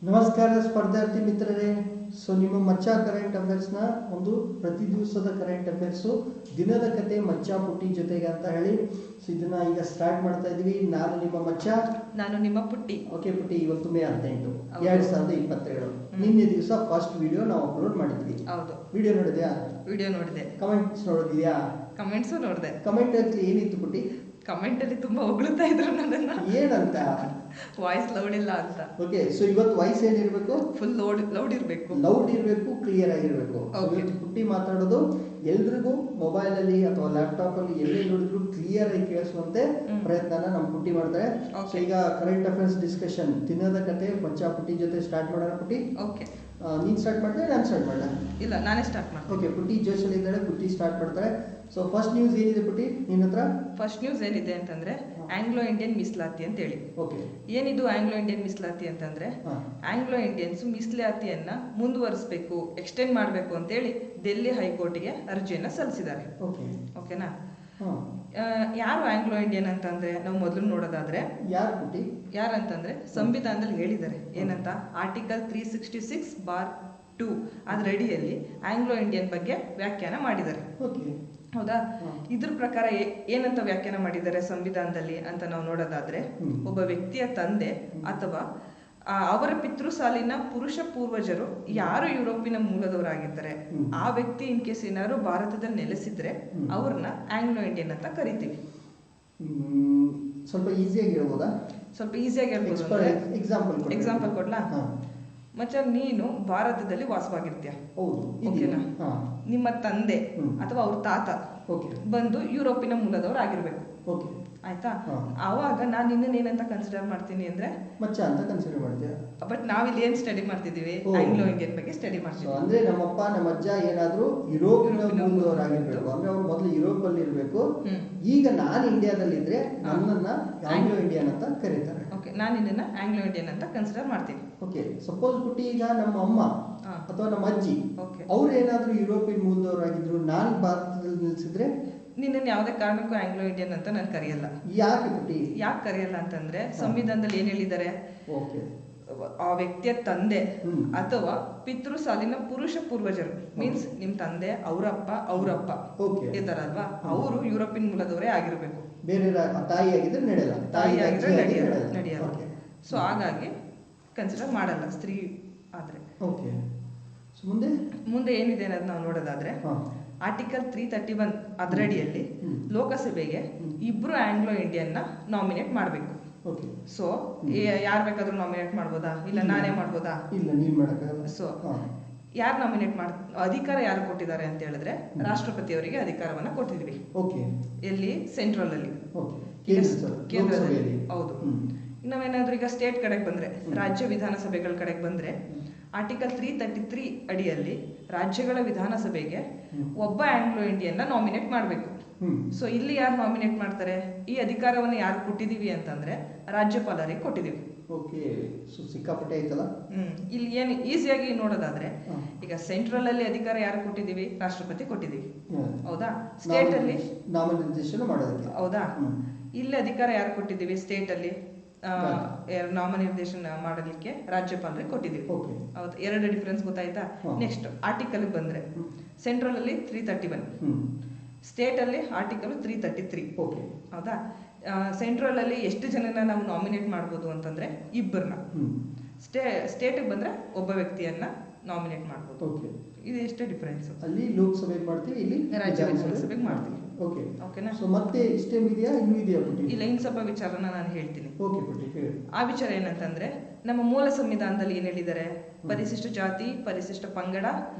ನಮಸ್ಕಾರ ಸ್ಪರ್ಧಾರ್ಥಿ ಮಿತ್ರರೇ. ಸೊ ನಿಮ್ಮ ಮಚ್ಚಾ ಕರೆಂಟ್ ಅಫೇರ್ಸ್ನ ಒಂದು ಪ್ರತಿ ದಿವಸದ ಕರೆಂಟ್ ಅಫೇರ್ಸು ದಿನದ ಕತೆ ಮಚ್ಚಾ ಪುಟ್ಟಿ ಜೊತೆಗೆ ಅಂತ ಹೇಳಿ ಸೊ ಇದನ್ನ ಈಗ ಸ್ಟಾರ್ಟ್ ಮಾಡ್ತಾ ಇದೀವಿ. ನಾನು ನಿಮ್ಮ ಮಚ್ಚಾ, ನಾನು ನಿಮ್ಮ ಪುಟ್ಟಿ. ಓಕೆ ಪುಟ್ಟಿ, ಇವತ್ತು ಮೇ 18 2027. ನಿನ್ನೆ ದಿವಸ ಫಸ್ಟ್ ವಿಡಿಯೋ ನಾವು ಅಪ್ಲೋಡ್ ಮಾಡಿದ್ವಿ. ಹೌದು, ವಿಡಿಯೋ ನೋಡಿದ್ಯಾ? ವಿಡಿಯೋ ನೋಡಿದೆ. ಕಮೆಂಟ್ಸ್ ನೋಡಿದ್ಯಾ? ಕಮೆಂಟ್ಸ್ ನೋಡಿದೆ. ಕಮೆಂಟ್ ಅಲ್ಲಿ ಏನಿತ್ತು ಪುಟ್ಟಿ? ಕಮೆಂಟ್ ಅಲ್ಲಿ ತುಂಬಾ ಹೊಗಳುತ್ತಾ ಇದ್ರು ನನ್ನನ್ನ. ಏನಂತ? ವಾಯ್ಸ್ ಲೌಡ್ ಇಲ್ಲ ಅಂತ. ಓಕೆ, ಸೊ ಇವತ್ತು ವಾಯ್ಸ್ ಏನಿರಬೇಕು? ಫುಲ್ ಲೌಡ್ ಇರಬೇಕು. ಲೌಡ್ ಇರಬೇಕು, ಕ್ಲಿಯರ್ ಆಗಿರಬೇಕು. Okay. ಪುಟ್ಟಿ ಮಾತಾಡೋದು ಎಲ್ರಿಗೂ ಮೊಬೈಲ್ ಅಲ್ಲಿ ಅಥವಾ ಲ್ಯಾಪ್ಟಾಪ್ ಅಲ್ಲಿ ಎಲ್ಲೇ ನೋಡಿದ್ರು ಕ್ಲಿಯರ್ ಆಗಿ ಕೇಳಿಸುವಂತೆ ಪ್ರಯತ್ನನ ನಮ್ಮ ಪುಟ್ಟಿ ಮಾಡ್ತಾರೆ. ಸೊ ಈಗ ಕರೆಂಟ್ ಅಫೇರ್ಸ್ ಡಿಸ್ಕಷನ್ ದಿನದ ಕತೆ ಮಚ್ಚಾ ಪುಟ್ಟಿ ಜೊತೆ ಸ್ಟಾರ್ಟ್ ಮಾಡೋಣ. ಪುಟ್ಟಿ, ಓಕೆ, ನೀನ್ ಸ್ಟಾರ್ಟ್ ಮಾಡ್ತಾರೆ, ನಾನು ಸ್ಟಾರ್ಟ್ ಮಾಡೋಣ? ಇಲ್ಲ, ನಾನೇ ಸ್ಟಾರ್ಟ್ ಮಾಡ್ತೀನಿ. ಓಕೆ, ಪುಟ್ಟಿ ಜೋಶಲ್ಲಿ ಇದ್ದಾಳೆ, ಪುಟ್ಟಿ ಸ್ಟಾರ್ಟ್ ಮಾಡ್ತಾರೆ. ಸೊ ಫಸ್ಟ್ ನ್ಯೂಸ್ ಏನಿದೆ ಪುಟ್ಟಿ ನಿನ್ನ ಹತ್ರ? ಫಸ್ಟ್ ನ್ಯೂಸ್ ಏನಿದೆ ಅಂತಂದ್ರೆ ಆಂಗ್ಲೋ ಇಂಡಿಯನ್ ಮೀಸಲಾತಿ ಅಂತ ಹೇಳಿ. ಓಕೆ, ಏನಿದು ಆಂಗ್ಲೋ ಇಂಡಿಯನ್ ಮೀಸಲಾತಿ ಅಂತಂದ್ರೆ ಆಂಗ್ಲೋ ಇಂಡಿಯನ್ಸ್ ಮೀಸಲಾತಿಯನ್ನ ಮುಂದುವರಿಸಬೇಕು, ಎಕ್ಸ್ಟೆಂಡ್ ಮಾಡಬೇಕು ಅಂತ ಹೇಳಿ ಡೆಲ್ಲಿ ಹೈಕೋರ್ಟ್ಗೆ ಅರ್ಜಿಯನ್ನ ಸಲ್ಲಿಸಿದ್ದಾರೆ. ಓಕೆ, ಓಕೆನಾ? ಯಾರು ಆಂಗ್ಲೋ ಇಂಡಿಯನ್ ಅಂತಂದ್ರೆ ನಾವು ಮೊದಲು ನೋಡೋದಾದ್ರೆ ಯಾರು ಪುಟ್ಟಿ? ಯಾರಂತಂದ್ರೆ ಸಂವಿಧಾನದಲ್ಲಿ ಹೇಳಿದ್ದಾರೆ. ಏನಂತ? ಆರ್ಟಿಕಲ್ 366(2) ಅದ್ರ ಅಡಿಯಲ್ಲಿ ಆಂಗ್ಲೋ ಇಂಡಿಯನ್ ಬಗ್ಗೆ ವ್ಯಾಖ್ಯಾನ ಮಾಡಿದ್ದಾರೆ. ಓಕೆ, ಹೌದಾ? ಇದ್ರ ಪ್ರಕಾರ ಏನಂತ ವ್ಯಾಖ್ಯಾನ ಮಾಡಿದ್ದಾರೆ ಸಂವಿಧಾನದಲ್ಲಿ ಅಂತ ನಾವು ನೋಡೋದಾದ್ರೆ, ಒಬ್ಬ ವ್ಯಕ್ತಿಯ ತಂದೆ ಅಥವಾ ಅವರ ಪಿತೃ ಸಾಲಿನ ಪುರುಷ ಪೂರ್ವಜರು ಯಾರು ಯುರೋಪಿನ ಮೂಲದವರಾಗಿರ್ತಾರೆ ಆ ವ್ಯಕ್ತಿ ಇನ್ ಕೇಸ್ ಏನಾದ್ರು ಭಾರತದಲ್ಲಿ ನೆಲೆಸಿದ್ರೆ ಅವ್ರನ್ನ ಆಂಗ್ಲೋ ಇಂಡಿಯನ್ ಅಂತ ಕರಿತೀವಿ. ಸ್ವಲ್ಪ ಈಸಿಯಾಗಿ ಹೇಳ್ಬೋದಾ? ಸ್ವಲ್ಪ ಈಸಿಯಾಗಿ ಹೇಳ್ಬೋದು. ಎಕ್ಸಾಂಪಲ್ ಕೊಡ್ಲಾ? ಮಚ್ಚ, ನೀನು ಭಾರತದಲ್ಲಿ ವಾಸವಾಗಿರ್ತೀಯ. ಓಕೆನಾ? ನಿಮ್ಮ ತಂದೆ ಅಥವಾ ಅವ್ರ ತಾತ ಬಂದು ಯುರೋಪಿನ ಮೂಲದವ್ರು ಆಗಿರ್ಬೇಕು. ಆಯ್ತಾ? ಅವಾಗ ನಾನು ನಿನ್ನ ಏನಂತ ಕನ್ಸಿಡರ್ ಮಾಡ್ತೀನಿ ಅಂದ್ರೆ ಮಚ್ಚ ಅಂತ ಕನ್ಸಿಡರ್ ಮಾಡ್ತೀಯ. ಬಟ್ ನಾವಿಲ್ಲಿ ಏನ್ ಸ್ಟಡಿ ಮಾಡ್ತಿದೀವಿ? ಆಂಗ್ಲೋ ಇಂಡಿಯನ್ ಬಗ್ಗೆ ಸ್ಟಡಿ ಮಾಡ್ತೀವಿ. ಅಂದ್ರೆ ನಮ್ಮಪ್ಪ ನಮ್ಮ ಅಜ್ಜ ಏನಾದ್ರು ಯುರೋಪಿನ ಮೂಲದವರಾಗಿರ್ಬೇಕು, ಅಂದ್ರೆ ಅವ್ರು ಮೊದಲು ಯುರೋಪ್ ಅಲ್ಲಿ ಇರ್ಬೇಕು. ಈಗ ನಾನು ಇಂಡಿಯಾದಲ್ಲಿ ಇದ್ರೆ ನನ್ನನ್ನ ಆಂಗ್ಲೋ ಇಂಡಿಯನ್ ಅಂತ ಕರೀತಾರೆ. ಓಕೆ, ನಾನು ನಿನ್ನ ಆಂಗ್ಲೋ ಇಂಡಿಯನ್ ಅಂತ ಕನ್ಸಿಡರ್ ಮಾಡ್ತೀನಿ. ಓಕೆ, ಸಪೋಸ್ ಪುಟ್ಟಿ ಈಗ ನಮ್ಮ ಅಮ್ಮ ಅಥವಾ ನಮ್ಮ ಅಜ್ಜಿ ಅವ್ರು ಏನಾದ್ರು ಯುರೋಪಿಯನ್ ಮೂಲದವರಾಗಿದ್ರು ನಾನು ಭಾರತದಲ್ಲಿ ನಿಲ್ಸಿದ್ರೆ ನಿನ್ನ ಯಾವುದೇ ಕಾರಣಕ್ಕೂ ಆಂಗ್ಲೋ ಇಂಡಿಯನ್ ಅಂತ ನಾನು ಕರೆಯಲ್ಲ. ಯಾಕೆ ಪುಟ್ಟಿ? ಯಾಕೆ ಕರೆಯಲ್ಲ ಅಂತಂದ್ರೆ ಸಂವಿಧಾನದಲ್ಲಿ ಏನ್ ಹೇಳಿದ್ದಾರೆ? ಆ ವ್ಯಕ್ತಿಯ ತಂದೆ ಅಥವಾ ಪಿತೃ ಸಾಲಿನ ಪುರುಷ ಪೂರ್ವಜರು ಮೀನ್ಸ್ ನಿಮ್ ತಂದೆ ಅವರಪ್ಪ ಇದ್ದಾರಲ್ವಾ, ಅವರು ಯುರೋಪಿಯನ್ ಮೂಲದವರೇ ಆಗಿರ್ಬೇಕು. ಬೇರೆ ತಾಯಿ ಆಗಿದ್ರೆ ನಡೆಯಲ್ಲ. ತಾಯಿ ಆಗಿದ್ರೆ ನಡೆಯಲ್ಲ. ಸೊ ಹಾಗಾಗಿ ಕನ್ಸಿಡರ್ ಮಾಡಲ್ಲ ಸ್ತ್ರೀ ಆದ್ರೆ. ಓಕೆ, ಮುಂದೆ ಏನಿದೆ ಅನ್ನೋದು ನಾವು ನೋಡೋದಾದ್ರೆ ಆರ್ಟಿಕಲ್ 331 ಅದರಡಿಯಲ್ಲಿ ಲೋಕಸಭೆಗೆ ಇಬ್ರು ಆಂಗ್ಲೋ ಇಂಡಿಯನ್ ನ ನಾಮಿನೇಟ್ ಮಾಡಬೇಕು. ಸೊ ಯಾರು ಬೇಕಾದ್ರೂ ನಾಮಿನೇಟ್ ಮಾಡ್ಬೋದಾ? ಇಲ್ಲ ನಾನೇ ಮಾಡ್ಬೋದಾ? ಇಲ್ಲ, ನೀನ್ ಮಾಡಕ್ಕಾಗಲ್ಲ. ಸೊ ಯಾರು ನಾಮಿನೇಟ್ ಅಧಿಕಾರ ಯಾರು ಕೊಟ್ಟಿದ್ದಾರೆ ಅಂತ ಹೇಳಿದ್ರೆ ರಾಷ್ಟ್ರಪತಿಯವರಿಗೆ ಅಧಿಕಾರವನ್ನ ಕೊಟ್ಟಿದ್ವಿ. ಎಲ್ಲಿ? ಸೆಂಟ್ರಲ್ ಅಲ್ಲಿ, ಕೇಂದ್ರದಲ್ಲಿ. ಹೌದು. ನಾವೇನಾದ್ರೂ ಈಗ ಸ್ಟೇಟ್ ಕಡೆಗೆ ಬಂದ್ರೆ, ರಾಜ್ಯ ವಿಧಾನಸಭೆಗಳ ಕಡೆಗೆ ಬಂದ್ರೆ ಆರ್ಟಿಕಲ್ 333 ಅಡಿಯಲ್ಲಿ ರಾಜ್ಯಗಳ ವಿಧಾನಸಭೆಗೆ ಒಬ್ಬ ಆಂಗ್ಲೋ ಇಂಡಿಯನ್ ನಾಮಿನೇಟ್ ಮಾಡಬೇಕು. ಸೊ ಇಲ್ಲಿ ಯಾರು ನಾಮಿನೇಟ್ ಮಾಡ್ತಾರೆ? ಈ ಅಧಿಕಾರವನ್ನು ಯಾರು ಕೊಟ್ಟಿದೀವಿ ಅಂತಂದ್ರೆ ರಾಜ್ಯಪಾಲರಿಗೆ ಕೊಟ್ಟಿದೀವಿ. ಓಕೆ, ಸೊ ಸಿಕ್ಕಾಪಟ್ಟೆ ಆಯ್ತಲ್ಲ. ಇಲ್ಲಿ ಏನು ಈಸಿಯಾಗಿ ನೋಡೋದಾದ್ರೆ ಈಗ ಸೆಂಟ್ರಲ್ ಅಲ್ಲಿ ಅಧಿಕಾರ ಯಾರು ಕೊಟ್ಟಿದೀವಿ? ರಾಷ್ಟ್ರಪತಿ ಕೊಟ್ಟಿದೀವಿ. ಹೌದಾ? ಸ್ಟೇಟ್ ಅಲ್ಲಿ ನಾಮನಿರ್ದೇಶನ ಮಾಡೋದಕ್ಕೆ. ಹೌದಾ? ಇಲ್ಲಿ ಅಧಿಕಾರ ಯಾರು ಕೊಟ್ಟಿದ್ದೀವಿ? ಸ್ಟೇಟ್ ಅಲ್ಲಿ ನಾಮನಿರ್ದೇಶನ ಮಾಡಲಿಕ್ಕೆ ರಾಜ್ಯಪಾಲರಿಗೆ ಕೊಟ್ಟಿದ್ದೀವಿ. ಹೌದು, ಎರಡು ಡಿಫರೆನ್ಸ್ ಗೊತ್ತಾಯ್ತಾ? ನೆಕ್ಸ್ಟ್ ಆರ್ಟಿಕಲ್ ಬಂದ್ರೆ ಸೆಂಟ್ರಲ್ ಅಲ್ಲಿ 331, ಸ್ಟೇಟ್ ಅಲ್ಲಿ ಆರ್ಟಿಕಲ್ 333. ಹೌದಾ? ಸೆಂಟ್ರಲ್ ಅಲ್ಲಿ ಎಷ್ಟು ಜನನ ನಾವು ನಾಮಿನೇಟ್ ಮಾಡ್ಬೋದು ಅಂತಂದ್ರೆ ಇಬ್ಬರನ್ನ. ಸ್ಟೇಟ್ ಬಂದ್ರೆ ಒಬ್ಬ ವ್ಯಕ್ತಿಯನ್ನ ನಾಮಿನೇಟ್ ಮಾಡ್ಬೋದು. ಇದು ಎಷ್ಟೇ ಡಿಫರೆನ್ಸ್. ಅಲ್ಲಿ ಲೋಕಸಭೆಗೆ ಮಾಡ್ತೀವಿ, ಇಲ್ಲಿ ರಾಜ್ಯ ವಿಧಾನಸಭೆಗೆ ಮಾಡ್ತೀವಿ. ಓಕೆನಾ? ಸೊ ಮತ್ತೆ ಇಷ್ಟೇ ಇದೆಯಾ? ಇನ್ನೂ ಇದೆಯಾ ಪುಟ್ಟಿ? ಇಲ್ಲ, ಇನ್ನು ಸ್ವಲ್ಪ ವಿಚಾರನ ನಾನು ಹೇಳ್ತೀನಿ. ಓಕೆ ಪುಟ್ಟಿ, ಹೇಳಿ. ಆ ವಿಚಾರ ಏನಂತಂದ್ರೆ ನಮ್ಮ ಮೂಲ ಸಂವಿಧಾನದಲ್ಲಿ ಏನ್ ಹೇಳಿದ್ದಾರೆ? ಪರಿಶಿಷ್ಟ ಜಾತಿ, ಪರಿಶಿಷ್ಟ ಪಂಗಡ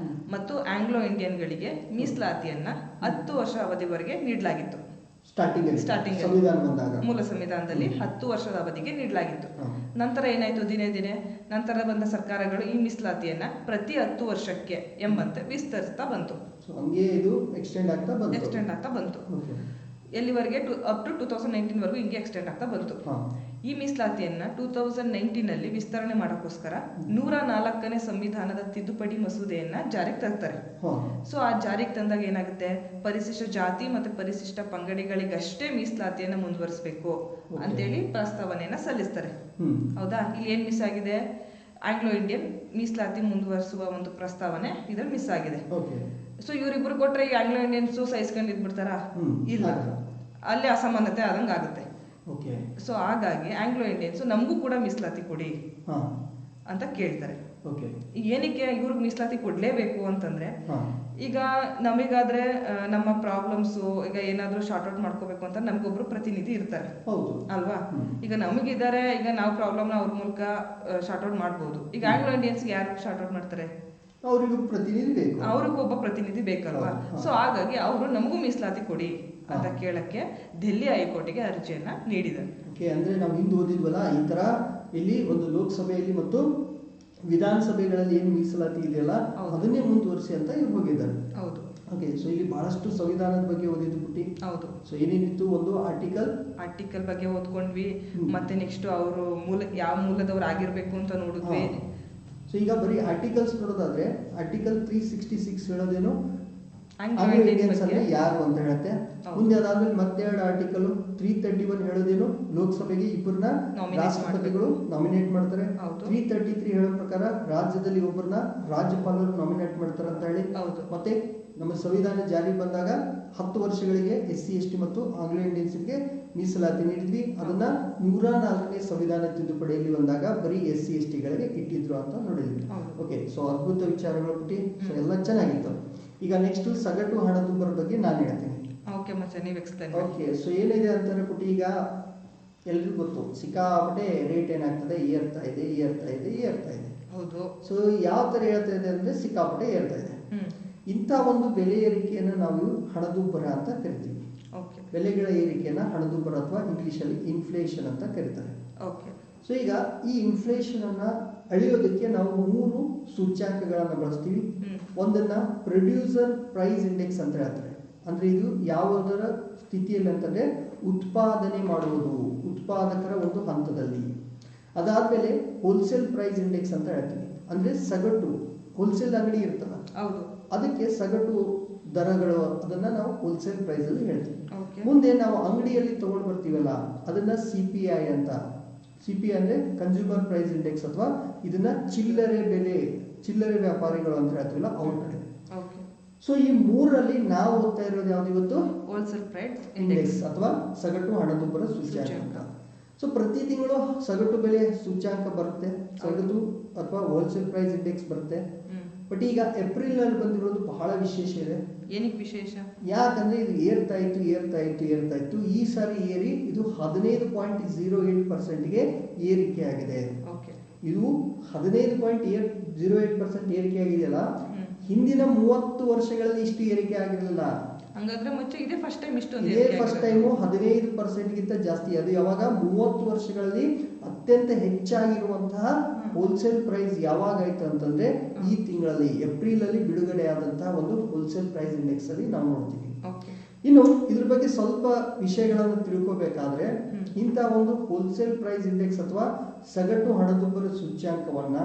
ಮತ್ತು ಆಂಗ್ಲೋ ಇಂಡಿಯನ್ಗಳಿಗೆ ಮೀಸಲಾತಿಯನ್ನ 10 ವರ್ಷ ಅವಧಿವರೆಗೆ ನೀಡಲಾಗಿತ್ತು. ಸ್ಟಾರ್ಟಿಂಗ್ ಮೂಲ ಸಂವಿಧಾನದಲ್ಲಿ 10 ವರ್ಷದ ಅವಧಿಗೆ ನೀಡಲಾಗಿತ್ತು. ನಂತರ ಏನಾಯ್ತು? ದಿನೇ ನಂತರ ಬಂದ ಸರ್ಕಾರಗಳು ಈ ಮೀಸಲಾತಿಯನ್ನ ಪ್ರತಿ 10 ವರ್ಷಕ್ಕೆ ಎಂಬಂತೆ ವಿಸ್ತರಿಸ್ತಾ ಬಂತು. ಎಕ್ಸ್ಟೆಂಡ್ ಆಗ್ತಾ ಬಂತು. ಎಲ್ಲಿವರೆಗೆ? ಅಪ್ ಟು 2019 ವರೆಗೂ ಹಿಂಗೆ ಎಕ್ಸ್ಟೆಂಡ್ ಆಗ್ತಾ ಬಂತು. ಈ ಮೀಸಲಾತಿಯನ್ನ 2019 ವಿಸ್ತರಣೆ ಮಾಡೋಕ್ಕೋಸ್ಕರ 104ನೇ ಸಂವಿಧಾನದ ತಿದ್ದುಪಡಿ ಮಸೂದೆಯನ್ನ ಜಾರಿಗೆ ತರ್ತಾರೆ. ಸೊ ಆ ಜಾರಿಗೆ ತಂದಾಗ ಏನಾಗುತ್ತೆ? ಪರಿಶಿಷ್ಟ ಜಾತಿ ಮತ್ತೆ ಪರಿಶಿಷ್ಟ ಪಂಗಡಿಗಳಿಗಷ್ಟೇ ಮೀಸಲಾತಿಯನ್ನ ಮುಂದುವರಿಸಬೇಕು ಅಂತೇಳಿ ಪ್ರಸ್ತಾವನೆಯನ್ನ ಸಲ್ಲಿಸ್ತಾರೆ. ಹೌದಾ? ಇಲ್ಲಿ ಏನ್ ಮಿಸ್ ಆಗಿದೆ? ಆಂಗ್ಲೋ ಇಂಡಿಯನ್ ಮೀಸಲಾತಿ ಮುಂದುವರಿಸುವ ಒಂದು ಪ್ರಸ್ತಾವನೆ ಇದ್ರಲ್ಲಿ ಮಿಸ್ ಆಗಿದೆ. ಓಕೆ. ಸೊ ಇವರಿಬ್ರು ಕೊಟ್ರೆ ಈ ಆಂಗ್ಲೋ ಇಂಡಿಯನ್ಸು ಸಹಿಸ್ಕೊಂಡು ಇದ್ಬಿಡ್ತಾರಾ? ಇಲ್ಲ, ಅಲ್ಲಿ ಅಸಮಾನತೆ ಆದಂಗೆ ಆಗುತ್ತೆ. ಓಕೆ. ಸೊ ಹಾಗಾಗಿ ಆಂಗ್ಲೋ ಇಂಡಿಯನ್ಸು ನಮಗೂ ಕೂಡ ಮೀಸಲಾತಿ ಕೊಡಿ ಅಂತ ಕೇಳ್ತಾರೆ. ಓಕೆ. ಏನಕ್ಕೆ ಇವ್ರಿಗೆ ಮೀಸಲಾತಿ ಕೊಡ್ಲೇಬೇಕು ಅಂತಂದ್ರೆ, ಈಗ ನಮಗಾದ್ರೆ ನಮ್ಮ ಪ್ರಾಬ್ಲಮ್ಸು ಈಗ ಏನಾದ್ರೂ ಶಾರ್ಟ್ ಔಟ್ ಮಾಡ್ಕೋಬೇಕು ಅಂತ ನಮ್ಗೊಬ್ರು ಪ್ರತಿನಿಧಿ ಇರ್ತಾರೆ ಅಲ್ವಾ? ಈಗ ನಮಗಿದ್ದಾರೆ, ಈಗ ನಾವು ಪ್ರಾಬ್ಲಮ್ನ ಅವ್ರ ಮೂಲಕ ಶಾರ್ಟ್ ಔಟ್ ಮಾಡ್ಬೋದು. ಈಗ ಆಂಗ್ಲೋ ಇಂಡಿಯನ್ಸ್ಗೆ ಯಾರು ಶಾರ್ಟ್ ಔಟ್ ಮಾಡ್ತಾರೆ? ಅವ್ರಿಗೂ ಪ್ರತಿನಿಧಿ ಬೇಕು, ಅವ್ರಿಗೊಬ್ಬ ಪ್ರತಿನಿಧಿ ಬೇಕಲ್ವಾ? ಸೊ ಹಾಗಾಗಿ ಅವರು ನಮಗೂ ಮೀಸಲಾತಿ ಕೊಡಿ ಅಂತ ಕೇಳಕ್ಕೆ ಡೆಲ್ಲಿ ಹೈಕೋರ್ಟಿಗೆ ಅರ್ಜಿಯನ್ನ ನೀಡಿದ್ದಾರೆ. ಅಂದ್ರೆ ನಾವು ಹಿಂದೆ ಓದಿದ್ವಲ್ಲ, ಈ ತರ ಇಲ್ಲಿ ಒಂದು ಲೋಕಸಭೆಯಲ್ಲಿ ಮತ್ತು ವಿಧಾನಸಭೆಗಳಲ್ಲಿ ಏನು ಮೀಸಲಾತಿ ಇದೆಯಲ್ಲ ಅದನ್ನೇ ಮುಂದುವರಿಸಿ ಅಂತ ಇವ್ರು ಹೋಗಿದ್ದಾರೆ. ಹೌದು. ಓಕೆ. ಸೊ ಇಲ್ಲಿ ಬಹಳಷ್ಟು ಸಂವಿಧಾನದ ಬಗ್ಗೆ ಓದಿದ್ದು ಪುಟ್ಟಿ. ಹೌದು. ಸೊ ಏನೇನಿತ್ತು, ಒಂದು ಆರ್ಟಿಕಲ್ ಬಗ್ಗೆ ಓದ್ಕೊಂಡ್ವಿ, ಮತ್ತೆ ನೆಕ್ಸ್ಟ್ ಅವರು ಯಾವ ಮೂಲದವ್ರು ಆಗಿರ್ಬೇಕು ಅಂತ ನೋಡಿದ್ವಿ. ಸೊ ಈಗ ಬರೀ ಆರ್ಟಿಕಲ್ಸ್ ನೋಡೋದಾದ್ರೆ ಆರ್ಟಿಕಲ್ 366 ಹೇಳೋದೇನು ಆಂಗ್ಲೋ ಇಂಡಿಯನ್ಸ್ ಅಂದ್ರೆ ಯಾರು ಅಂತ ಹೇಳುತ್ತೆ. ಮುಂದೆ ಅದಾದ್ಮೇಲೆ ಮತ್ತೆ 2 ಆರ್ಟಿಕಲ್ 331 ಹೇಳೋದೇನು ಲೋಕಸಭೆಗೆ ಇಬ್ಬರನ್ನ ರಾಷ್ಟ್ರಪತಿಗಳು ನಾಮಿನೇಟ್ ಮಾಡ್ತಾರೆ. 333 ಹೇಳೋ ಪ್ರಕಾರ ರಾಜ್ಯದಲ್ಲಿ ಒಬ್ಬರನ್ನ ರಾಜ್ಯಪಾಲರು ನಾಮಿನೇಟ್ ಮಾಡ್ತಾರೆ ಅಂತ ಹೇಳಿ. ಮತ್ತೆ ನಮ್ಮ ಸಂವಿಧಾನ ಜಾರಿ ಬಂದಾಗ 10 ವರ್ಷಗಳಿಗೆ SC/ST ಮತ್ತು ಆಂಗ್ಲೋ ಇಂಡಿಯನ್ಸ್ಗೆ ಮೀಸಲಾತಿ ನೀಡಿದ್ವಿ. ಅದನ್ನ 104ನೇ ಸಂವಿಧಾನ ತಿದ್ದುಪಡಿಯಲ್ಲಿ ಬಂದಾಗ ಬರೀ SC/STಗಳಿಗೆ ಇಟ್ಟಿದ್ರು ಅಂತ ನೋಡಿದ್ವಿ. ಓಕೆ. ಸೊ ಅದ್ಭುತ ವಿಚಾರಗಳು ಪುಟ್ಟಿ. ಸೊ ಎಲ್ಲ ಚೆನ್ನಾಗಿತ್ತು. ಈಗ ನೆಕ್ಸ್ಟ್ ಸಗಟು ಹಣದುಬ್ಬರ ಬಗ್ಗೆ ನಾನು ಹೇಳ್ತೀನಿ. ಓಕೆ ಮಚ್ಚ, ನೀವು ಎಕ್ಸ್ಪ್ಲೈನ್. ಓಕೆ. ಸೊ ಏನಿದೆ ಅಂತಾರೆ ಪುಟ್ಟಿ, ಈಗ ಎಲ್ರಿಗೂ ಗೊತ್ತು ಸಿಕ್ಕಾಪಟ್ಟೆ ರೇಟ್ ಏನಾಗ್ತದೆ, ಏರ್ತಾ ಇದೆ. ಹೌದು. ಸೊ ಯಾವ ತರ ಏರ್ತಾ ಇದೆ ಅಂದ್ರೆ ಸಿಕ್ಕಾಪಟ್ಟೆ ಏರ್ತಾ ಇದೆ. ಇಂಥ ಒಂದು ಬೆಲೆ ಏರಿಕೆಯನ್ನು ನಾವು ಹಣದುಬ್ಬರ ಅಂತ ಕರಿತೀವಿ. ಬೆಲೆಗಳ ಏರಿಕೆಯನ್ನ ಹಣದುಬ್ಬರ ಅಥವಾ ಇಂಗ್ಲಿಷಲ್ಲಿ ಇನ್ಫ್ಲೇಷನ್ ಅಂತ ಕರೀತಾರೆ. ಸೊ ಈಗ ಈ ಇನ್ಫ್ಲೇಷನ್ ಅನ್ನ ಅಳಿಯೋದಕ್ಕೆ ನಾವು 3 ಸೂಚ್ಯಾಂಕಗಳನ್ನ ಬಳಸ್ತೀವಿ. ಒಂದನ್ನ ಪ್ರೊಡ್ಯೂಸರ್ ಪ್ರೈಸ್ ಇಂಡೆಕ್ಸ್ ಅಂತ ಹೇಳ್ತಾರೆ. ಅಂದ್ರೆ ಇದು ಯಾವುದರ ಸ್ಥಿತಿಯಲ್ಲಿ ಅಂತಂದ್ರೆ ಉತ್ಪಾದನೆ ಮಾಡುವುದು, ಉತ್ಪಾದಕರ ಒಂದು ಹಂತದಲ್ಲಿ. ಅದಾದ್ಮೇಲೆ ಹೋಲ್ಸೇಲ್ ಪ್ರೈಸ್ ಇಂಡೆಕ್ಸ್ ಅಂತ ಹೇಳ್ತೀವಿ. ಅಂದ್ರೆ ಸಗಟು, ಹೋಲ್ಸೇಲ್ ಅಂಗಡಿ ಇರ್ತಲ್ಲ ಅದಕ್ಕೆ ಸಗಟು ದರಗಳು, ಅದನ್ನ ನಾವು ಹೋಲ್ಸೇಲ್ ಪ್ರೈಸ್ ಅಲ್ಲಿ ಹೇಳ್ತೀವಿ. ಮುಂದೆ ನಾವು ಅಂಗಡಿಯಲ್ಲಿ ತಗೊಂಡು ಬರ್ತೀವಲ್ಲ ಅದನ್ನ CPI ಅಂತ. CPI ಅಂದ್ರೆ ಕನ್ಸ್ಯೂಮರ್ ಪ್ರೈಸ್ ಇಂಡೆಕ್ಸ್, ಅಥವಾ ಇದನ್ನ ಚಿಲ್ಲರೆ ವ್ಯಾಪಾರಿಗಳು ಅಂತ ಹೇಳ್ತೀವಲ್ಲ ಅವ್ರ ಕಡೆ. ಸೊ ಈ 3ರಲ್ಲಿ ನಾವು ಓದ್ತಾ ಇರೋದು ಯಾವ್ದು ಇವತ್ತು? ಹೋಲ್ಸೇಲ್ ಪ್ರೈಸ್ ಇಂಡೆಕ್ಸ್ ಅಥವಾ ಸಗಟು ಹಣದುಬ್ಬರ ಸೂಚ್ಯಾಂಕ. ಸೊ ಪ್ರತಿ ತಿಂಗಳು ಸಗಟು ಬೆಲೆ ಸೂಚ್ಯಾಂಕ ಬರುತ್ತೆ, ಸಗಟು ಅಥವಾ ಹೋಲ್ಸೇಲ್ ಪ್ರೈಸ್ ಇಂಡೆಕ್ಸ್ ಬರುತ್ತೆ. ಬಟ್ ಈಗ ಏಪ್ರಿಲ್ ನಲ್ಲಿ ಬಂದಿರೋದು ಬಹಳ ವಿಶೇಷ ಇದೆ. ಏನಕ್ಕೆ ವಿಶೇಷ? ಯಾಕಂದ್ರೆ ಇದು ಏರ್ತಾ ಇತ್ತು. ಈ ಸಾರಿ ಏರಿ ಇದು 15.08%ಗೆ ಏರಿಕೆ ಆಗಿದೆ. ಇದು 15.08% ಏರಿಕೆ ಆಗಿದೆಯಲ್ಲ, ಹಿಂದಿನ 30 ವರ್ಷಗಳಲ್ಲಿ ಇಷ್ಟು ಏರಿಕೆ ಆಗಿರಲಿಲ್ಲ. ಹಂಗಾದ್ರೆ ಮುಚ್ಚ ಇದೇ ಫಸ್ಟ್ ಟೈಮ್ ಇಷ್ಟು ಇದೇ ಫಸ್ಟ್ ಟೈಮು 15%ಗಿಂತ ಜಾಸ್ತಿ. ಅದು ಯಾವಾಗ 30 ವರ್ಷಗಳಲ್ಲಿ ಅತ್ಯಂತ ಹೆಚ್ಚಾಗಿರುವಂತಹ ಹೋಲ್ಸೇಲ್ ಪ್ರೈಸ್ ಯಾವಾಗ ಆಯ್ತು ಅಂತಂದ್ರೆ ಈ ತಿಂಗಳಲ್ಲಿ ಏಪ್ರಿಲ್ ಅಲ್ಲಿ ಬಿಡುಗಡೆ ಆದಂತಹ ಒಂದು ಹೋಲ್ಸೇಲ್ ಪ್ರೈಸ್ ಇಂಡೆಕ್ಸ್ ಅಲ್ಲಿ ನಾವು ನೋಡ್ತೀವಿ. ಇನ್ನು ಇದ್ರ ಬಗ್ಗೆ ಸ್ವಲ್ಪ ವಿಷಯಗಳನ್ನು ತಿಳ್ಕೋಬೇಕಾದ್ರೆ ಇಂಥ ಒಂದು ಹೋಲ್ಸೇಲ್ ಪ್ರೈಸ್ ಇಂಡೆಕ್ಸ್ ಅಥವಾ ಸಗಟು ಹಣದುಬ್ಬರ ಸೂಚ್ಯಾಂಕವನ್ನ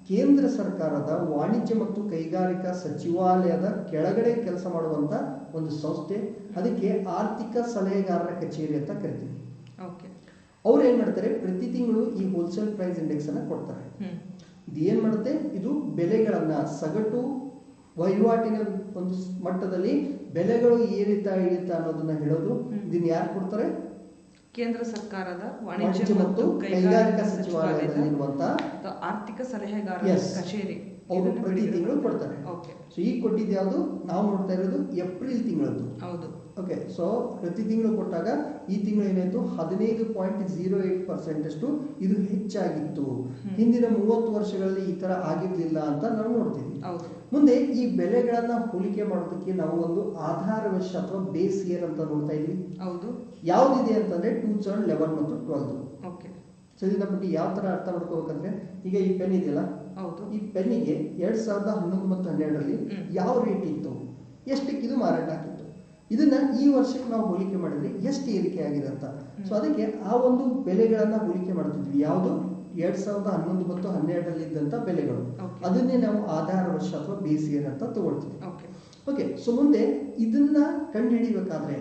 ಕೇಂದ್ರ ಸರ್ಕಾರದ ವಾಣಿಜ್ಯ ಮತ್ತು ಕೈಗಾರಿಕಾ ಸಚಿವಾಲಯದ ಕೆಳಗಡೆ ಕೆಲಸ ಮಾಡುವಂತ ಒಂದು ಸಂಸ್ಥೆ, ಅದಕ್ಕೆ ಆರ್ಥಿಕ ಸಲಹೆಗಾರರ ಕಚೇರಿ ಅಂತ ಕರಿತೀವಿ. ಅವ್ರು ಏನ್ ಮಾಡ್ತಾರೆ, ಪ್ರತಿ ತಿಂಗಳು ಈ ಹೋಲ್ಸೇಲ್ ಪ್ರೈಸ್ ಇಂಡೆಕ್ಸ್ ಅನ್ನ ಕೊಡ್ತಾರೆ. ಇದು ಏನ್ ಮಾಡುತ್ತೆ, ಇದು ಬೆಲೆಗಳನ್ನ ಸಗಟು ವಹಿವಾಟಿನ ಒಂದು ಮಟ್ಟದಲ್ಲಿ ಬೆಲೆಗಳು ಏರಿತಾ ಇಳಿತಾ ಅನ್ನೋದನ್ನ ಹೇಳೋದು. ಇದನ್ನ ಯಾರು ಕೊಡ್ತಾರೆ? ಕೇಂದ್ರ ಸರ್ಕಾರದ ವಾಣಿಜ್ಯ ಮತ್ತು ಕೈಗಾರಿಕಾ ಸಚಿವಾಲಯದಲ್ಲಿರುವಂತಹ ಆರ್ಥಿಕ ಸಲಹೆಗಾರರ ಕಚೇರಿ ಅವರು ಪ್ರತಿ ತಿಂಗಳು ಕೊಡ್ತಾರೆ. ಸೊ ಈಗ ಕೊಟ್ಟಿದ್ದು ಯಾವುದು? ನಾವು ನೋಡ್ತಾ ಇರೋದು ಏಪ್ರಿಲ್ ತಿಂಗಳದ್ದು. ಹೌದು. ಓಕೆ. ಸೊ ಪ್ರತಿ ತಿಂಗಳು ಕೊಟ್ಟಾಗ ಈ ತಿಂಗಳು ಏನಾಯ್ತು, 15.08% ಅಷ್ಟು ಇದು ಹೆಚ್ಚಾಗಿತ್ತು. ಹಿಂದಿನ 30 ವರ್ಷಗಳಲ್ಲಿ ಈ ತರ ಆಗಿರ್ಲಿಲ್ಲ ಅಂತ ನಾವು ನೋಡ್ತೀವಿ. ಮುಂದೆ ಈ ಬೆಲೆಗಳನ್ನ ಹೋಲಿಕೆ ಮಾಡೋದಕ್ಕೆ ನಾವು ಒಂದು ಆಧಾರ ವರ್ಷ ಅಥವಾ ಬೇಸ್ ಇಯರ್ ಅಂತ ನೋಡ್ತಾ ಇದ್ವಿ. ಯಾವ್ದಿದೆ ಅಂತಂದ್ರೆ 2011 ಮತ್ತು 12. ಸೊ ಇದನ್ನ ಬಿಟ್ಟು ಯಾವ ತರ ಅರ್ಥ ಮಾಡ್ಕೋಬೇಕಂದ್ರೆ, ಈಗ ಈ ಪೆನ್ ಇದೆಯಲ್ಲ, ಈ ಪೆನ್ನಿಗೆ 2011 ಮತ್ತು 12ರಲ್ಲಿ ಯಾವ ರೇಟ್ ಇತ್ತು, ಎಷ್ಟಕ್ಕೆ ಇದು ಮಾರಾಟ ಆಗಿತ್ತು, ಇದನ್ನ ಈ ವರ್ಷಕ್ಕೆ ನಾವು ಹೋಲಿಕೆ ಮಾಡಿದ್ರೆ ಎಷ್ಟು ಏರಿಕೆ ಆಗಿದೆ ಅಂತ. ಸೊ ಅದಕ್ಕೆ ಆ ಒಂದು ಬೆಲೆಗಳನ್ನ ಹೋಲಿಕೆ ಮಾಡ್ತಿದ್ವಿ. ಯಾವುದು 2011 ಮತ್ತು 12ರಲ್ಲಿ ಇದ್ದಂತ ಬೆಲೆಗಳು, ಅದನ್ನೇ ನಾವು ಆಧಾರ ವರ್ಷ ಅಥವಾ ಬೇಸ್ ಇಯರ್ ಅಂತ ತಗೊಳ್ತೀವಿ. ಓಕೆ. ಸೊ ಮುಂದೆ ಇದನ್ನ ಕಂಡು ಹಿಡಿಬೇಕಾದ್ರೆ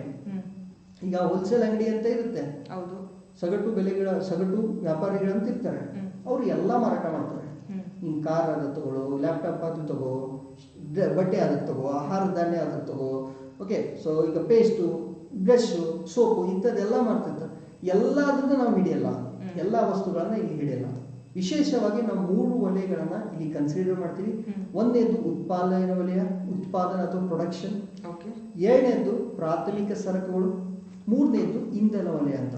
ಈಗ ಹೋಲ್ಸೇಲ್ ಅಂಗಡಿ ಅಂತ ಇರುತ್ತೆ, ಸಗಟು ವ್ಯಾಪಾರಿಗಳಂತ ಇರ್ತಾರೆ, ಅವ್ರು ಎಲ್ಲಾ ಮಾರಾಟ ಮಾಡ್ತಾರೆ. ಇನ್ನು ಕಾರ್ ಆದ್ರೆ ತಗೊಳ್ಳೋ, ಲ್ಯಾಪ್ಟಾಪ್ ಆದ್ರೂ ತಗೋ, ಬಟ್ಟೆ ಆದ್ರೆ ತಗೋ, ಆಹಾರ ಧಾನ್ಯ ಆದ್ರೆ ತಗೋ. ಓಕೆ, ಸೊ ಈಗ ಪೇಸ್ಟು, ಬ್ರಷು, ಸೋಪು ಇಂಥದ್ದೆಲ್ಲ ಮಾಡ್ತಿರ್ತಾರೆ. ಎಲ್ಲದನ್ನು ನಾವು ಹಿಡಿಯಲ್ಲ, ಎಲ್ಲ ವಸ್ತುಗಳನ್ನ ಇಲ್ಲಿ ಹಿಡಿಯಲ್ಲ. ವಿಶೇಷವಾಗಿ ನಾವು 3 ವಲಯಗಳನ್ನ ಇಲ್ಲಿ ಕನ್ಸಿಡರ್ ಮಾಡ್ತೀವಿ. ಒಂದನೇದು ಉತ್ಪಾದನಾ ವಲಯ, ಉತ್ಪಾದನಾ ಅಥವಾ ಪ್ರೊಡಕ್ಷನ್. ಎರಡನೇದು ಪ್ರಾಥಮಿಕ ಸರಕುಗಳು, ಮೂರನೇದು ಇಂಧನ ವಲಯ ಅಂತ.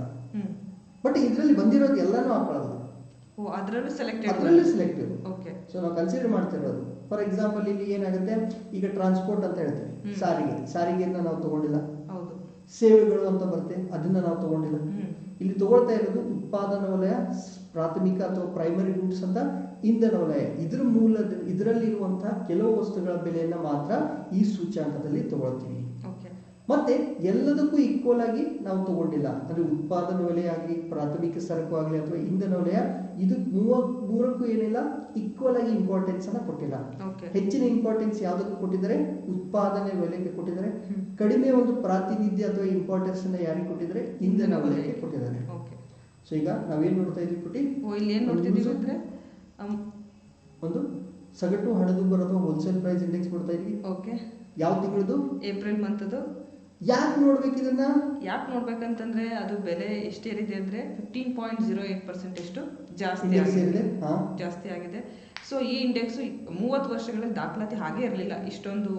ಬಟ್ ಇದರಲ್ಲಿ ಬಂದಿರೋದು ಎಲ್ಲಾನು ಹಾಕೊಳ್ಳಲ್ಲ, ಅದರಲ್ಲೂ ಸೆಲೆಕ್ಟಿವ್. ಸೊ ನಾವು ಕನ್ಸಿಡರ್ ಮಾಡ್ತಿರೋದು. ಫಾರ್ ಎಕ್ಸಾಂಪಲ್ ಇಲ್ಲಿ ಏನಾಗುತ್ತೆ, ಈಗ ಟ್ರಾನ್ಸ್ಪೋರ್ಟ್ ಅಂತ ಹೇಳ್ತೇವೆ, ಸಾರಿಗೆಯನ್ನ ನಾವು ತಗೊಂಡಿಲ್ಲ. ಸೇವೆಗಳು ಅಂತ ಬರುತ್ತೆ, ಅದನ್ನ ನಾವು ತಗೊಂಡಿಲ್ಲ. ಇಲ್ಲಿ ತಗೊಳ್ತಾ ಇರೋದು ಉತ್ಪಾದನಾ ವಲಯ, ಪ್ರಾಥಮಿಕ ಅಥವಾ ಪ್ರೈಮರಿ ಗೂಡ್ಸ್ ಅಂತ, ಇಂಧನ ವಲಯ. ಇದರಲ್ಲಿರುವಂತಹ ಕೆಲವು ವಸ್ತುಗಳ ಬೆಲೆಯನ್ನ ಮಾತ್ರ ಈ ಸೂಚ್ಯಾಂಕದಲ್ಲಿ ತಗೊಳ್ತೀವಿ. ಮತ್ತೆ ಎಲ್ಲದಕ್ಕೂ ಈಕ್ವಲ್ ಆಗಿ ನಾವು ತಗೊಂಡಿಲ್ಲ. ಅಂದ್ರೆ ಉತ್ಪಾದನಾ ವಲಯ ಆಗಲಿ, ಪ್ರಾಥಮಿಕ ಸರಕು ಆಗಲಿ ಅಥವಾ ಇಂಧನ ವಲಯ, ಇದು ಮೂರಕ್ಕೂ ಏನಿಲ್ಲ, ಈಕ್ವಲ್ ಆಗಿ ಇಂಪಾರ್ಟೆನ್ಸ್ ಅನ್ನ ಕೊಟ್ಟಿಲ್ಲ. ಹೆಚ್ಚಿನ ಇಂಪಾರ್ಟೆನ್ಸ್ ಯಾವ್ದಕ್ಕೂ ಕೊಟ್ಟಿದ್ದಾರೆ, ಉತ್ಪಾದನೆ ವಲಯಕ್ಕೆ ಕೊಟ್ಟಿದ್ದಾರೆ. ಕಡಿಮೆ ಒಂದು ಪ್ರಾತಿನಿಧ್ಯ ಅಥವಾ ಇಂಪಾರ್ಟೆನ್ಸ್ ಅನ್ನ ಯಾರಿಗೆ ಕೊಟ್ಟಿದ್ದಾರೆ, ಇಂಧನ ವಲಯಕ್ಕೆ ಕೊಟ್ಟಿದ್ದಾರೆ. ಸೊ ಈಗ ನಾವೇನ್ ನೋಡ್ತಾ ಇದೀವಿ ಪುಟಿ, ಒಂದು ಸಗಟು ಹಣದುಬ್ಬರ ಅಥವಾ ಹೋಲ್ಸೇಲ್ ಪ್ರೈಸ್ ಇಂಡೆಕ್ಸ್ ನೋಡ್ತಾ ಇದೀವಿ. ಯಾವ ತಿಂಗಳದು? April month. ಯಾಕೆ ನೋಡ್ಬೇಕು ಇದನ್ನ? ಯಾಕೆ ನೋಡ್ಬೇಕಂತಂದ್ರೆ ಅದು ಬೆಲೆ ಎಷ್ಟೇರಿದೆ ಅಂದ್ರೆ 15.08% ಜಾಸ್ತಿ ಆಗಿದೆ. ಸೊ ಈ ಇಂಡೆಕ್ಸ್ 30 ವರ್ಷಗಳ ದಾಖಲಾತಿ ಹಾಗೆ ಇರಲಿಲ್ಲ, ಇಷ್ಟೊಂದು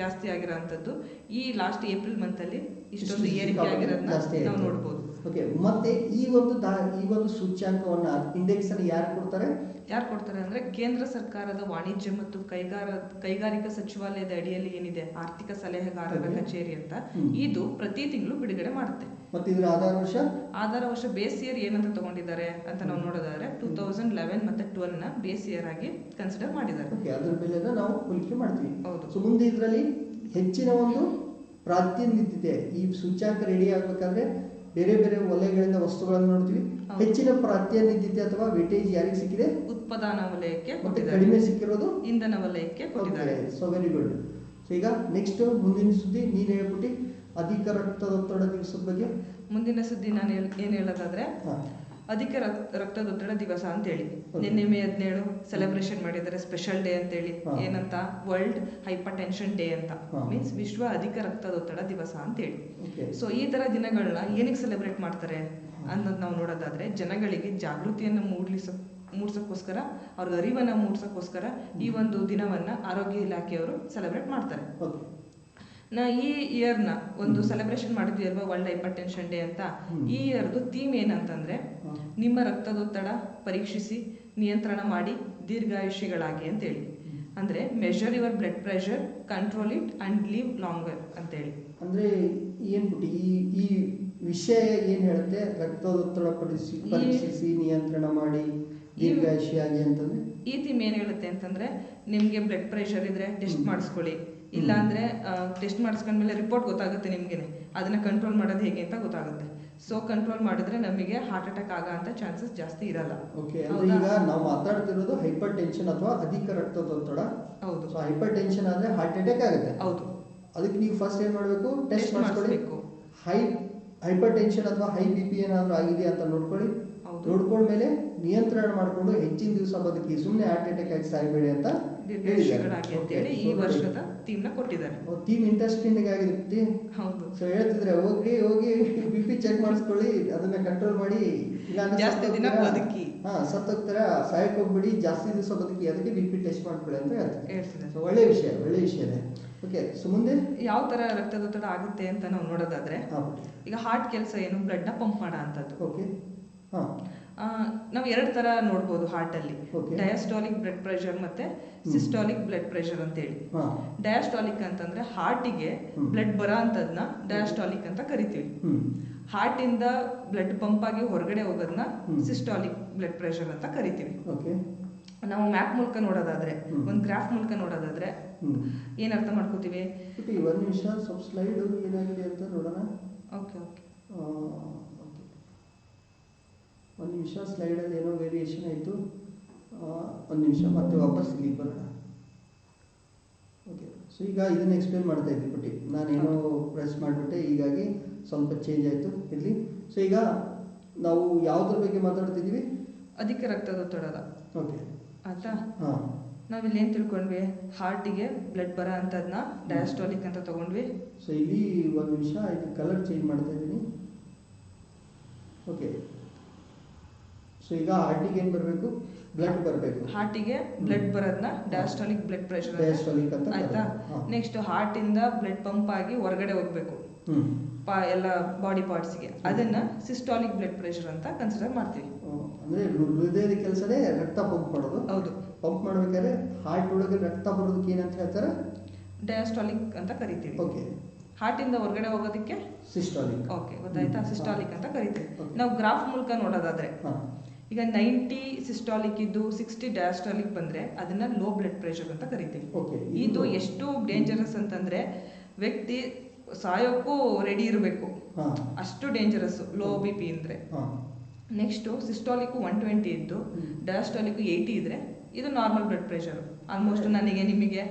ಜಾಸ್ತಿ ಆಗಿರೋಂಥದ್ದು. ಈ ಲಾಸ್ಟ್ ಏಪ್ರಿಲ್ ಮಂತ್ ಅಲ್ಲಿ ಇಷ್ಟೊಂದು ಏರಿಕೆ ಆಗಿರೋದನ್ನ ನಾವು ನೋಡ್ಬೋದು. ಓಕೆ, ಮತ್ತೆ ಈ ಒಂದು ಸೂಚ್ಯಾಂಕವನ್ನ, ಇಂಡೆಕ್ಸ್ ಅನ್ನು ಯಾರು ಕೊಡ್ತಾರೆ ಅಂದ್ರೆ ಕೇಂದ್ರ ಸರ್ಕಾರದ ವಾಣಿಜ್ಯ ಮತ್ತು ಕೈಗಾರಿಕಾ ಸಚಿವಾಲಯದ ಅಡಿಯಲ್ಲಿ ಏನಿದೆ ಆರ್ಥಿಕ ಸಲಹೆಗಾರರ ಕಚೇರಿ ಅಂತ, ಇದು ಪ್ರತಿ ತಿಂಗಳು ಬಿಡುಗಡೆ ಮಾಡುತ್ತೆ. ಮತ್ತೆ ಇದರ ಆಧಾರ ವರ್ಷ ಬೇಸ್ ಇಯರ್ ಏನಂತ ತಗೊಂಡಿದ್ದಾರೆ ಅಂತ ನಾವು ನೋಡೋದಾದ್ರೆ 2011 ಮತ್ತೆ 12 ನ ಬೇಸ್ ಇಯರ್ ಆಗಿ ಕನ್ಸಿಡರ್ ಮಾಡಿದ್ದಾರೆ. ಅದರ ಬೆಲೆನ ನಾವು ಹೋಲಿಕೆ ಮಾಡ್ತೀವಿ. ಹೌದು. ಸೊ ಮುಂದೆ ಇದರಲ್ಲಿ ಹೆಚ್ಚಿನ ಒಂದು ಪ್ರಾತಿನಿಧ್ಯತೆ, ಈ ಸೂಚ್ಯಾಂಕ ರೆಡಿ ಆಗ್ಬೇಕಾದ್ರೆ ಬೇರೆ ಬೇರೆ ವಲಯಗಳಿಂದ ವಸ್ತುಗಳನ್ನು ನೋಡ್ತೀವಿ. ಹೆಚ್ಚಿನ ಪ್ರಾತಿನಿಧ್ಯತೆ ಅಥವಾ ವೇಟೇಜ್ ಯಾರಿಗೆ ಸಿಕ್ಕಿದೆ? ಉತ್ಪಾದನಾ ವಲಯಕ್ಕೆ. ಮತ್ತೆ ಕಡಿಮೆ ಸಿಕ್ಕಿರೋದು ಇಂಧನ ವಲಯಕ್ಕೆ ಕೊಟ್ಟಿದ್ದಾರೆ. So very good. ಸೊ ಈಗ ನೆಕ್ಸ್ಟ್ ಮುಂದಿನ ಸುದ್ದಿ ನೀನ್ ಹೇಳ್ಬಿಟ್ಟು, ಅಧಿಕ ರಕ್ತದೊತ್ತಡ ದಿವಸದ ಬಗ್ಗೆ. ಮುಂದಿನ ಸುದ್ದಿ ನಾನು ಏನ್ ಹೇಳೋದಾದ್ರೆ, ಅಧಿಕ ರಕ್ತದೊತ್ತಡ ದಿವಸ ಅಂತ ಹೇಳಿ ನಿನ್ನೆ ಮೇ 17 ಸೆಲೆಬ್ರೇಷನ್ ಮಾಡಿದ್ದಾರೆ, ಸ್ಪೆಷಲ್ ಡೇ ಅಂತ ಹೇಳಿ. ಏನಂತ? ವರ್ಲ್ಡ್ ಹೈಪರ್ ಟೆನ್ಷನ್ ಡೇ ಅಂತ, ಮೀನ್ಸ್ ವಿಶ್ವ ಅಧಿಕ ರಕ್ತದೊತ್ತಡ ದಿವಸ ಅಂತ ಹೇಳಿ. ಸೊ ಈ ತರ ದಿನಗಳನ್ನ ಏನಕ್ಕೆ ಸೆಲೆಬ್ರೇಟ್ ಮಾಡ್ತಾರೆ ಅನ್ನೋದು ನಾವು ನೋಡೋದಾದ್ರೆ, ಜನಗಳಿಗೆ ಜಾಗೃತಿಯನ್ನು ಮೂಡಿಸೋಕ್ಕೋಸ್ಕರ, ಅವ್ರಿಗೆ ಅರಿವನ್ನ ಮೂಡಿಸೋಕ್ಕೋಸ್ಕರ ಈ ಒಂದು ದಿನವನ್ನ ಆರೋಗ್ಯ ಇಲಾಖೆಯವರು ಸೆಲೆಬ್ರೇಟ್ ಮಾಡ್ತಾರೆ. ಈ ಇಯರ್ನ ಒಂದು ಸೆಲೆಬ್ರೇಷನ್ ಮಾಡಿದ್ವಿ ಅಲ್ವಾ, ವರ್ಲ್ಡ್ ಹೈಪರ್ ಟೆನ್ಷನ್ ಡೇ ಅಂತ. ಈ ಇಯರ್ದು ಥೀಮ್ ಏನಂತಂದ್ರೆ, ನಿಮ್ಮ ರಕ್ತದೊತ್ತಡ ಪರೀಕ್ಷಿಸಿ ನಿಯಂತ್ರಣ ಮಾಡಿ ದೀರ್ಘಾಯುಷಿಗಳಾಗಿ ಅಂತೇಳಿ. ಅಂದ್ರೆ measure your blood pressure, control it and live longer ಅಂತೇಳಿ. ಅಂದ್ರೆ ಏನ್ಬಿಟ್ಟು ಈ ವಿಷಯ ಏನ್ ಹೇಳುತ್ತೆ? ರಕ್ತದೊತ್ತಡ ಪರೀಕ್ಷಿಸಿ ನಿಯಂತ್ರಣ ಮಾಡಿ ದೀರ್ಘಾಯುಷಿಯಾಗಿ ಅಂತಂದ್ರೆ ಈ ಥೀಮ್ ಏನ್ ಹೇಳುತ್ತೆ ಅಂತಂದ್ರೆ, ನಿಮ್ಗೆ ಬ್ಲಡ್ ಪ್ರೆಷರ್ ಇದ್ರೆ ಟೆಸ್ಟ್ ಮಾಡಿಸ್ಕೊಳ್ಳಿ. ಇಲ್ಲ ಅಂದ್ರೆ ಟೆಸ್ಟ್ ಮಾಡಿಸ್ಕೊಂಡ್ಮೇಲೆ ರಿಪೋರ್ಟ್ ಗೊತ್ತಾಗುತ್ತೆ ನಿಮ್ಗೆನೆ, ಅದನ್ನ ಕಂಟ್ರೋಲ್ ಮಾಡೋದು ಹೇಗೆ ಅಂತ ಗೊತ್ತಾಗುತ್ತೆ. ಸೊ ಕಂಟ್ರೋಲ್ ಮಾಡಿದ್ರೆ ನಮಗೆ ಹಾರ್ಟ್ ಅಟ್ಯಾಕ್ ಆಗೋ ಚಾನ್ಸಸ್ ಜಾಸ್ತಿ ಇರಲ್ಲ. ಓಕೆ, ಈಗ ನಾವು ಮಾತಾಡ್ತಿರೋದು ಹೈಪರ್ ಟೆನ್ಷನ್ ಅಥವಾ ಅಧಿಕ ರಕ್ತದೊತ್ತಡ. ಹೌದು. ಸೊ ಹೈಪರ್ ಟೆನ್ಷನ್ ಆದ್ರೆ ಹಾರ್ಟ್ ಅಟ್ಯಾಕ್ ಆಗುತ್ತೆ. ಹೌದು. ಅದಕ್ಕೆ ನೀವು ಫಸ್ಟ್ ಏನ್ ಮಾಡಬೇಕು? ಟೆಸ್ಟ್ ಮಾಡಿಸ್ಕೊಳ್ಬೇಕು. ಹೈಪರ್ ಟೆನ್ಷನ್ ಅಥವಾ ಹೈ BP ಏನಾದ್ರೂ ಆಗಿದೆಯಾ ಅಂತ ನೋಡ್ಕೊಳ್ಳಿ. ನೋಡ್ಕೊಂಡ್ಮೇಲೆ ನಿಯಂತ್ರಣ ಮಾಡಿಕೊಂಡು ಹೆಚ್ಚಿನ ದಿವಸ ಬದುಕಿ, ಸುಮ್ಮನೆ ಹಾರ್ಟ್ ಅಟ್ಯಾಕ್ ಆಗಿ ಸಾಯ್ಬೇಡಿ ಅಂತ ಹೇಳಿ ಈ ವರ್ಷದ ಥೀಮ್ ನ ಕೊಟ್ಟಿದ್ದಾರೆ. ಥೀಮ್ ಇಂಟ್ರೆಸ್ಟಿಂಗ್ ಆಗಿದೆ. ಹೌದು. ಸೊ ಹೇಳ್ತಿದ್ರೆ ಹೋಗಿ BP ಚೆಕ್ ಮಾಡಿಸ್ಕೊಳ್ಳಿ, ಅದನ್ನ ಕಂಟ್ರೋಲ್ ಮಾಡಿ, ಜಾಸ್ತಿ ದಿನ ಬದುಕಿ. ಸತ್ತೋಗ್ತಾರ, ಸಾಯಕ್ ಹೋಗ್ಬಿಡಿ, ಜಾಸ್ತಿ ದಿವಸ ಬದುಕಿ, ಅದಕ್ಕೆ BP ಟೆಸ್ಟ್ ಮಾಡ್ಕೊಳ್ಳಿ ಅಂತ ಹೇಳ್ತಾರೆ. ಸೊ ಒಳ್ಳೆ ವಿಷಯ ಇದೆ. ಓಕೆ, ಸೊ ಮುಂದೆ ಯಾವ ತರ ರಕ್ತದೊತ್ತಡ ಆಗುತ್ತೆ ಅಂತ ನಾವು ನೋಡೋದಾದ್ರೆ, ಈಗ ಹಾರ್ಟ್ ಕೆಲಸ ಏನು, ಬ್ಲಡ್ ನ ಪಂಪ್ ಮಾಡೋ ಅಂತದ್ದು. ಓಕೆ, ನಾವು 2 ತರ ನೋಡ್ಬೋದು ಹಾರ್ಟ್ ಅಲ್ಲಿ, ಡಯಾಸ್ಟಾಲಿಕ್ ಬ್ಲಡ್ ಪ್ರೆಷರ್ ಮತ್ತೆ ಸಿಸ್ಟಾಲಿಕ್ ಬ್ಲಡ್ ಪ್ರೆಷರ್ ಅಂತ ಹೇಳಿ. ಡಯಾಸ್ಟಾಲಿಕ್ ಅಂತಂದ್ರೆ ಹಾರ್ಟಿಗೆ ಬ್ಲಡ್ ಬರೋ ಅಂತದ್ನ ಡಯಾಸ್ಟಾಲಿಕ್ ಅಂತ ಕರಿತೀವಿ. ಹಾರ್ಟ್ ಇಂದ ಬ್ಲಡ್ ಪಂಪ್ ಆಗಿ ಹೊರಗಡೆ ಹೋಗೋದನ್ನ ಸಿಸ್ಟಾಲಿಕ್ ಬ್ಲಡ್ ಪ್ರೆಷರ್ ಅಂತ ಕರಿತೀವಿ. ನಾವು ಮ್ಯಾಪ್ ಮೂಲಕ ನೋಡೋದಾದ್ರೆ, ಒಂದು ಗ್ರಾಫ್ ಮೂಲಕ ನೋಡೋದಾದ್ರೆ ಏನ್ ಅರ್ಥ ಮಾಡ್ಕೋತೀವಿ? ಒಂದು ನಿಮಿಷ, ಸ್ವಲ್ಪ ಸ್ಲೈಡ್ ಏನಾಗಿದೆ ಅಂತ ನೋಡೋಣ. ಒಂದು ನಿಮಿಷ, ಸ್ಲೈಡಲ್ಲಿ ಏನೋ ವೇರಿಯೇಷನ್ ಆಯಿತು. ಒಂದು ನಿಮಿಷ, ಮತ್ತೆ ವಾಪಸ್ ಇಲ್ಲಿಗೆ ಬರೋಣ. ಓಕೆ, ಸೊ ಈಗ ಇದನ್ನು ಎಕ್ಸ್ಪ್ಲೇನ್ ಮಾಡ್ತಾ ಇದ್ವಿ ಬಿಟ್ಟು ನಾನೇನೋ ಪ್ರೆಸ್ ಮಾಡಿಬಿಟ್ಟೆ, ಹೀಗಾಗಿ ಸ್ವಲ್ಪ ಚೇಂಜ್ ಆಯಿತು. ಇರಲಿ. ಸೊ ಈಗ ನಾವು ಯಾವುದ್ರ ಬಗ್ಗೆ ಮಾತಾಡ್ತಿದ್ದೀವಿ? ಅಧಿಕ ರಕ್ತದೊತ್ತಡದ. ಓಕೆ, ಆಯ್ತಾ. ಹಾಂ ನಾವಿಲ್ಲಿ ಏನು ತಿಳ್ಕೊಂಡ್ವಿ, ಹಾರ್ಟಿಗೆ ಬ್ಲಡ್ ಬರೋ ಅಂಥದ್ದನ್ನ ಡಯಾಸ್ಟೋಲಿಕ್ ಅಂತ ತಗೊಂಡ್ವಿ. ಸೊ ಇಲ್ಲಿ ಒಂದು ನಿಮಿಷ ಇದು ಕಲರ್ ಚೇಂಜ್ ಮಾಡ್ತಾ ಇದ್ದೀನಿ. ಓಕೆ, ಸೊ ಈಗ ಹಾರ್ಟಿಗೆ ಏನು ಬರಬೇಕು, ಬ್ಲಡ್ ಬರಬೇಕು. ಹಾರ್ಟಿಗೆ ಬ್ಲಡ್ ಬರೋದನ್ನ ಡಯಾಸ್ಟೋಲಿಕ್ ಬ್ಲಡ್ ಪ್ರೆಷರ್ ಡಯಾಸ್ಟೋಲಿಕ್ ಅಂತ ಆಯ್ತಾ. ನೆಕ್ಸ್ಟ್ ಹಾರ್ಟಿಂದ ಬ್ಲಡ್ ಪಂಪ್ ಆಗಿ ಹೊರಗಡೆ ಹೋಗ್ಬೇಕು ಎಲ್ಲ ಬಾಡಿ ಪಾರ್ಟ್ಸ್ಗೆ, ಅದನ್ನ ಸಿಸ್ಟಾಲಿಕ್ ಬ್ಲಡ್ ಪ್ರೆಷರ್ ಅಂತ ಕನ್ಸಿಡರ್ ಮಾಡ್ತೀವಿ. ಅಂದ್ರೆ ಹೃದಯದ ಕೆಲಸನೇ ರಕ್ತ ಪಂಪ್ ಮಾಡೋದು. ಹೌದು, ಪಂಪ್ ಮಾಡ್ಬೇಕಾದ್ರೆ ಹಾರ್ಟ್ ಒಳಗೆ ರಕ್ತ ಬರೋದಕ್ಕೆ ಏನಂತ ಹೇಳ್ತಾರೆ, ಡಯಾಸ್ಟಾಲಿಕ್ ಅಂತ ಕರಿತೀವಿ. ಓಕೆ, ಹಾರ್ಟ್ ಇಂದ ಹೊರಗಡೆ ಹೋಗೋದಕ್ಕೆ ಸಿಸ್ಟಾಲಿಕ್. ಓಕೆ, ಗೊತ್ತಾಯ್ತಾ, ಸಿಸ್ಟಾಲಿಕ್ ಅಂತ ಕರಿತೀವಿ. ನಾವು ಗ್ರಾಫ್ ಮೂಲಕ ನೋಡೋದಾದ್ರೆ ಈಗ 90 ಸಿಸ್ಟಾಲಿಕ್ ಇದ್ದು 60 ಡಯಾಸ್ಟಾಲಿಕ್ ಬಂದ್ರೆ ಅದನ್ನ ಲೋ ಬ್ಲಡ್ ಪ್ರೆಷರ್ ಅಂತ ಕರಿತೀವಿ. ಇದು ಎಷ್ಟು ಡೇಂಜರಸ್ ಅಂತಂದ್ರೆ ವ್ಯಕ್ತಿ ಸಾಯೋಕ್ಕೂ ರೆಡಿ ಇರಬೇಕು, ಅಷ್ಟು ಡೇಂಜರಸ್ ಲೋ ಬಿ ಪಿ ಅಂದ್ರೆ. ನೆಕ್ಸ್ಟ್ ಸಿಸ್ಟಾಲಿಕ್ 120 ಇದ್ದು ಡಯಾಸ್ಟಾಲಿಕ್ 80 ಇದ್ರೆ ಇದು ನಾರ್ಮಲ್ ಬ್ಲಡ್ ಪ್ರೆಷರ್. ಆಲ್ಮೋಸ್ಟ್ ನನಗೆ ನಿಮಗೆ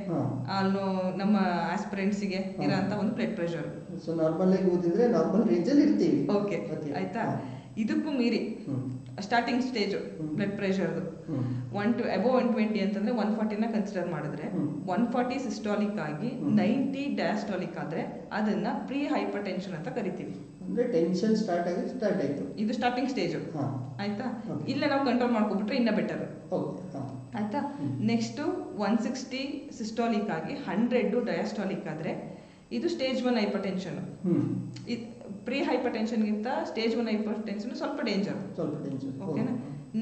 ನಮ್ಮ ಆಸ್ಪಿರೆಂಟ್ಸ್ಗೆ ಇರೋಂಥ ಒಂದು ಬ್ಲಡ್ ಪ್ರೆಷರ್. ಸೊ ನಾರ್ಮಲ್ ಆಗಿ ಓದಿದ್ರೆ ನಾರ್ಮಲ್ ರೇಂಜ್ ಅಲ್ಲಿ ಇರ್ತೀವಿ. ಓಕೆ ಆಯ್ತಾ. ಇದಕ್ಕೂ ಮೀರಿ ಸ್ಟಾರ್ಟಿಂಗ್ ಸ್ಟೇಜ್ ಬ್ಲಡ್ ಪ್ರೆಷರ್ದು ಅಬೌವ್ 120 ಅಂತಂದ್ರೆ 140ನ ಕನ್ಸಿಡರ್ ಮಾಡಿದ್ರೆ 140 ಸಿಸ್ಟಾಲಿಕ್ ಆಗಿ 90 ಡಯಾಸ್ಟಾಲಿಕ್ ಆದ್ರೆ ಅದನ್ನ ಪ್ರೀ ಹೈಪರ್ ಟೆನ್ಷನ್ ಅಂತ ಕರಿತೀವಿ. ಅಂದ್ರೆ ಟೆನ್ಷನ್ ಸ್ಟಾರ್ಟ್ ಆಯ್ತು, ಇದು ಸ್ಟಾರ್ಟಿಂಗ್ ಸ್ಟೇಜ್ ಆಯ್ತಾ. ಇಲ್ಲ ನಾವು ಕಂಟ್ರೋಲ್ ಮಾಡ್ಕೊಬಿಟ್ರೆ ಇನ್ನ ಬೆಟರ್ ಆಯ್ತಾ. ನೆಕ್ಸ್ಟ್ 160 ಸಿಸ್ಟಾಲಿಕ್ ಆಗಿ 100 ಡಯಾಸ್ಟಾಲಿಕ್ ಆದ್ರೆ ಇದು ಸ್ಟೇಜ್ 1 ಹೈಪರ್ ಟೆನ್ಷನ್. ಪ್ರೀ ಹೈಪರ್ ಟೆನ್ಷನ್ಗಿಂತ ಸ್ಟೇಜ್ 1 ಹೈಪರ್ ಟೆನ್ಷನ್ ಸ್ವಲ್ಪ ಡೇಂಜರ್. ಓಕೆನಾ.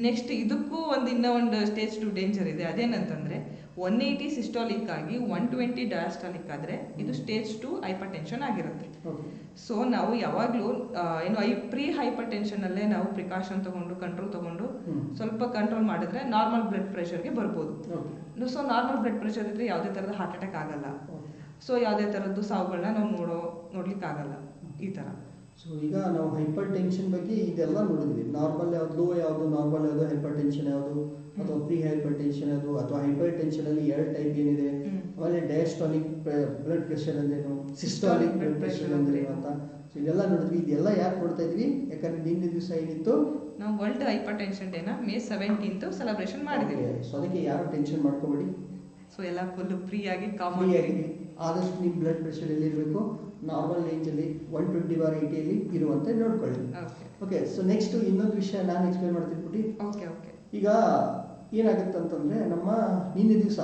ನೆಕ್ಸ್ಟ್ ಇದಕ್ಕೂ ಇನ್ನೂ ಒಂದು ಸ್ಟೇಜ್ 2 ಡೇಂಜರ್ ಇದೆ. ಅದೇನಂತಂದ್ರೆ 180 ಸಿಸ್ಟಾಲಿಕ್ ಆಗಿ 120 ಡಯಾಸ್ಟಾಲಿಕ್ ಆದ್ರೆ ಇದು ಸ್ಟೇಜ್ 2 ಹೈಪರ್ ಟೆನ್ಷನ್ ಆಗಿರುತ್ತೆ. ಸೊ ನಾವು ಯಾವಾಗಲೂ ಪ್ರೀ ಹೈಪರ್ ಟೆನ್ಷನ್ ಅಲ್ಲೇ ನಾವು ಪ್ರಿಕಾಷನ್ ತಗೊಂಡು ಕಂಟ್ರೋಲ್ ತಗೊಂಡು ಸ್ವಲ್ಪ ಕಂಟ್ರೋಲ್ ಮಾಡಿದ್ರೆ ನಾರ್ಮಲ್ ಬ್ಲಡ್ ಪ್ರೆಷರ್ಗೆ ಬರ್ಬೋದು. ಸೊ ನಾರ್ಮಲ್ ಬ್ಲಡ್ ಪ್ರೆಷರ್ ಇದ್ರೆ ಯಾವುದೇ ತರದ ಹಾರ್ಟ್ ಅಟ್ಯಾಕ್ ಆಗಲ್ಲ. ಸೊ ಯಾವುದೇ ತರದ್ದು ಸಾವುಗಳನ್ನ ನಾವು ನೋಡ್ಲಿಕ್ಕೆ ಆಗಲ್ಲ ಈ ತರ. ಸೊ ಈಗ ನಾವು ಹೈಪರ್ ಟೆನ್ಷನ್ ಬಗ್ಗೆ ಇದೆಲ್ಲ ನೋಡಿದ್ವಿ. ನಾರ್ಮಲ್ ಯಾವ್ದು, ಲೋ ಯಾವುದು, ನಾರ್ಮಲ್ ಯಾವುದು, ಹೈಪರ್ ಟೆನ್ಷನ್ ಯಾವುದು, ಅಥವಾ ಪ್ರೀ ಹೈಪರ್ ಟೆನ್ಷನ್ ಯಾವುದು, ಅಥವಾ ಹೈಪರ್ ಟೆನ್ಷನ್ ಅಲ್ಲಿ 2 ಟೈಪ್ ಏನಿದೆ, ಆಮೇಲೆ ಡಯಾಸ್ಟಾಲಿಕ್ ಬ್ಲಡ್ ಪ್ರೆಷರ್ ಅಂದ್ರೇನು, ಸಿಸ್ಟಾಲಿಕ್ ಬ್ಲಡ್ ಪ್ರೆಷರ್ ಅಂದ್ರೇನು ಅಂತ ಇದೆಲ್ಲ ನೋಡಿದ್ವಿ. ಇದೆಲ್ಲ ಯಾಕೆ ನೋಡ್ತಾ ಇದ್ವಿ, ಯಾಕಂದ್ರೆ ನಿನ್ನೆ ದಿವಸ ಏನಿತ್ತು, ನಾವು ವರ್ಲ್ಡ್ ಹೈಪರ್ ಟೆನ್ಷನ್ ಡೇನ May 17th ಸೆಲೆಬ್ರೇಷನ್ ಮಾಡಿದ್ವಿ. ಸೊ ಅದಕ್ಕೆ ಯಾರು ಟೆನ್ಷನ್ ಮಾಡ್ಕೋಬೇಡಿ. ಸೊ ಎಲ್ಲ ಫುಲ್ ಫ್ರೀ ಆಗಿ ಕಾಮನ್ ಆಗಿ ಆದಷ್ಟು ನಿಮ್ಮ ಬ್ಲಡ್ ಪ್ರೆಷರ್ ಎಲ್ಲಿರಬೇಕು, ನಾರ್ಮಲ್ ರೇಂಜಲ್ಲಿ 120/80 ಇರುವಂತೆ ನೋಡ್ಕೊಳ್ಳಿ. ಓಕೆ. ಸೊ ನೆಕ್ಸ್ಟ್ ಇನ್ನೊಂದು ವಿಷಯ ನಾನು ಎಕ್ಸ್ಪ್ಲೇನ್ ಮಾಡ್ತಿದ್ಬಿಟ್ಟು, ಈಗ ಏನಾಗುತ್ತೆ ಅಂತಂದ್ರೆ ನಮ್ಮ ನಿನ್ನೆ ದಿವಸ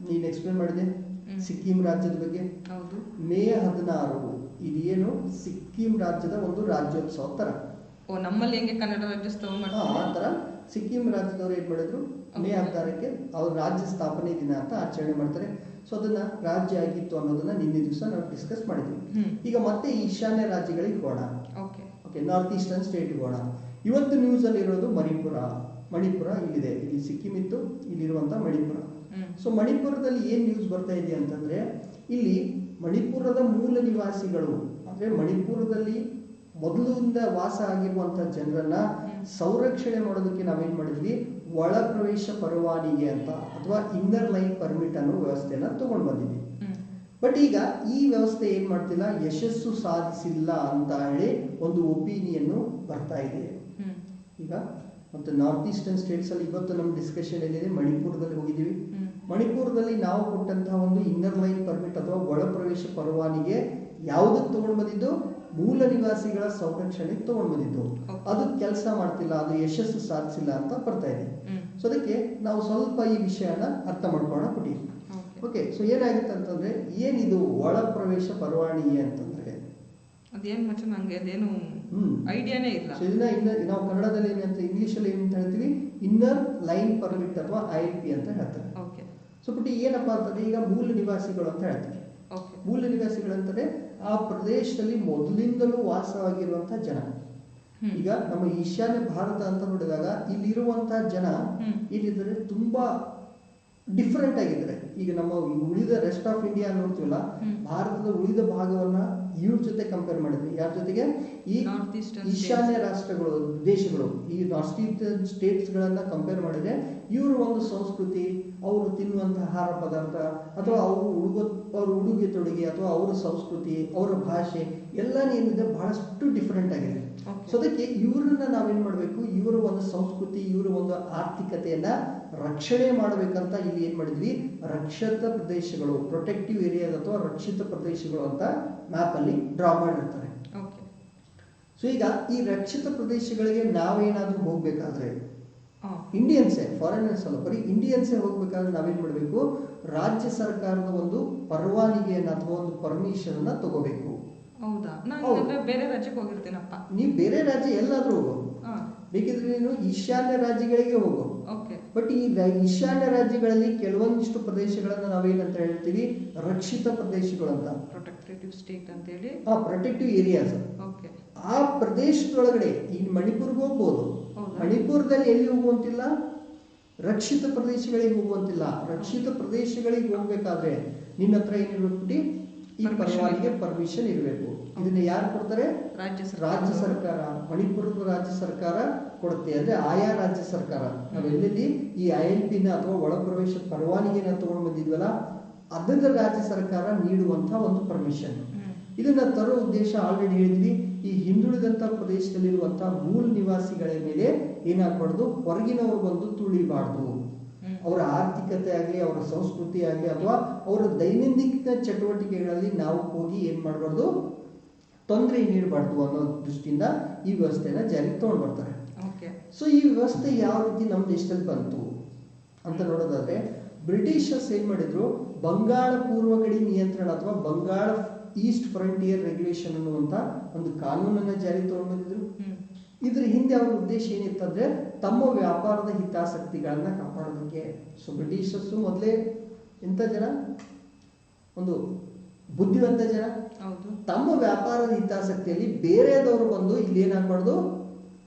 ನೀನು ಎಕ್ಸ್ಪ್ಲೇನ್ ಮಾಡಿದೆ ಸಿಕ್ಕಿಂ ರಾಜ್ಯದ ಬಗ್ಗೆ. May 16 ಇದೇನು ಸಿಕ್ಕಿಂ ರಾಜ್ಯದ ಒಂದು ರಾಜ್ಯೋತ್ಸವ ತರ. ನಮ್ಮಲ್ಲಿ ಹೆಂಗೆ ಕನ್ನಡ ರಾಜ್ಯೋತ್ಸವ ಮಾಡ್ತಾರೆ ಆ ತರ ಸಿಕ್ಕಿಂ ರಾಜ್ಯದವರು ಏನ್ ಮಾಡಿದ್ರು, May 16ಕ್ಕೆ ಅವ್ರ ರಾಜ್ಯ ಸ್ಥಾಪನೆ ದಿನ ಅಂತ ಆಚರಣೆ ಮಾಡ್ತಾರೆ. ಸೊ ಅದನ್ನ ರಾಜ್ಯ ಆಗಿತ್ತು ಅನ್ನೋದನ್ನ ನಿನ್ನೆ ದಿವಸ ನಾವು ಡಿಸ್ಕಸ್ ಮಾಡಿದ್ವಿ. ಈಗ ಮತ್ತೆ ಈಶಾನ್ಯ ರಾಜ್ಯಗಳಿಗೆ ಹೋಗೋಣ. ಓಕೆ, ನಾರ್ತ್ ಈಸ್ಟರ್ನ್ ಸ್ಟೇಟ್ ಹೋಗೋಣ. ಇವತ್ತು ನ್ಯೂಸ್ ಅಲ್ಲಿ ಇರೋದು ಮಣಿಪುರ ಇಲ್ಲಿದೆ. ಇಲ್ಲಿ ಸಿಕ್ಕಿಂ ಇತ್ತು, ಇಲ್ಲಿರುವಂತ ಮಣಿಪುರ. ಸೊ ಮಣಿಪುರದಲ್ಲಿ ಏನ್ ನ್ಯೂಸ್ ಬರ್ತಾ ಇದೆ ಅಂತಂದ್ರೆ, ಇಲ್ಲಿ ಮಣಿಪುರದ ಮೂಲ ನಿವಾಸಿಗಳು ಅಂದ್ರೆ ಮಣಿಪುರದಲ್ಲಿ ಮೊದಲಿಂದ ವಾಸ ಆಗಿರುವಂತಹ ಜನರನ್ನ ಸಂರಕ್ಷಣೆ ಮಾಡೋದಕ್ಕೆ ನಾವೇನ್ ಮಾಡಿದ್ವಿ, ಒಳ ಪ್ರವೇಶ ಪರವಾನಿಗೆ ಅಂತ ಅಥವಾ ಇನ್ನರ್ ಲೈನ್ ಪರ್ಮಿಟ್ ಅನ್ನೋ ವ್ಯವಸ್ಥೆಯನ್ನ ತಗೊಂಡು ಬಂದಿದ್ವಿ. ಬಟ್ ಈಗ ಈ ವ್ಯವಸ್ಥೆ ಏನ್ ಮಾಡ್ತಿಲ್ಲ, ಯಶಸ್ಸು ಸಾಧಿಸಿಲ್ಲ ಅಂತ ಹೇಳಿ ಒಂದು ಒಪಿನಿಯನ್ ಬರ್ತಾ ಇದೆ. ಈಗ ಮತ್ತೆ ನಾರ್ತ್ ಈಸ್ಟರ್ನ್ ಸ್ಟೇಟ್ಸ್ ಅಲ್ಲಿ ಇವತ್ತು ನಮ್ಮ ಡಿಸ್ಕಷನ್ ಏನಿದೆ, ಮಣಿಪುರದಲ್ಲಿ ಹೋಗಿದ್ದೀವಿ. ಮಣಿಪುರದಲ್ಲಿ ನಾವು ಕೊಟ್ಟಂತಹ ಒಂದು ಇನ್ನರ್ ಲೈನ್ ಪರ್ಮಿಟ್ ಅಥವಾ ಒಳ ಪ್ರವೇಶ ಪರವಾನಿಗೆ ಯಾವುದಕ್ಕೆ ತಗೊಂಡು ಬಂದಿದ್ದು, ಮೂಲ ನಿವಾಸಿಗಳ ಸಂರಕ್ಷಣೆಗೆ ತಗೊಂಡು ಬಂದಿದ್ದು. ಅದು ಕೆಲಸ ಮಾಡ್ತಿಲ್ಲ, ಅದು ಯಶಸ್ಸು ಸಾಧಿಸಿಲ್ಲ ಅಂತ ಬರ್ತಾ ಇದೆ. ಸೊ ಅದಕ್ಕೆ ನಾವು ಸ್ವಲ್ಪ ಈ ವಿಷಯನ ಅರ್ಥ ಮಾಡ್ಕೊಳ್ಳೋಣ ಪುಟಿ. ಓಕೆ. ಸೊ ಏನಾಗುತ್ತೆ ಅಂತಂದ್ರೆ, ಏನಿದು ಒಳ ಪ್ರವೇಶ ಪರವಾನಿಗೆ ಅಂತಂದ್ರೆ ಅದೇನು ಮಚ್ಚ, ನಂಗೆ ಅದೇನು ಐಡಿಯಾನೇ ಇಲ್ಲ. ಸೊ ಇದನ್ನ ನಾವು ಕನ್ನಡದಲ್ಲಿ ಏನಂತ, ಇಂಗ್ಲಿಷ್ ಅಲ್ಲಿ ಏನಂತ ಹೇಳ್ತೀವಿ, ಇನ್ನರ್ ಲೈನ್ ಪರ್ಮಿಟ್ ಅಥವಾ ILP ಅಂತ ಹೇಳ್ತಾರೆ. ಸೊ ಪುಟಿ ಏನಪ್ಪಾ ಅಂತಂದ್ರೆ, ಈಗ ಮೂಲ ನಿವಾಸಿಗಳು ಅಂತ ಹೇಳ್ತಾರೆ. ಮೂಲ ನಿವಾಸಿಗಳಂತಂದ್ರೆ ಆ ಪ್ರದೇಶದಲ್ಲಿ ಮೊದಲಿಂದಲೂ ವಾಸವಾಗಿರುವಂತಹ ಜನ. ಈಗ ನಮ್ಮ ಈಶಾನ್ಯ ಭಾರತ ಅಂತ ನೋಡಿದಾಗ ಇಲ್ಲಿರುವಂತಹ ಜನ ಏನಿದ್ದಾರೆ ತುಂಬಾ ಡಿಫರೆಂಟ್ ಆಗಿದ್ದಾರೆ. ಈಗ ನಮ್ಮ ಉಳಿದ ರೆಸ್ಟ್ ಆಫ್ ಇಂಡಿಯಾ ನೋಡ್ತೀವಲ್ಲ, ಭಾರತದ ಉಳಿದ ಭಾಗವನ್ನ ಇವ್ರ ಜೊತೆ ಕಂಪೇರ್ ಮಾಡಿದ್ವಿ. ಯಾರ ಜೊತೆಗೆ, ಈ ಈಶಾನ್ಯ ರಾಷ್ಟ್ರಗಳು, ದೇಶಗಳು, ಈ ನಾರ್ತ್ ಈಸ್ಟರ್ನ್ ಸ್ಟೇಟ್ಸ್ ಗಳನ್ನ ಕಂಪೇರ್ ಮಾಡಿದ್ರೆ ಇವರು ಒಂದು ಸಂಸ್ಕೃತಿ, ಅವರು ತಿನ್ನುವಂತಹ ಆಹಾರ ಪದಾರ್ಥ ಅಥವಾ ಅವ್ರ ಉಡುಗೆ ತೊಡುಗೆ ಅಥವಾ ಅವರ ಸಂಸ್ಕೃತಿ, ಅವರ ಭಾಷೆ ಎಲ್ಲ ಏನಿದೆ ಬಹಳಷ್ಟು ಡಿಫರೆಂಟ್ ಆಗಿದೆ. ಸೊ ಅದಕ್ಕೆ ಇವ್ರನ್ನ ನಾವೇನ್ ಮಾಡ್ಬೇಕು, ಇವರ ಒಂದು ಸಂಸ್ಕೃತಿ, ಇವರ ಒಂದು ಆರ್ಥಿಕತೆಯನ್ನ ರಕ್ಷಣೆ ಮಾಡಬೇಕಂತ ಇಲ್ಲಿ ಏನ್ ಮಾಡಿದ್ವಿ, ರಕ್ಷಿತ ಪ್ರದೇಶಗಳು, ಪ್ರೊಟೆಕ್ಟಿವ್ ಏರಿಯಾಸ್ ಅಥವಾ ರಕ್ಷಿತ ಪ್ರದೇಶಗಳು ಅಂತ ಮ್ಯಾಪ್ ಅಲ್ಲಿ ಡ್ರಾ ಮಾಡಿರ್ತಾರೆ. ಸೊ ಈಗ ಈ ರಕ್ಷಿತ ಪ್ರದೇಶಗಳಿಗೆ ನಾವೇನಾದ್ರೂ ಹೋಗ್ಬೇಕಾದ್ರೆ, ಇಂಡಿಯನ್ಸೇ, ಫಾರಿನರ್ಸ್ ಅಲ್ಲ, ಬರೀ ಇಂಡಿಯನ್ಸೇ ಹೋಗ್ಬೇಕಾದ್ರೆ ನಾವೇನ್ ಮಾಡಬೇಕು, ರಾಜ್ಯ ಸರ್ಕಾರದ ಒಂದು ಪರವಾನಗಿಯನ್ನು ಅಥವಾ ಒಂದು ಪರ್ಮಿಷನ್ ಅನ್ನ ತಗೋಬೇಕು. ಹೌದಾ? ನಾನು ಬೇರೆ ರಾಜ್ಯಕ್ಕೆ ಹೋಗಿರ್ತೀನಪ್ಪ. ನೀವು ಬೇರೆ ರಾಜ್ಯ ಎಲ್ಲಾದ್ರೂ ಹೋಗೋ, ಬೇಕಿದ್ರೆ ನೀನು ಈಶಾನ್ಯ ರಾಜ್ಯಗಳಿಗೆ ಹೋಗೋ. ಬಟ್ ಈ ಈಶಾನ್ಯ ರಾಜ್ಯಗಳಲ್ಲಿ ಕೆಲವೊಂದಿಷ್ಟು ಪ್ರದೇಶಗಳನ್ನ ನಾವೇನಂತ ಹೇಳ್ತೀವಿ, ರಕ್ಷಿತ ಪ್ರದೇಶಗಳು ಅಂತ, ಪ್ರೊಟೆಕ್ಟಿವ್ ಸ್ಟೇಟ್ ಅಂತ ಹೇಳಿ, ಪ್ರೊಟೆಕ್ಟಿವ್ ಏರಿಯಾಸ್. ಆ ಪ್ರದೇಶದೊಳಗಡೆ ಈಗ ಮಣಿಪುರ್ಗೆ ಹೋಗ್ಬೋದು, ಮಣಿಪುರದಲ್ಲಿ ಎಲ್ಲಿ ಹೋಗುವಂತಿಲ್ಲ, ರಕ್ಷಿತ ಪ್ರದೇಶಗಳಿಗೆ ಹೋಗುವಂತಿಲ್ಲ. ರಕ್ಷಿತ ಪ್ರದೇಶಗಳಿಗೆ ಹೋಗ್ಬೇಕಾದ್ರೆ ನಿನ್ನ ಹತ್ರ ಏನಿರ್ಬೇಕು, ಈ ಪರವಾನಿಗೆ ಪರ್ಮಿಷನ್ ಇರಬೇಕು. ಇದನ್ನ ಯಾರು ಕೊಡ್ತಾರೆ? ರಾಜ್ಯ ಸರ್ಕಾರ. ಮಣಿಪುರದ ರಾಜ್ಯ ಸರ್ಕಾರ ಕೊಡುತ್ತೆ. ಅಂದ್ರೆ ಆಯಾ ರಾಜ್ಯ ಸರ್ಕಾರ, ನಾವೆಲ್ಲಿ ಈ ILP ನ ಅಥವಾ ಒಳ ಪ್ರವೇಶ ಪರವಾನಗಿನ ತಗೊಂಡು ಬಂದಿದ್ವಲ್ಲ, ಅದನ್ನ ರಾಜ್ಯ ಸರ್ಕಾರ ನೀಡುವಂತಹ ಒಂದು ಪರ್ಮಿಷನ್. ಇದನ್ನ ತರೋ ಉದ್ದೇಶ ಆಲ್ರೆಡಿ ಹೇಳಿದ್ವಿ, ಈ ಹಿಂದುಳಿದಂತ ಪ್ರದೇಶದಲ್ಲಿರುವಂತಹ ಮೂಲ ನಿವಾಸಿಗಳ ಮೇಲೆ ಏನಾಗಬಾರ್ದು, ಹೊರಗಿನವರು ಬಂದು ತುಳಿಬಾರ್ದು. ಅವರ ಆರ್ಥಿಕತೆ ಆಗಲಿ, ಅವರ ಸಂಸ್ಕೃತಿ ಆಗಲಿ, ಅಥವಾ ಅವರ ದೈನಂದಿನ ಚಟುವಟಿಕೆಗಳಲ್ಲಿ ನಾವು ಹೋಗಿ ಏನ್ ಮಾಡಬಾರ್ದು, ತೊಂದರೆ ನೀಡಬಾರ್ದು ಅನ್ನೋ ದೃಷ್ಟಿಯಿಂದ ಈ ವ್ಯವಸ್ಥೆನ ಜಾರಿಗೆ ತಗೊಂಡು ಬರ್ತಾರೆ. ಸೊ ಈ ವ್ಯವಸ್ಥೆ ಯಾವ ರೀತಿ ನಮ್ಮ ದೇಶದಲ್ಲಿ ಬಂತು ಅಂತ ನೋಡೋದಾದ್ರೆ, ಬ್ರಿಟಿಷರ್ಸ್ ಏನ್ ಮಾಡಿದ್ರು, ಬಂಗಾಳ ಪೂರ್ವ ಗಡಿ ನಿಯಂತ್ರಣ ಅಥವಾ ಬಂಗಾಳ ಈಸ್ಟ್ ಫ್ರಂಟಿಯರ್ ರೆಗ್ಯುಲೇಷನ್ ಅನ್ನುವಂತ ಒಂದು ಕಾನೂನನ್ನ ಜಾರಿ ತಗೊಂಡು ಬಂದಿದ್ರು. ಇದ್ರ ಹಿಂದೆ ಅವರ ಉದ್ದೇಶ ಏನಿತ್ತಂದ್ರೆ ತಮ್ಮ ವ್ಯಾಪಾರದ ಹಿತಾಸಕ್ತಿಗಳನ್ನ ಕಾಪಾಡೋದಕ್ಕೆ. ಸೊ ಬ್ರಿಟಿಷರ್ಸ್ ಮೊದಲೇ ಎಂತ ಜನ, ಒಂದು ಬುದ್ಧಿವಂತ ಜನ. ತಮ್ಮ ವ್ಯಾಪಾರದ ಹಿತಾಸಕ್ತಿಯಲ್ಲಿ ಬೇರೆದವರು ಬಂದು ಇಲ್ಲಿ ಏನಾಗಬಾರ್ದು,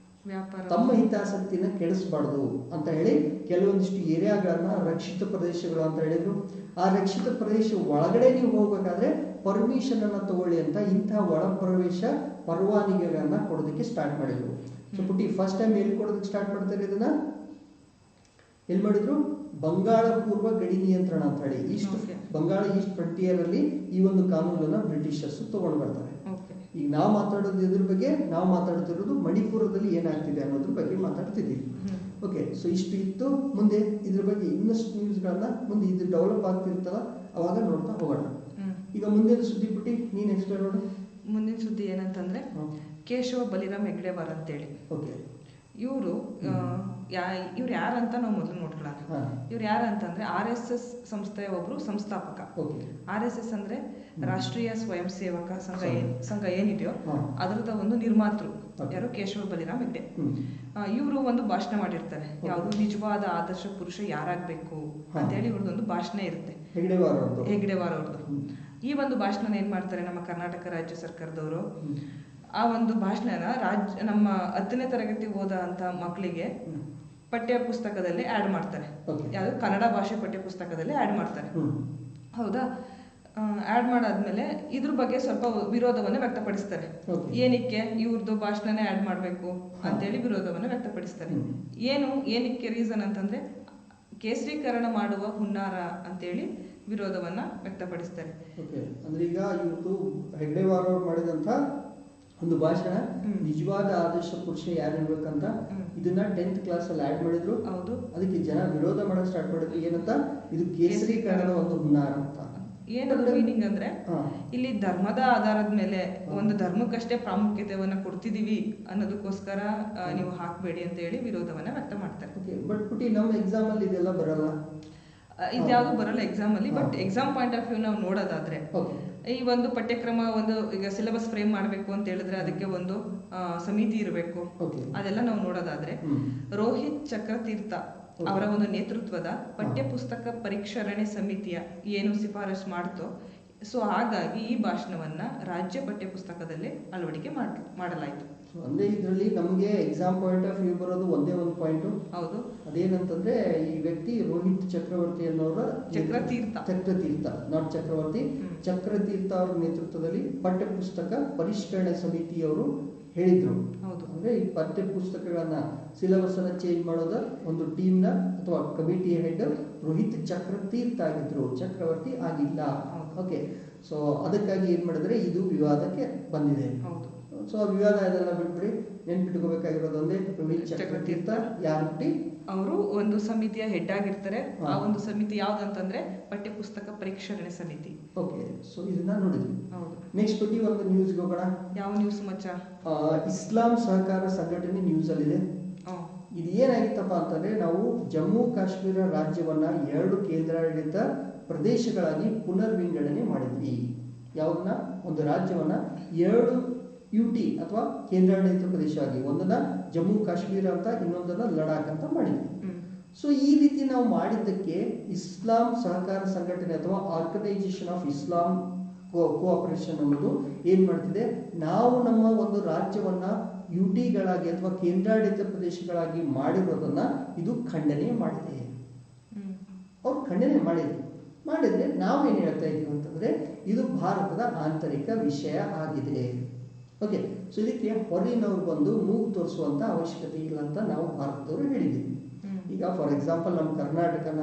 ತಮ್ಮ ಹಿತಾಸಕ್ತಿನ ಕೆಡಿಸಬಾರ್ದು ಅಂತ ಹೇಳಿ ಕೆಲವೊಂದಿಷ್ಟು ಏರಿಯಾಗಳನ್ನ ರಕ್ಷಿತ ಪ್ರದೇಶಗಳು ಅಂತ ಹೇಳಿದ್ರು. ಆ ರಕ್ಷಿತ ಪ್ರದೇಶ ಒಳಗಡೆ ನೀವು ಹೋಗ್ಬೇಕಾದ್ರೆ ಪರ್ಮಿಷನ್ ಅನ್ನ ತಗೊಳ್ಳಿ ಅಂತ ಇಂತಹ ಒಳ ಪ್ರವೇಶ ಪರವಾನಗಿಗಳನ್ನ ಕೊಡೋದಕ್ಕೆ ಸ್ಟಾರ್ಟ್ ಮಾಡಿದ್ರು. ಸೊ ಪುಟ್ಟಿ ಫಸ್ಟ್ ಟೈಮ್ ಎಲ್ಲಿ ಕೊಡೋದಕ್ಕೆ ಸ್ಟಾರ್ಟ್ ಮಾಡ್ತಾರೆ, ಇದನ್ನ ಎಲ್ಲಿ ಮಾಡಿದ್ರು, ಬಂಗಾಳ ಪೂರ್ವ ಗಡಿ ನಿಯಂತ್ರಣ ಅಂತ ಹೇಳಿ ಬಂಗಾಳ ಈಸ್ಟ್ ಫ್ರಂಟಿಯರ್ ಅಲ್ಲಿ ಈ ಒಂದು ಕಾನೂನನ್ನ ಬ್ರಿಟಿಷರ್ಸ್ ತಗೊಂಡು ಬರ್ತಾರೆ. ಈಗ ನಾವು ಮಾತಾಡೋದು ಇದ್ರ ಬಗ್ಗೆ, ನಾವು ಮಾತಾಡ್ತಿರೋದು ಮಣಿಪುರದಲ್ಲಿ ಏನಾಗ್ತಿದೆ ಅನ್ನೋದ್ರ ಬಗ್ಗೆ ಮಾತಾಡ್ತಿದ್ದೀವಿ. ಓಕೆ, ಸೊ ಇಷ್ಟು ಇತ್ತು. ಮುಂದೆ ಇದ್ರ ಬಗ್ಗೆ ಇನ್ನಷ್ಟು ನ್ಯೂಸ್ಗಳನ್ನ ಮುಂದೆ ಇದು ಡೆವಲಪ್ ಆಗ್ತಿರ್ತಲ್ಲ ಅವಾಗ ನೋಡ್ತಾ ಹೋಗೋಣ. ಈಗ ಮುಂದಿನ ಸುದ್ದಿ ಪುಟ್ಟಿ ನೀನ್ ಎಕ್ಸ್ಪ್ಲೇನ್ ನೋಡು. ಮುಂದಿನ ಸುದ್ದಿ ಏನಂತಂದ್ರೆ ಕೇಶವ ಬಲಿರಾಮ್ ಹೆಗ್ಡೆವಾರ್ ಅಂತೇಳಿ. ಇವರು ಇವ್ರು ಯಾರಂತ ನಾವು ಮೊದಲು ನೋಡ್ಕೊಳ್ಳೋಣ. ಇವ್ರು ಯಾರಂತಂದ್ರೆ RSS ಸಂಸ್ಥೆಯ ಒಬ್ರು ಸಂಸ್ಥಾಪಕ. RSS ಅಂದ್ರೆ ರಾಷ್ಟ್ರೀಯ ಸ್ವಯಂ ಸೇವಕ ಸಂಘ ಏನಿದೆಯೋ ಅದರದ ಒಂದು ನಿರ್ಮಾತೃ ಯಾರು, ಕೇಶವ ಬಲಿರಾಮ್ ಹೆಗ್ಡೆ. ಇವರು ಒಂದು ಭಾಷಣ ಮಾಡಿರ್ತಾರೆ, ಯಾವುದು ನಿಜವಾದ ಆದರ್ಶ ಪುರುಷ ಯಾರಾಗ್ಬೇಕು ಅಂತ ಹೇಳಿ ಇವ್ರದೊಂದು ಭಾಷಣ ಇರುತ್ತೆ, ಹೆಗ್ಡೆವಾರ್ ಅವ್ರದ್ದು. ಈ ಒಂದು ಭಾಷಣ ಏನ್ ಮಾಡ್ತಾರೆ ನಮ್ಮ ಕರ್ನಾಟಕ ರಾಜ್ಯ ಸರ್ಕಾರದವರು, ಆ ಒಂದು ಭಾಷಣನ ನಮ್ಮ 10ನೇ ತರಗತಿ ಓದ ಅಂತ ಮಕ್ಕಳಿಗೆ ಪಠ್ಯ ಪುಸ್ತಕದಲ್ಲಿ ಆಡ್ ಮಾಡ್ತಾರೆ. ಯಾವುದು, ಕನ್ನಡ ಭಾಷೆ ಪಠ್ಯ ಪುಸ್ತಕದಲ್ಲಿ ಆಡ್ ಮಾಡ್ತಾರೆ. ಹೌದಾ? ಆಡ್ ಮಾಡಾದ್ಮೇಲೆ ಇದ್ರ ಬಗ್ಗೆ ಸ್ವಲ್ಪ ವಿರೋಧವನ್ನ ವ್ಯಕ್ತಪಡಿಸ್ತಾರೆ. ಏನಕ್ಕೆ ಇವ್ರದ್ದು ಭಾಷಣನೇ ಆಡ್ ಮಾಡ್ಬೇಕು ಅಂತೇಳಿ ವಿರೋಧವನ್ನ ವ್ಯಕ್ತಪಡಿಸ್ತಾರೆ. ಏನಕ್ಕೆ ರೀಸನ್ ಅಂತಂದ್ರೆ ಕೇಸರೀಕರಣ ಮಾಡುವ ಹುನ್ನಾರ ಅಂತೇಳಿ ವಿರೋಧವನ್ನ ವ್ಯಕ್ತಪಡಿಸ್ತಾರೆ. ಅಂದ್ರೆ ಈಗ ಇವತ್ತು ಹೆಗ್ಡೆವಾರ್ ಅವರು ಮಾಡಿದಂತ ಒಂದು ಭಾಷಣ ನಿಜವಾದ ಆದರ್ಶ ಪುರುಷ ಯಾರಿರ್ಬೇಕಂತ ಇದನ್ನ 10th ಕ್ಲಾಸ್ ಅಲ್ಲಿ ಆಡ್ ಮಾಡಿದ್ರು. ಹೌದು, ಅದಕ್ಕೆ ಜನ ವಿರೋಧ ಮಾಡಕ್ ಸ್ಟಾರ್ಟ್ ಮಾಡಿದ್ರು. ಏನಂತ, ಇದು ಕೇಸರೀಕರಣದ ಒಂದು ಹುನ್ನಾರ ಅಂತ. ಏನದು ಮೀನಿಂಗ್ ಅಂದ್ರೆ, ಇಲ್ಲಿ ಧರ್ಮದ ಆಧಾರದ ಮೇಲೆ ಒಂದು ಧರ್ಮಕ್ಕಷ್ಟೇ ಪ್ರಾಮುಖ್ಯತೆಯನ್ನ ಕೊಡ್ತಿದೀವಿ ಅನ್ನೋದಕ್ಕೋಸ್ಕರ ನೀವು ಹಾಕ್ಬೇಡಿ ಅಂತ ಹೇಳಿ ವಿರೋಧವನ್ನ ವ್ಯಕ್ತ ಮಾಡ್ತಾರೆ. ಬಟ್ ಪುಟಿ ನಮ್ಮ ಎಕ್ಸಾಮ್ ಅಲ್ಲಿ ಇದೆಲ್ಲ ಬರಲ್ಲ, ಇದ್ಯಾವುದು ಬರಲ್ಲ ಎಕ್ಸಾಮ್ ಅಲ್ಲಿ. But exam point of view ನಾವು ನೋಡೋದಾದ್ರೆ, ಈ ಒಂದು ಪಠ್ಯಕ್ರಮ ಒಂದು ಈಗ ಸಿಲೆಬಸ್ ಫ್ರೇಮ್ ಮಾಡ್ಬೇಕು ಅಂತ ಹೇಳಿದ್ರೆ ಅದಕ್ಕೆ ಒಂದು ಸಮಿತಿ ಇರಬೇಕು. ಅದೆಲ್ಲ ನಾವು ನೋಡೋದಾದ್ರೆ ರೋಹಿತ್ ಚಕ್ರತೀರ್ಥ ಅವರ ಒಂದು ನೇತೃತ್ವದ ಪಠ್ಯ ಪುಸ್ತಕ ಪರಿಷ್ಕರಣೆ ಸಮಿತಿಯ ಏನು ಶಿಫಾರಸು ಮಾಡ್ತೋ, ಸೊ ಹಾಗಾಗಿ ಈ ಭಾಷಣವನ್ನ ರಾಜ್ಯ ಪಠ್ಯ ಪುಸ್ತಕದಲ್ಲಿ ಅಳವಡಿಕೆ ಮಾಡಲಾಯಿತು. ಅಂದ್ರೆ ಇದರಲ್ಲಿ ನಮಗೆ ಎಕ್ಸಾಮ್ ಪಾಯಿಂಟ್ ಆಫ್ ವ್ಯೂ ಬರೋದು ಒಂದೇ ಒಂದು ಪಾಯಿಂಟ್. ಹೌದು, ಅದೇನಂತಂದ್ರೆ ಈ ವ್ಯಕ್ತಿ ರೋಹಿತ್ ಚಕ್ರವರ್ತಿ ಅನ್ನೋರ ಚಕ್ರತೀರ್ಥ ನಾಟ್ ಚಕ್ರವರ್ತಿ, ಚಕ್ರತೀರ್ಥ ಅವರ ನೇತೃತ್ವದಲ್ಲಿ ಪಠ್ಯ ಪುಸ್ತಕ ಪರಿಷ್ಕರಣೆ ಸಮಿತಿಯವರು ಹೇಳಿದ್ರು. ಅಂದ್ರೆ ಈ ಪಠ್ಯ ಪುಸ್ತಕಗಳನ್ನ ಸಿಲೆಬಸ್ ಅನ್ನ ಚೇಂಜ್ ಮಾಡೋದ ಒಂದು ಟೀಮ್ ನ ಅಥವಾ ಕಮಿಟಿಯ ಹೆಡ್ ರೋಹಿತ್ ಚಕ್ರತೀರ್ಥ ಆಗಿದ್ರು, ಚಕ್ರವರ್ತಿ ಆಗಿಲ್ಲ. ಓಕೆ, ಸೊ ಅದಕ್ಕಾಗಿ ಏನ್ ಮಾಡಿದ್ರೆ ಇದು ವಿವಾದಕ್ಕೆ ಬಂದಿದೆ. ಸೊ ವಿವಾದ ಇದೆಲ್ಲ ಬಿಟ್ಬಿಡಿ, ನೆನ್ಪಿಟ್ಕೋಬೇಕಾಗಿರೋದು ಒಂದೇ, ರೋಹಿತ್ ಚಕ್ರತೀರ್ಥ ಯಾರು ಹುಟ್ಟಿ ಅವರು ಒಂದು ಸಮಿತಿಯ ಹೆಡ್ ಆಗಿರ್ತಾರೆ. ಆ ಒಂದು ಸಮಿತಿ ಯಾವ್ದಂತಂದ್ರೆ ಪಠ್ಯಪುಸ್ತಕ ಪರಿಷ್ಕರಣೆ ಸಮಿತಿ. ಓಕೆ, ಸೊ ಇದನ್ನ ನೋಡಿದ್ವಿ. ಹೌದು. ನೆಕ್ಸ್ಟ್ ಪಟ್ಟಿ ಒಂದು ನ್ಯೂಸ್ಗೆ ಹೋಗೋಣ. ಯಾವ ನ್ಯೂಸ್ ಮಚ್ಚ? ಇಸ್ಲಾಂ ಸಹಕಾರ ಸಂಘಟನೆ ನ್ಯೂಸ್ ಅಲ್ಲಿದೆ. ಇದು ಏನಾಗಿತ್ತಪ್ಪ ಅಂತಂದ್ರೆ, ನಾವು ಜಮ್ಮು ಕಾಶ್ಮೀರ ರಾಜ್ಯವನ್ನ 2 ಕೇಂದ್ರಾಡಳಿತ ಪ್ರದೇಶಗಳಾಗಿ ಪುನರ್ ವಿಂಗಡಣೆ ಮಾಡಿದ್ವಿ. ಯಾವುದನ್ನ? ಒಂದು ರಾಜ್ಯವನ್ನ 2 UT ಅಥವಾ ಕೇಂದ್ರಾಡಳಿತ ಪ್ರದೇಶ ಆಗಿ, ಒಂದನ್ನ ಜಮ್ಮು ಕಾಶ್ಮೀರ ಅಂತ, ಇನ್ನೊಂದನ್ನ ಲಡಾಖ್ ಅಂತ ಮಾಡಿದ್ವಿ. ಸೊ ಈ ರೀತಿ ನಾವು ಮಾಡಿದ್ದಕ್ಕೆ ಇಸ್ಲಾಂ ಸಹಕಾರ ಸಂಘಟನೆ ಅಥವಾ ಆರ್ಗನೈಸೇಷನ್ ಆಫ್ ಇಸ್ಲಾಂ ಕೋಆಪರೇಷನ್ ಅನ್ನೋದು ಏನ್ ಮಾಡ್ತಿದೆ, ನಾವು ನಮ್ಮ ಒಂದು ರಾಜ್ಯವನ್ನ UTಗಳಾಗಿ ಅಥವಾ ಕೇಂದ್ರಾಡಳಿತ ಪ್ರದೇಶಗಳಾಗಿ ಮಾಡಿರೋದನ್ನ ಇದು ಖಂಡನೆ ಮಾಡಿದೆ. ಅವ್ರು ಖಂಡನೆ ಮಾಡಿದ್ರೆ ನಾವೇನ್ ಹೇಳ್ತಾ ಇದೀವಿ ಅಂತಂದ್ರೆ, ಇದು ಭಾರತದ ಆಂತರಿಕ ವಿಷಯ ಆಗಿದೆ. ಓಕೆ, ಸೊ ಇದಕ್ಕೆ ಹೊರಗಿನವ್ರು ಬಂದು ಮೂಗು ತೋರಿಸುವಂತ ಅವಶ್ಯಕತೆ ಇಲ್ಲ ಅಂತ ನಾವು ಭಾರತದವರು ಹೇಳಿದ್ದೀವಿ. ಈಗ ಫಾರ್ ಎಕ್ಸಾಂಪಲ್ ನಮ್ಮ ಕರ್ನಾಟಕನ,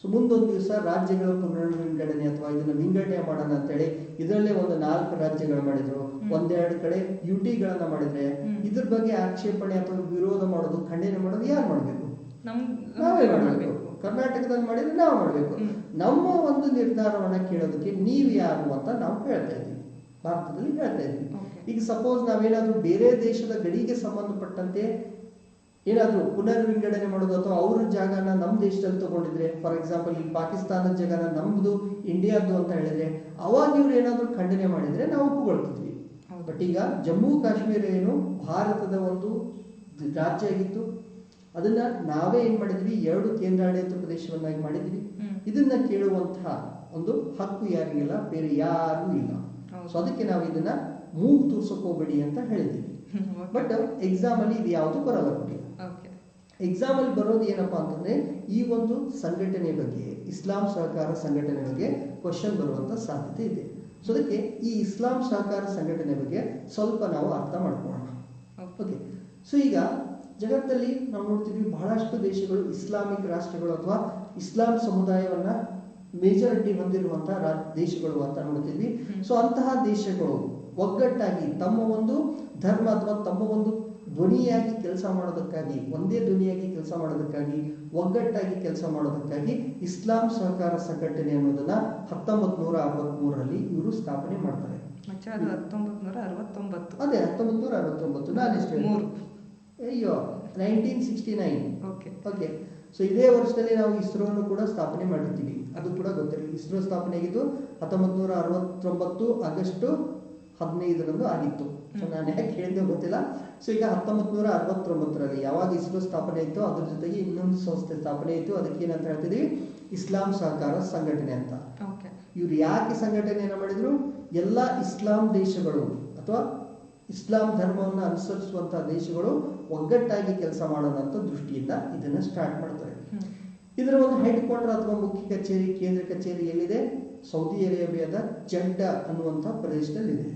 ಸೊ ಮುಂದೊಂದು ದಿವಸ ರಾಜ್ಯಗಳ ಪುನರ್ ವಿಂಗಡಣೆ ಅಥವಾ ಇದನ್ನ ವಿಂಗಡಣೆ ಮಾಡೋಣ ಅಂತೇಳಿ ಇದರಲ್ಲೇ ಒಂದು 4 ರಾಜ್ಯಗಳು ಮಾಡಿದ್ರು, 1-2 ಕಡೆ UTಗಳನ್ನ ಮಾಡಿದ್ರೆ ಇದ್ರ ಬಗ್ಗೆ ಆಕ್ಷೇಪಣೆ ಅಥವಾ ವಿರೋಧ ಮಾಡೋದು, ಖಂಡನೆ ಮಾಡೋದು ಯಾರು ಮಾಡಬೇಕು? ನಾವೇ ಮಾಡಬೇಕು. ಕರ್ನಾಟಕದಲ್ಲಿ ಮಾಡಿದ್ರೆ ನಾವು ಮಾಡಬೇಕು. ನಮ್ಮ ಒಂದು ನಿರ್ಧಾರವನ್ನ ಕೇಳೋದಕ್ಕೆ ನೀವು ಯಾರು ಅಂತ ನಾವು ಹೇಳ್ತಾ ಇದ್ದೀವಿ, ಭಾರತದಲ್ಲಿ ಹೇಳ್ತಾ ಇದ್ದೀವಿ. ಈಗ ಸಪೋಸ್ ನಾವೇನಾದ್ರೂ ಬೇರೆ ದೇಶದ ಗಡಿಗೆ ಸಂಬಂಧಪಟ್ಟಂತೆ ಏನಾದ್ರೂ ಪುನರ್ ವಿಂಗಡಣೆ ಮಾಡೋದು ಅಥವಾ ಅವ್ರ ಜಾಗನ ನಮ್ಮ ದೇಶದಲ್ಲಿ ತಗೊಂಡಿದ್ರೆ, ಫಾರ್ ಎಕ್ಸಾಂಪಲ್ ಈ ಪಾಕಿಸ್ತಾನದ ಜಾಗನ ನಮ್ದು ಇಂಡಿಯಾದ್ದು ಅಂತ ಹೇಳಿದ್ರೆ, ಅವಾಗ ಇವ್ರು ಏನಾದ್ರೂ ಖಂಡನೆ ಮಾಡಿದ್ರೆ ನಾವು ಒಪ್ಪಿಕೊಳ್ತಿದ್ವಿ. ಬಟ್ ಈಗ ಜಮ್ಮು ಕಾಶ್ಮೀರ ಏನು ಭಾರತದ ಒಂದು ರಾಜ್ಯ ಆಗಿತ್ತು, ಅದನ್ನ ನಾವೇ ಏನ್ ಮಾಡಿದ್ವಿ, 2 ಕೇಂದ್ರಾಡಳಿತ ಪ್ರದೇಶವನ್ನಾಗಿ ಮಾಡಿದ್ವಿ. ಇದನ್ನ ಕೇಳುವಂತಹ ಒಂದು ಹಕ್ಕು ಯಾರಿಗಿಲ್ಲ, ಬೇರೆ ಯಾರಿಗೂ ಇಲ್ಲ. ಸೊ ಅದಕ್ಕೆ ನಾವು ಇದನ್ನ ಮೂಗು ತೋರ್ಸಕ್ ಹೋಗ್ಬೇಡಿ ಅಂತ ಹೇಳಿದ್ದೀವಿ. ಬಟ್ ಎಕ್ಸಾಮ್ ಅಲ್ಲಿ ಇದು ಯಾವುದು ಬರಲ್ಲ. ಎಕ್ಸಾಮ್ ಅಲ್ಲಿ ಬರೋದು ಏನಪ್ಪಾ ಅಂತಂದ್ರೆ, ಈ ಒಂದು ಸಂಘಟನೆ ಬಗ್ಗೆ, ಇಸ್ಲಾಂ ಸಹಕಾರ ಸಂಘಟನೆ ಬಗ್ಗೆ ಕ್ವಶನ್ ಬರುವಂತ ಸಾಧ್ಯತೆ ಇದೆ. ಸೊ ಅದಕ್ಕೆ ಈ ಇಸ್ಲಾಂ ಸಹಕಾರ ಸಂಘಟನೆ ಬಗ್ಗೆ ಸ್ವಲ್ಪ ನಾವು ಅರ್ಥ ಮಾಡ್ಕೊಳ್ಳೋಣ. ಓಕೆ, ಸೊ ಈಗ ಜಗತ್ತಲ್ಲಿ ನಾವು ನೋಡ್ತೀವಿ, ಬಹಳಷ್ಟು ದೇಶಗಳು ಇಸ್ಲಾಮಿಕ್ ರಾಷ್ಟ್ರಗಳು ಅಥವಾ ಇಸ್ಲಾಂ ಸಮುದಾಯವನ್ನ ಮೇಜಾರಿಟಿ ಹೊಂದಿರುವಂತಹ ದೇಶಗಳು ಅಂತ ನೋಡ್ತೀವಿ. ಸೊ ಅಂತಹ ದೇಶಗಳು ಒಗ್ಗಟ್ಟಾಗಿ ತಮ್ಮ ಒಂದು ಧರ್ಮ ಅಥವಾ ತಮ್ಮ ಒಂದು ಧ್ವನಿಯಾಗಿ ಕೆಲಸ ಮಾಡೋದಕ್ಕಾಗಿ, ಒಂದೇ ಧ್ವನಿಯಾಗಿ ಕೆಲಸ ಮಾಡೋದಕ್ಕಾಗಿ, ಒಗ್ಗಟ್ಟಾಗಿ ಕೆಲಸ ಮಾಡೋದಕ್ಕಾಗಿ ಇಸ್ಲಾಂ ಸಹಕಾರ ಸಂಘಟನೆ ಅನ್ನೋದನ್ನ 1963ರಲ್ಲಿ ಇವರು ಸ್ಥಾಪನೆ ಮಾಡ್ತಾರೆ. ಅದೇ 1969. ನಾನು ಎಷ್ಟು ಅಯ್ಯೋ 1969. ಓಕೆ, ಸೊ ಇದೇ ವರ್ಷದಲ್ಲಿ ನಾವು ಇಸ್ರೋನು ಕೂಡ ಸ್ಥಾಪನೆ ಮಾಡಿರ್ತೀವಿ, ಅದು ಕೂಡ ಗೊತ್ತಿರಲಿ. ಇಸ್ರೋ ಸ್ಥಾಪನೆ ಆಗಿದ್ದು 1969 ಆಗಸ್ಟ್ 15ರಂದು ಆಗಿತ್ತು. ಸೊ ನಾನು ಯಾಕೆ ಹೇಳಿದೆ ಗೊತ್ತಿಲ್ಲ. ಸೊ ಈಗ 1969ರಲ್ಲಿ ಯಾವಾಗ ಇಸ್ರೋ ಸ್ಥಾಪನೆ ಇತ್ತು, ಅದ್ರ ಜೊತೆಗೆ ಇನ್ನೊಂದು ಸಂಸ್ಥೆ ಸ್ಥಾಪನೆ ಇತ್ತು, ಅದಕ್ಕೆ ಏನಂತ ಹೇಳ್ತಿದೀವಿ, ಇಸ್ಲಾಂ ಸಹಕಾರ ಸಂಘಟನೆ ಅಂತ. ಇವ್ರು ಯಾಕೆ ಸಂಘಟನೆಯನ್ನ ಮಾಡಿದ್ರು, ಎಲ್ಲ ಇಸ್ಲಾಂ ದೇಶಗಳು ಅಥವಾ ಇಸ್ಲಾಂ ಧರ್ಮವನ್ನು ಅನುಸರಿಸುವಂತಹ ದೇಶಗಳು ಒಗ್ಗಟ್ಟಾಗಿ ಕೆಲಸ ಮಾಡೋಣ ಅಂತ ದೃಷ್ಟಿಯಿಂದ ಇದನ್ನ ಸ್ಟಾರ್ಟ್ ಮಾಡ್ತಾರೆ. ಇದರ ಒಂದು ಹೆಡ್ ಕ್ವಾರ್ಟರ್ ಅಥವಾ ಮುಖ್ಯ ಕಚೇರಿ, ಕೇಂದ್ರ ಕಚೇರಿ ಎಲ್ಲಿದೆ? ಸೌದಿ ಅರೇಬಿಯಾದ ಜಡ್ಡ ಅನ್ನುವಂಥ ಪ್ರದೇಶದಲ್ಲಿದೆ.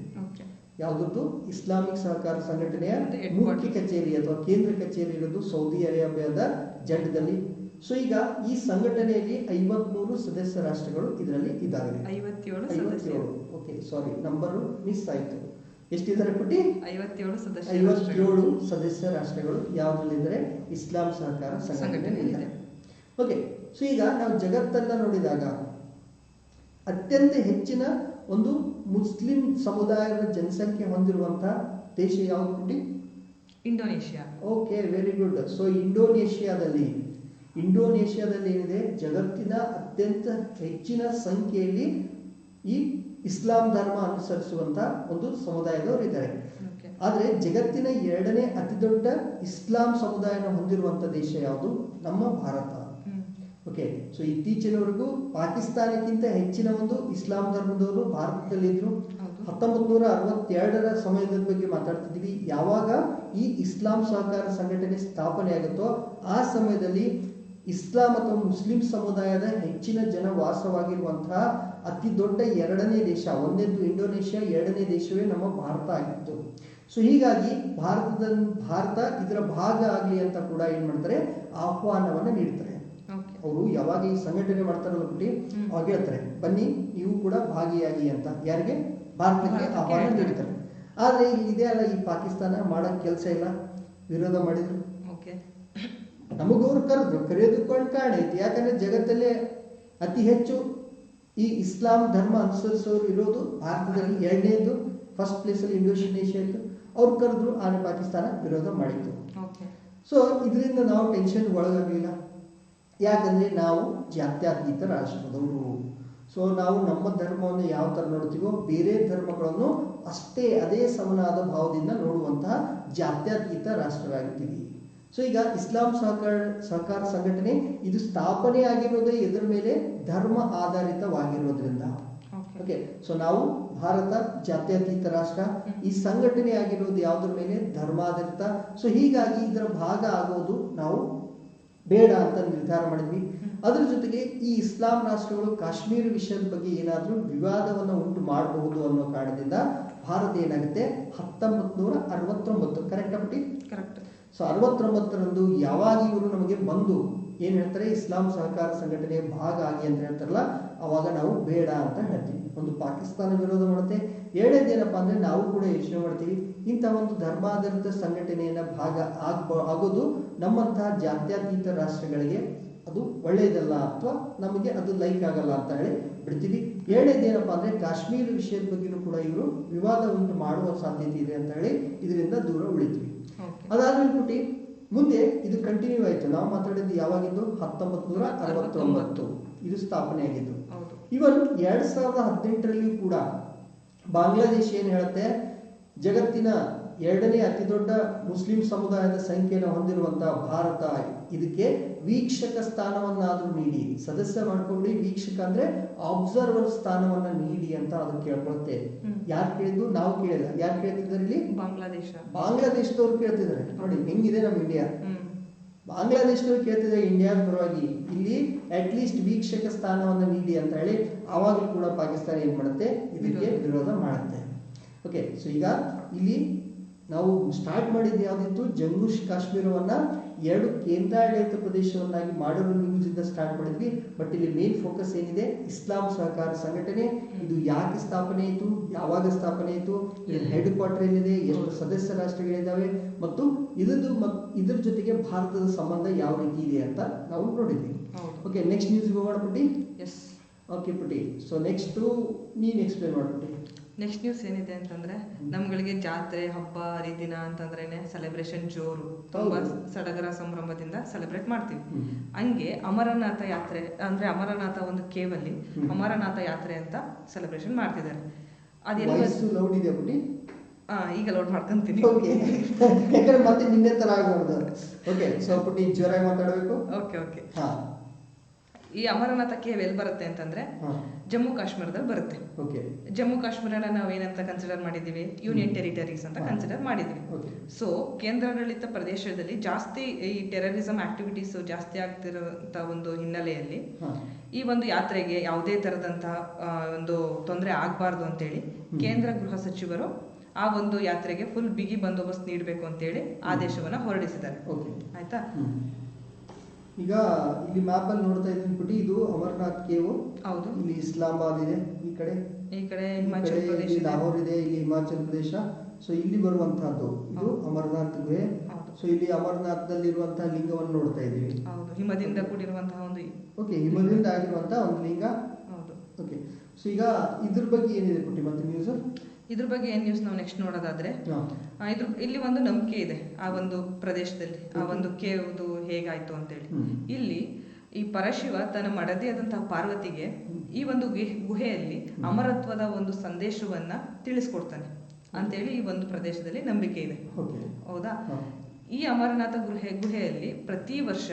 ಯಾವುದದ್ದು? ಇಸ್ಲಾಮಿಕ್ ಸಹಕಾರ ಸಂಘಟನೆಯ ಮುಖ್ಯ ಕಚೇರಿ ಅಥವಾ ಕೇಂದ್ರ ಕಚೇರಿ ಇರೋದು ಸೌದಿ ಅರೇಬಿಯಾದ ಜಡ್ಡದಲ್ಲಿ. ಸೊ ಈಗ ಈ ಸಂಘಟನೆಯಲ್ಲಿ 53 ಸದಸ್ಯ ರಾಷ್ಟ್ರಗಳು ಇದರಲ್ಲಿ ಇದ್ದಾವೆ. 57. ಓಕೆ, ಸಾರಿ, ನಂಬರು ಮಿಸ್ ಆಯ್ತು. ಎಷ್ಟಿದ್ದಾರೆ ಪುಟ್ಟಿ? 57 ಸದಸ್ಯ ರಾಷ್ಟ್ರಗಳು ಯಾವುದ್ರಲ್ಲಿದ್ದಾರೆ? ಇಸ್ಲಾಂ ಸಹಕಾರ ಸಂಘಟನೆ ಇದೆ. ಓಕೆ, ಸೊ ಈಗ ನಾವು ಜಗತ್ತನ್ನ ನೋಡಿದಾಗ ಅತ್ಯಂತ ಹೆಚ್ಚಿನ ಒಂದು ಮುಸ್ಲಿಂ ಸಮುದಾಯದ ಜನಸಂಖ್ಯೆ ಹೊಂದಿರುವಂತಹ ದೇಶ ಯಾವುದು ಪುಟ್ಟಿ? Indonesia. Okay, very good. So ಇಂಡೋನೇಷಿಯಾದಲ್ಲಿ ಏನಿದೆ, ಜಗತ್ತಿನ ಅತ್ಯಂತ ಹೆಚ್ಚಿನ ಸಂಖ್ಯೆಯಲ್ಲಿ ಈ ಇಸ್ಲಾಂ ಧರ್ಮ ಅನುಸರಿಸುವಂತ ಒಂದು ಸಮುದಾಯದವರು ಇದ್ದಾರೆ. ಆದ್ರೆ ಜಗತ್ತಿನ 2ನೇ ಅತಿ ದೊಡ್ಡ ಇಸ್ಲಾಂ ಸಮುದಾಯನ ಹೊಂದಿರುವಂತ ದೇಶ ಯಾವುದು? ನಮ್ಮ ಭಾರತ. ಓಕೆ, ಸೊ ಇತ್ತೀಚಿನವರೆಗೂ ಪಾಕಿಸ್ತಾನಕ್ಕಿಂತ ಹೆಚ್ಚಿನ ಒಂದು ಇಸ್ಲಾಂ ಧರ್ಮದವರು ಭಾರತದಲ್ಲಿದ್ರು. 1962ರ ಸಮಯದ ಬಗ್ಗೆ ಮಾತಾಡ್ತಿದ್ವಿ. ಯಾವಾಗ ಈ ಇಸ್ಲಾಂ ಸಹಕಾರ ಸಂಘಟನೆ ಸ್ಥಾಪನೆ ಆಗುತ್ತೋ ಆ ಸಮಯದಲ್ಲಿ ಇಸ್ಲಾಂ ಅಥವಾ ಮುಸ್ಲಿಂ ಸಮುದಾಯದ ಹೆಚ್ಚಿನ ಜನ ವಾಸವಾಗಿರುವಂತಹ ಅತಿ ದೊಡ್ಡ 2ನೇ ದೇಶ, ಒಂದನೇದು ಇಂಡೋನೇಷಿಯಾ, 2ನೇ ದೇಶವೇ ನಮ್ಮ ಭಾರತ ಆಗಿತ್ತು. ಸೊ ಹೀಗಾಗಿ ಭಾರತ ಇದರ ಭಾಗ ಆಗಲಿ ಅಂತ ಕೂಡ ಏನ್ ಮಾಡ್ತಾರೆ, ಆಹ್ವಾನವನ್ನ ನೀಡ್ತಾರೆ. ಅವರು ಯಾವಾಗ ಈ ಸಂಘಟನೆ ಮಾಡ್ತಾರಲ್ಲ ಬಿಟ್ಟು ಅವಾಗ ಹೇಳ್ತಾರೆ, ಬನ್ನಿ ನೀವು ಕೂಡ ಭಾಗಿಯಾಗಿ ಅಂತ. ಯಾರಿಗೆ? ಭಾರತಕ್ಕೆ ಆಹ್ವಾನ ನೀಡ್ತಾರೆ. ಆದರೆ ಇಲ್ಲಿದೆ ಅಲ್ಲ, ಈ ಪಾಕಿಸ್ತಾನ ಮಾಡೋಕ್ಕೆ ಕೆಲಸ ಇಲ್ಲ, ವಿರೋಧ ಮಾಡಿದ್ರು. ಓಕೆ. ನಮಗವ್ರು ಕರೆಯೋದಕ್ಕೆ ಒಂದು ಕಾರಣ ಐತಿ. ಯಾಕಂದ್ರೆ ಜಗತ್ತಲ್ಲೇ ಅತಿ ಹೆಚ್ಚು ಈ ಇಸ್ಲಾಂ ಧರ್ಮ ಅನುಸರಿಸೋರು ಇರೋದು ಭಾರತದಲ್ಲಿ. ಎರಡನೇದು ಫಸ್ಟ್ ಪ್ಲೇಸಲ್ಲಿ ಇಂಡೋನೇಷ್ಯಾ ಇತ್ತು. ಅವ್ರು ಕರೆದ್ರು, ಆದರೆ ಪಾಕಿಸ್ತಾನ ವಿರೋಧ ಮಾಡಿತ್ತು. ಸೊ ಇದರಿಂದ ನಾವು ಟೆನ್ಷನ್ ಒಳಗಾಗಲಿಲ್ಲ. ಯಾಕಂದ್ರೆ ನಾವು ಜಾತ್ಯತೀತ ರಾಷ್ಟ್ರದವರು. ಸೊ ನಾವು ನಮ್ಮ ಧರ್ಮವನ್ನು ಯಾವ ಥರ ನೋಡ್ತೀವೋ ಬೇರೆ ಧರ್ಮಗಳನ್ನು ಅಷ್ಟೇ ಅದೇ ಸಮನಾದ ಭಾವದಿಂದ ನೋಡುವಂತಹ ಜಾತ್ಯತೀತ ರಾಷ್ಟ್ರರಾಗಿದ್ದೀವಿ. ಸೊ ಈಗ ಇಸ್ಲಾಂ ಸಹಕಾರ ಸಂಘಟನೆ ಇದು ಸ್ಥಾಪನೆ ಆಗಿರೋದೇ ಇದರ ಮೇಲೆ ಧರ್ಮ ಆಧಾರಿತವಾಗಿರೋದ್ರಿಂದ. ಓಕೆ. ಸೊ ನಾವು ಭಾರತ ಜಾತ್ಯತೀತ ರಾಷ್ಟ್ರ, ಈ ಸಂಘಟನೆ ಆಗಿರೋದು ಯಾವುದ್ರ ಮೇಲೆ? ಧರ್ಮಾಧಾರಿತ. ಸೊ ಹೀಗಾಗಿ ಇದರ ಭಾಗ ಆಗೋದು ನಾವು ಬೇಡ ಅಂತ ನಿರ್ಧಾರ ಮಾಡಿದ್ವಿ. ಅದರ ಜೊತೆಗೆ ಈ ಇಸ್ಲಾಂ ರಾಷ್ಟ್ರಗಳು ಕಾಶ್ಮೀರ ವಿಷಯದ ಬಗ್ಗೆ ಏನಾದರೂ ವಿವಾದವನ್ನು ಉಂಟು ಮಾಡಬಹುದು ಅನ್ನೋ ಕಾರಣದಿಂದ ಭಾರತ ಏನಾಗುತ್ತೆ 1969 ಕರೆಕ್ಟ್ ಅಪ್ಪಿ? ಕರೆಕ್ಟ್. ಸೊ 69ರಂದು ಯಾವಾಗ ಇವರು ನಮಗೆ ಬಂದು ಏನ್ ಹೇಳ್ತಾರೆ, ಇಸ್ಲಾಂ ಸಹಕಾರ ಸಂಘಟನೆಯ ಭಾಗ ಆಗಿ ಅಂತ ಹೇಳ್ತಾರಲ್ಲ, ಅವಾಗ ನಾವು ಬೇಡ ಅಂತ ಹೇಳ್ತೀವಿ. ಒಂದು ಪಾಕಿಸ್ತಾನ ವಿರೋಧ ಮಾಡುತ್ತೆ, ಎರಡನೇದೇನಪ್ಪ ಅಂದ್ರೆ ನಾವು ಕೂಡ ಯೋಚನೆ ಮಾಡ್ತೀವಿ ಇಂಥ ಒಂದು ಧರ್ಮಾಧಾರಿತ ಸಂಘಟನೆಯ ಭಾಗ ಆಗೋದು ನಮ್ಮಂತಹ ಜಾತ್ಯತೀತ ರಾಷ್ಟ್ರಗಳಿಗೆ ಅದು ಒಳ್ಳೆಯದಲ್ಲ, ಅಥವಾ ನಮಗೆ ಅದು ಲೈಕ್ ಆಗಲ್ಲ ಅಂತ ಹೇಳಿ ಬಿಡ್ತೀವಿ. ಎರಡನೇದೇನಪ್ಪ ಅಂದ್ರೆ ಕಾಶ್ಮೀರ ವಿಷಯದ ಬಗ್ಗೆನೂ ಕೂಡ ಇವರು ವಿವಾದ ಉಂಟು ಮಾಡುವ ಸಾಧ್ಯತೆ ಇದೆ ಅಂತ ಹೇಳಿ ಇದರಿಂದ ದೂರ ಉಳಿತೀವಿ. ಅದಾದ್ಮೇಲೆ ಪುಟಿ ಮುಂದೆ ಇದು ಕಂಟಿನ್ಯೂ ಆಯಿತು. ನಾವು ಮಾತಾಡಿದ್ದು ಯಾವಾಗಿದ್ದು 1969 ಇದು ಸ್ಥಾಪನೆ ಆಗಿದ್ದು. ಇವನ್ 2018ರಲ್ಲಿಯೂ ಕೂಡ ಬಾಂಗ್ಲಾದೇಶ ಏನು ಹೇಳುತ್ತೆ, ಜಗತ್ತಿನ ಎರಡನೇ ಅತಿ ದೊಡ್ಡ ಮುಸ್ಲಿಂ ಸಮುದಾಯದ ಸಂಖ್ಯೆಯನ್ನು ಹೊಂದಿರುವಂತಹ ಭಾರತ ಇದಕ್ಕೆ ವೀಕ್ಷಕ ಸ್ಥಾನವನ್ನಾದ್ರೂ ನೀಡಿ, ಸದಸ್ಯ ಮಾಡ್ಕೊಂಡ್ಬಿಡಿ, ವೀಕ್ಷಕ ಅಂದ್ರೆ ಅಬ್ಸರ್ವರ್ ಸ್ಥಾನವನ್ನ ನೀಡಿ ಅಂತ ಅದು ಕೇಳ್ಕೊಳುತ್ತೆ. ಯಾರು ಕೇಳಿದ್ದು? ನಾವು ಕೇಳಿಲ್ಲ. ಯಾರು ಕೇಳ್ತಿದ್ದಾರೆ ಇಲ್ಲಿ? ಬಾಂಗ್ಲಾದೇಶದವ್ರು ಕೇಳ್ತಿದ್ದಾರೆ. ನೋಡಿ ಹೆಂಗಿದೆ ನಮ್ಮ ಇಂಡಿಯಾ. ಬಾಂಗ್ಲಾದೇಶದವ್ರು ಕೇಳ್ತಿದ್ದಾರೆ ಇಂಡಿಯಾದ ಪರವಾಗಿ, ಇಲ್ಲಿ ಅಟ್ ಲೀಸ್ಟ್ ವೀಕ್ಷಕ ಸ್ಥಾನವನ್ನ ನೀಡಿ ಅಂತ ಹೇಳಿ. ಆವಾಗ ಕೂಡ ಪಾಕಿಸ್ತಾನ ಏನ್ ಮಾಡುತ್ತೆ, ಇದಕ್ಕೆ ವಿರೋಧ ಮಾಡುತ್ತೆ. ಓಕೆ. ಸೊ ಈಗ ಇಲ್ಲಿ ನಾವು ಸ್ಟಾರ್ಟ್ ಮಾಡಿದ್ದು ಯಾವ್ದಿತ್ತು, ಜಮ್ಮು ಕಾಶ್ಮೀರವನ್ನ 2 ಕೇಂದ್ರಾಡಳಿತ ಪ್ರದೇಶವನ್ನಾಗಿ ಮಾಡಲು ನ್ಯೂಸ್ ಇಂದ ಸ್ಟಾರ್ಟ್ ಮಾಡಿದ್ವಿ. ಬಟ್ ಇಲ್ಲಿ ಮೇನ್ ಫೋಕಸ್ ಏನಿದೆ, ಇಸ್ಲಾಂ ಸಹಕಾರ ಸಂಘಟನೆ ಇದು ಯಾಕೆ ಸ್ಥಾಪನೆ ಆಯಿತು, ಯಾವಾಗ ಸ್ಥಾಪನೆ ಆಯಿತು, ಇದರ ಹೆಡ್ ಕ್ವಾರ್ಟರ್ ಏನಿದೆ, ಎಷ್ಟು ಸದಸ್ಯ ರಾಷ್ಟ್ರಗಳಿದ್ದಾವೆ, ಮತ್ತು ಇದ್ರ ಜೊತೆಗೆ ಭಾರತದ ಸಂಬಂಧ ಯಾವ ರೀತಿ ಇದೆ ಅಂತ ನಾವು ನೋಡಿದ್ವಿ. ಓಕೆ. ನೆಕ್ಸ್ಟ್ ನ್ಯೂಸ್ ಹೋಗೋಣ ಪುಟಿ. ಓಕೆ ಪುಟಿ. ಸೊ ನೆಕ್ಸ್ಟ್ ನೀನ್ ಎಕ್ಸ್ಪ್ಲೇನ್ ಮಾಡ್ಬಿಟ್ಟು. ನೆಕ್ಸ್ಟ್ ನ್ಯೂಸ್ ಏನಿದೆ ಅಂತಂದ್ರೆ, ನಮ್ಗಳಿಗೆ ಜಾತ್ರೆ ಹಬ್ಬ ಹರಿದಿನ ಅಂತಂದ್ರೇನೆ ಸೆಲೆಬ್ರೇಷನ್ ಜೋರು, ತುಂಬಾ ಸಡಗರ ಸಂಭ್ರಮದಿಂದ ಸೆಲೆಬ್ರೇಟ್ ಮಾಡ್ತೀವಿ. ಹಂಗೆ ಅಮರನಾಥ ಯಾತ್ರೆ ಅಂದ್ರೆ ಅಮರನಾಥ ಒಂದು ಕೇವಲ್ಲಿ ಅಮರನಾಥ ಯಾತ್ರೆ ಅಂತ ಸೆಲೆಬ್ರೇಷನ್ ಮಾಡ್ತಿದ್ದಾರೆ. ಈಗ ಲೋಡ್ ಮಾಡ್ಕೊಂತೀನಿ. ಮತ್ತೆ ನಿನ್ನೆ ತರ ಆಗಬಹುದು. ಓಕೆ. ಸೊ ಪುಟಿ ಜೋರಾಗಿ ಮಾತಾಡಬೇಕು. ಓಕೆ. ಈ ಅಮರನಾಥ ಕೇವ್ ಎಲ್ಲಿ ಬರುತ್ತೆ ಅಂತಂದ್ರೆ ಜಮ್ಮು ಕಾಶ್ಮೀರದಲ್ಲಿ ಬರುತ್ತೆ. ಜಮ್ಮು ಕಾಶ್ಮೀರನ ನಾವು ಏನಂತ ಕನ್ಸಿಡರ್ ಮಾಡಿದೀವಿ, ಯೂನಿಯನ್ ಟೆರಿಟರೀಸ್ ಅಂತ ಕನ್ಸಿಡರ್ ಮಾಡಿದ್ವಿ. ಸೊ ಕೇಂದ್ರಾಡಳಿತ ಪ್ರದೇಶದಲ್ಲಿ ಜಾಸ್ತಿ ಈ ಟೆರರಿಸಂ ಆಕ್ಟಿವಿಟೀಸ್ ಜಾಸ್ತಿ ಆಗ್ತಿರೋಂತ ಒಂದು ಹಿನ್ನೆಲೆಯಲ್ಲಿ ಈ ಒಂದು ಯಾತ್ರೆಗೆ ಯಾವುದೇ ತರದಂತಹ ಒಂದು ತೊಂದರೆ ಆಗ್ಬಾರ್ದು ಅಂತೇಳಿ ಕೇಂದ್ರ ಗೃಹ ಸಚಿವರು ಆ ಒಂದು ಯಾತ್ರೆಗೆ ಫುಲ್ ಬಿಗಿ ಬಂದೋಬಸ್ತ್ ನೀಡಬೇಕು ಅಂತೇಳಿ ಆದೇಶವನ್ನ ಹೊರಡಿಸಿದ್ದಾರೆ. ಆಯ್ತಾ? ಈಗ ಇಲ್ಲಿ ಮ್ಯಾಪ್ ಅಲ್ಲಿ ನೋಡ್ತಾ ಇದ್ದೀನಿ ಪುಟಿ, ಇದು ಅಮರನಾಥ್ ಕೇವ್. ಹೌದು. ಇಲ್ಲಿ ಇಸ್ಲಾಮಾಬಾದ್ ಇದೆ, ಈ ಕಡೆ ಹಿಮಾಚಲ ಪ್ರದೇಶ, ಲಾಹೋರ್ ಇದೆ, ಇಲ್ಲಿ ಹಿಮಾಚಲ ಪ್ರದೇಶ. ಸೊ ಇಲ್ಲಿ ಬರುವಂತಹದ್ದು ಇದು ಅಮರನಾಥ್ ಗುಹೆ. ಸೊ ಇಲ್ಲಿ ಅಮರನಾಥದಲ್ಲಿರುವಂತಹ ಲಿಂಗವನ್ನು ನೋಡ್ತಾ ಇದ್ದೀವಿ. ಹಿಮದಿಂದ ಕೂಡಿರುವಂತಹ ಒಂದು ಹಿಮದಿಂದ ಆಗಿರುವಂತಹ ಒಂದು ಲಿಂಗ. ಓಕೆ. ಸೊ ಈಗ ಇದ್ರ ಬಗ್ಗೆ ಏನಿದೆ ಪುಟಿ ಮತ್ತೆ ನ್ಯೂಸ್? ಇದ್ರ ಬಗ್ಗೆ ಏನ್ ನ್ಯೂಸ್ ನಾವು ನೆಕ್ಸ್ಟ್ ನೋಡೋದಾದ್ರೆ, ಇಲ್ಲಿ ಒಂದು ನಂಬಿಕೆ ಇದೆ ಆ ಒಂದು ಪ್ರದೇಶದಲ್ಲಿ, ಆ ಒಂದು ಕೇವ್ದು ಹೇಗಾಯ್ತು ಅಂತೇಳಿ. ಇಲ್ಲಿ ಈ ಪರಶಿವ ತನ್ನ ಮಡದಿಯಾದಂತಹ ಪಾರ್ವತಿಗೆ ಈ ಒಂದು ಗುಹೆಯಲ್ಲಿ ಅಮರತ್ವದ ಒಂದು ಸಂದೇಶವನ್ನ ತಿಳಿಸ್ಕೊಡ್ತಾನೆ ಅಂತೇಳಿ ಈ ಒಂದು ಪ್ರದೇಶದಲ್ಲಿ ನಂಬಿಕೆ ಇದೆ. ಹೌದಾ? ಈ ಅಮರನಾಥ ಗುಹೆಯಲ್ಲಿ ಪ್ರತಿ ವರ್ಷ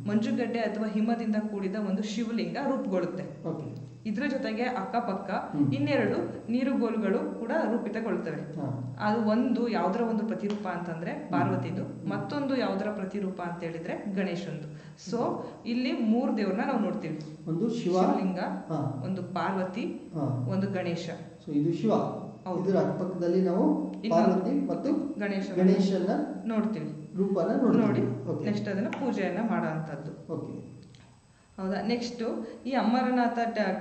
ಮಂಜುಗಡ್ಡೆ ಅಥವಾ ಹಿಮದಿಂದ ಕೂಡಿದ ಒಂದು ಶಿವಲಿಂಗ ರೂಪುಗೊಳ್ಳುತ್ತೆ. ಇದ್ರ ಜೊತೆಗೆ ಅಕ್ಕಪಕ್ಕ 2 ನೀರುಗೋಲುಗಳು ಕೂಡ ರೂಪಿತಗೊಳ್ತವೆ. ಅದು ಒಂದು ಯಾವ್ದರ ಒಂದು ಪ್ರತಿರೂಪ ಅಂತಂದ್ರೆ ಪಾರ್ವತಿದು, ಮತ್ತೊಂದು ಯಾವ್ದರ ಪ್ರತಿರೂಪ ಅಂತ ಹೇಳಿದ್ರೆ ಗಣೇಶಂದು. ಸೊ ಇಲ್ಲಿ 3 ದೇವ್ರನ್ನ ನಾವು ನೋಡ್ತೀವಿ. ಒಂದು ಶಿವಲಿಂಗ, ಒಂದು ಪಾರ್ವತಿ, ಒಂದು ಗಣೇಶ. ಸೊ ಇದು ಶಿವ, ಇದರ ಅಕ್ಕಪಕ್ಕದಲ್ಲಿ ನಾವು ಪಾರ್ವತಿ ಮತ್ತು ಗಣೇಶನ ನೋಡ್ತೀವಿ, ರೂಪನ ನೋಡಿ ನೆಕ್ಸ್ಟ್ ಅದನ್ನ ಪೂಜೆಯನ್ನ ಮಾಡೋ ಅಂತದ್ದು. ಹೌದಾ. ನೆಕ್ಸ್ಟ್ ಈ ಅಮರನಾಥ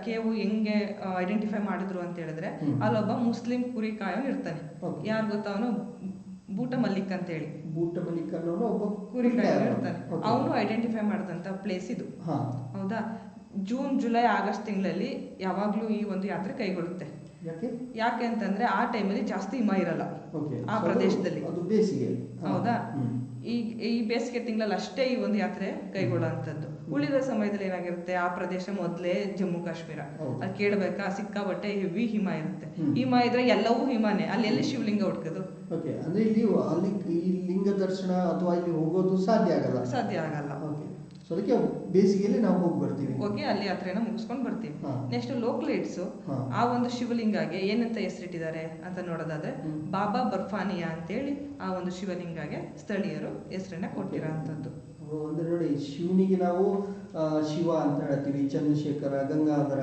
ಕೇವು ಹೆಂಗೆ ಐಡೆಂಟಿಫೈ ಮಾಡಿದ್ರು ಅಂತ ಹೇಳಿದ್ರೆ, ಅಲ್ಲೊಬ್ಬ ಮುಸ್ಲಿಂ ಕುರಿ ಕಾಯೋನ್ ಇರ್ತಾನೆ. Okay. ಯಾರು ಗೊತ್ತಾ? ಅವನು ಬೂಟ ಮಲ್ಲಿಕ್ ಅಂತ ಹೇಳಿ ಬೂಟ ಮಲ್ಲಿಕ್ ಅನ್ನೋನು ಒಬ್ಬ ಕುರಿ ಕಾಯೋನ್ ಇರ್ತಾನೆ. Okay. ಅವನು ಐಡೆಂಟಿಫೈ ಮಾಡಿದಂತ ಪ್ಲೇಸ್ ಇದು. ಹೌದಾ. ಜೂನ್ ಜುಲೈ ಆಗಸ್ಟ್ ತಿಂಗಳಲ್ಲಿ ಯಾವಾಗ್ಲೂ ಈ ಒಂದು ಯಾತ್ರೆ ಕೈಗೊಳ್ಳುತ್ತೆ. ಯಾಕೆ ಅಂತಂದ್ರೆ ಆ ಟೈಮಲ್ಲಿ ಜಾಸ್ತಿ ಹಿಮ ಇರಲ್ಲ ಆ ಪ್ರದೇಶದಲ್ಲಿ. ಅದು ಬೇಸಿಗೆ. ಹೌದಾ. ಈ ಬೇಸಿಗೆ ತಿಂಗಳಲ್ಲಿ ಅಷ್ಟೇ ಈ ಒಂದು ಯಾತ್ರೆ ಕೈಗೊಳ್ಳುವಂಥದ್ದು. ಉಳಿದ ಸಮಯದಲ್ಲಿ ಏನಾಗಿರುತ್ತೆ, ಆ ಪ್ರದೇಶ ಮೊದಲೇ ಜಮ್ಮು ಕಾಶ್ಮೀರ, ಅಲ್ಲಿ ಕೇಳಬೇಕಾ ಸಿಕ್ಕಾಬಟ್ಟೆ ಹೆವಿ ಹಿಮ ಇರುತ್ತೆ. ಹಿಮ ಇದ್ರೆ ಎಲ್ಲವೂ ಹಿಮಾನೇ, ಅಲ್ಲಿ ಎಲ್ಲಿ ಶಿವಲಿಂಗ ಹುಡ್ಕೋದು? ಅಂದ್ರೆ ಇಲ್ಲಿ ಅಲ್ಲಿ ಈ ಲಿಂಗ ದರ್ಶನ ಅಥವಾ ಇಲ್ಲಿ ಹೋಗೋದು ಸಾಧ್ಯ ಆಗಲ್ಲ. ಸೊ ಅದಕ್ಕೆ ಬೇಸಿಗೆಯಲ್ಲಿ ನಾವು ಹೋಗಿ ಅಲ್ಲಿ ಯಾತ್ರೆನ ಮುಗಿಸ್ಕೊಂಡು ಬರ್ತೀವಿ. ನೆಕ್ಸ್ಟ್ ಲೋಕಲೈಟ್ಸ್ ಆ ಒಂದು ಶಿವಲಿಂಗಗೆ ಏನಂತ ಹೆಸರಿಟ್ಟಿದ್ದಾರೆ ಅಂತ ನೋಡೋದಾದ್ರೆ, ಬಾಬಾ ಬರ್ಫಾನಿಯಾ ಅಂತೇಳಿ ಆ ಒಂದು ಶಿವಲಿಂಗಗೆ ಸ್ಥಳೀಯರು ಹೆಸರನ್ನ ಕೊಟ್ಟಿರೋಂಥದ್ದು. ಅಂದ್ರೆ ನೋಡಿ, ಶಿವನಿಗೆ ನಾವು ಶಿವ ಅಂತ ಹೇಳ್ತೀವಿ, ಚಂದ್ರಶೇಖರ, ಗಂಗಾಧರ,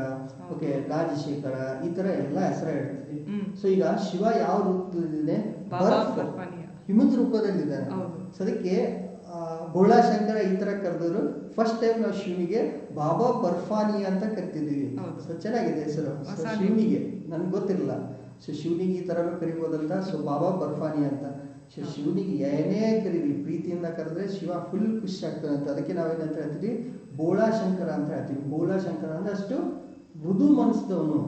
ರಾಜಶೇಖರ, ಈ ತರ ಎಲ್ಲ ಹೆಸರು ಹೇಳ್ತೀವಿ. ಸೊ ಈಗ ಶಿವ ಯಾವ ರೂಪದಲ್ಲಿದೆ? ಹಿಮದ ರೂಪದಲ್ಲಿದ್ದಾನೆ. ಸೊ ಅದಕ್ಕೆ ಬೋಳಾಶಂಕರ ಈ ತರ ಕರೆದ್ರು. ಫಸ್ಟ್ ಟೈಮ್ ನಾವು ಶಿವನಿಗೆ ಬಾಬಾ ಬರ್ಫಾನಿ ಅಂತ ಕರಿತಿದ್ದೀವಿ. ಸೊ ಚೆನ್ನಾಗಿದೆ ಹೆಸರು ಶಿವನಿಗೆ, ನನ್ಗೆ ಗೊತ್ತಿರಲಿಲ್ಲ. ಸೊ ಶಿವನಿಗೆ ಈ ತರನು ಕರಿಬೋದಂತ. ಸೊ ಬಾಬಾ ಬರ್ಫಾನಿ ಅಂತ. ಸೊ ಶಿವನಿಗೆ ಏನೇ ಕರೀಲಿ ಪ್ರೀತಿಯಿಂದ ಕರೆದ್ರೆ ಶಿವ ಫುಲ್ ಖುಷಿ ಆಗ್ತದೆ ಅಂತ. ಅದಕ್ಕೆ ನಾವೇನಂತ ಹೇಳ್ತೀವಿ, ಬೋಳಾಶಂಕರ ಅಂತ ಹೇಳ್ತೀವಿ. ಬೋಳಾಶಂಕರ ಅಂದ್ರೆ ಅಷ್ಟು ಮೃದು ಮನಸ್ಸದವನು.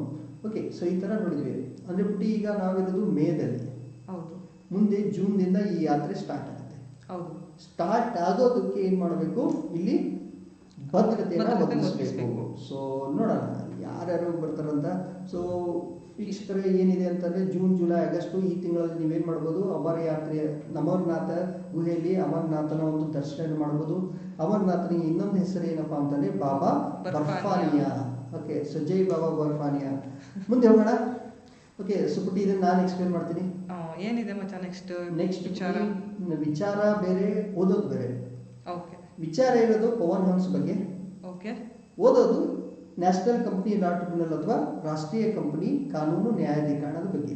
ಸೊ ಈ ತರ ನೋಡಿದ್ವಿ. ಅಂದ್ರೆ ಬಿಟ್ಟು ಈಗ ನಾವಿರೋದು ಮೇದಲ್ಲಿ, ಮುಂದೆ ಜೂನ್ದಿಂದ ಈ ಯಾತ್ರೆ ಸ್ಟಾರ್ಟ್ ಆಗುತ್ತೆ. ಸ್ಟಾರ್ಟ್ ಆಗೋದಕ್ಕೆ ಏನ್ ಮಾಡಬೇಕು, ಇಲ್ಲಿ ಭದ್ರತೆಯನ್ನು ಒದಗಿಸಬೇಕು. ಸೊ ನೋಡೋಣ ಯಾರ್ಯಾರು ಬರ್ತಾರಂತ. ಸೊ ವೀಕ್ಷಕರೇ, ಏನಿದೆ ಅಂತಂದ್ರೆ ಜೂನ್ ಜುಲೈ ಆಗಸ್ಟ್ ಈ ತಿಂಗಳಲ್ಲಿ ನೀವೇನ್ ಮಾಡ್ಬೋದು, ಅಮರ ಯಾತ್ರೆ ಅಮರನಾಥ ಗುಹೆಯಲ್ಲಿ ಅಮರನಾಥನ ಒಂದು ದರ್ಶನ ಮಾಡ್ಬೋದು. ಅಮರನಾಥನಿಗೆ ಇನ್ನೊಂದು ಹೆಸರು ಏನಪ್ಪಾ ಅಂತಂದ್ರೆ ಬಾಬಾ ಬರ್ಫಾನಿಯಾ. ಸೊ ಜೈ ಬಾಬಾ ಬರ್ಫಾನಿಯಾ. ಮುಂದೆ ಹೋಗೋಣ. ಸೊ ಪುಟ್ಟಿ ಇದನ್ನ ನಾನು ಎಕ್ಸ್ಪ್ಲೇನ್ ಮಾಡ್ತೀನಿ. ಏನಿದೆ ಮಚ್ಚಾ ನೆಕ್ಸ್ಟ್ ವಿಚಾರ ಬೇರೆ, ಓದೋದು ಬೇರೆ. ವಿಚಾರ ಇರೋದು ಪವನ್ ಹಂಸ್ ಬಗ್ಗೆ, ಓದೋದು ನ್ಯಾಷನಲ್ ಕಂಪನಿ ಲಾ ಟ್ರಿಬ್ಯುನಲ್ ಅಥವಾ ರಾಷ್ಟ್ರೀಯ ಕಂಪನಿ ಕಾನೂನು ನ್ಯಾಯಾಧಿಕರಣದ ಬಗ್ಗೆ.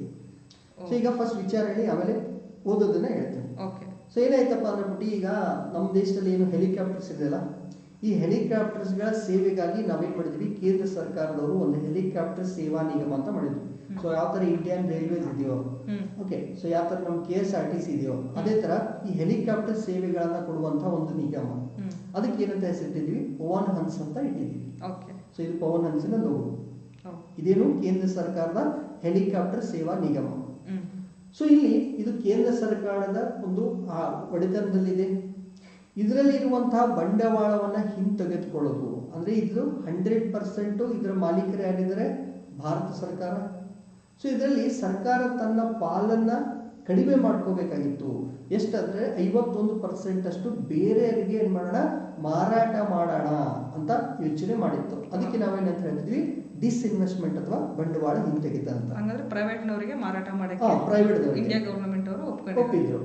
ಸೊ ಈಗ ಫಸ್ಟ್ ವಿಚಾರ ಹೇಳಿ, ಆಮೇಲೆ ಓದೋದನ್ನ ಹೇಳ್ತೇನೆ. ಸೊ ಏನಾಯ್ತಪ್ಪ ಅಂದ್ರೆ ಬಿಟ್ಟು, ಈಗ ನಮ್ಮ ದೇಶದಲ್ಲಿ ಏನು ಹೆಲಿಕಾಪ್ಟರ್ಸ್ ಇದೆಯಲ್ಲ, ಈ ಹೆಲಿಕಾಪ್ಟರ್ಸ್ಗಳ ಸೇವೆಗಾಗಿ ನಾವೇನ್ ಮಾಡಿದ್ವಿ, ಕೇಂದ್ರ ಸರ್ಕಾರದವರು ಒಂದು ಹೆಲಿಕಾಪ್ಟರ್ ಸೇವಾ ನಿಗಮ ಅಂತ ಮಾಡಿದ್ವಿ. ಸೊ ಯಾವ ತರ ಇಂಡಿಯನ್ ರೈಲ್ವೇಸ್ ಇದೆಯೋ, ಸೊ ಯಾವ ತರ ನಮ್ಮ KSRTC ಇದೆಯೋ, ಅದೇ ತರ ಈ ಹೆಲಿಕಾಪ್ಟರ್ ಸೇವೆಗಳನ್ನ ಕೊಡುವಂತ ಒಂದು ನಿಗಮ. ಅದಕ್ಕೆ ಏನಂತ ಹೆಸರಿಟ್ಟಿದ್ವಿ, ಪವನ್ ಹನ್ಸ್ ಅಂತ ಇಟ್ಟಿದ್ವಿ. ಸೊ ಇದು ಪವನ್ ಹನ್ಸಿನ ಲೋಗೋ. ಇದೇನು ಕೇಂದ್ರ ಸರ್ಕಾರದ ಹೆಲಿಕಾಪ್ಟರ್ ಸೇವಾ ನಿಗಮ. ಸೊ ಇಲ್ಲಿ ಇದು ಕೇಂದ್ರ ಸರ್ಕಾರದ ಒಂದು ಒಡೆತನದಲ್ಲಿದೆ. ಇದರಲ್ಲಿ ಇರುವಂತಹ ಬಂಡವಾಳವನ್ನ ಹಿಂತೆಗೆದುಕೊಳ್ಳೋದು ಅಂದ್ರೆ ಇದು 100% ಇದರ ಮಾಲೀಕರು ಯಾರಿದ್ದಾರೆ, ಭಾರತ ಸರ್ಕಾರ. ಸೊ ಇದರಲ್ಲಿ ಸರ್ಕಾರ ತನ್ನ ಪಾಲನ್ನ ಕಡಿಮೆ ಮಾಡ್ಕೋಬೇಕಾಗಿತ್ತು. ಎಷ್ಟಂದ್ರೆ 51% ಅಷ್ಟು ಬೇರೆಯವರಿಗೆ ಏನ್ ಮಾಡೋಣ, ಮಾರಾಟ ಮಾಡೋಣ ಅಂತ ಯೋಚನೆ ಮಾಡಿತ್ತು. ಅದಕ್ಕೆ ನಾವೇನಂತ ಹೇಳ್ತಿದ್ವಿ, ಡಿಸ್ಇನ್ವೆಸ್ಟ್ಮೆಂಟ್ ಅಥವಾ ಬಂಡವಾಳ ಹಿಂತೆಗೆತ ಅಂತ. ಹಾಗಾದ್ರೆ ಪ್ರೈವೇಟ್ ನವರಿಗೆ ಮಾರಾಟ ಮಾಡಕ್ಕೆ ಪ್ರೈವೇಟ್ ಇಂಡಿಯಾ ಗವರ್ನಮೆಂಟ್ ಅವರು ಒಪ್ಪಿದ್ರು.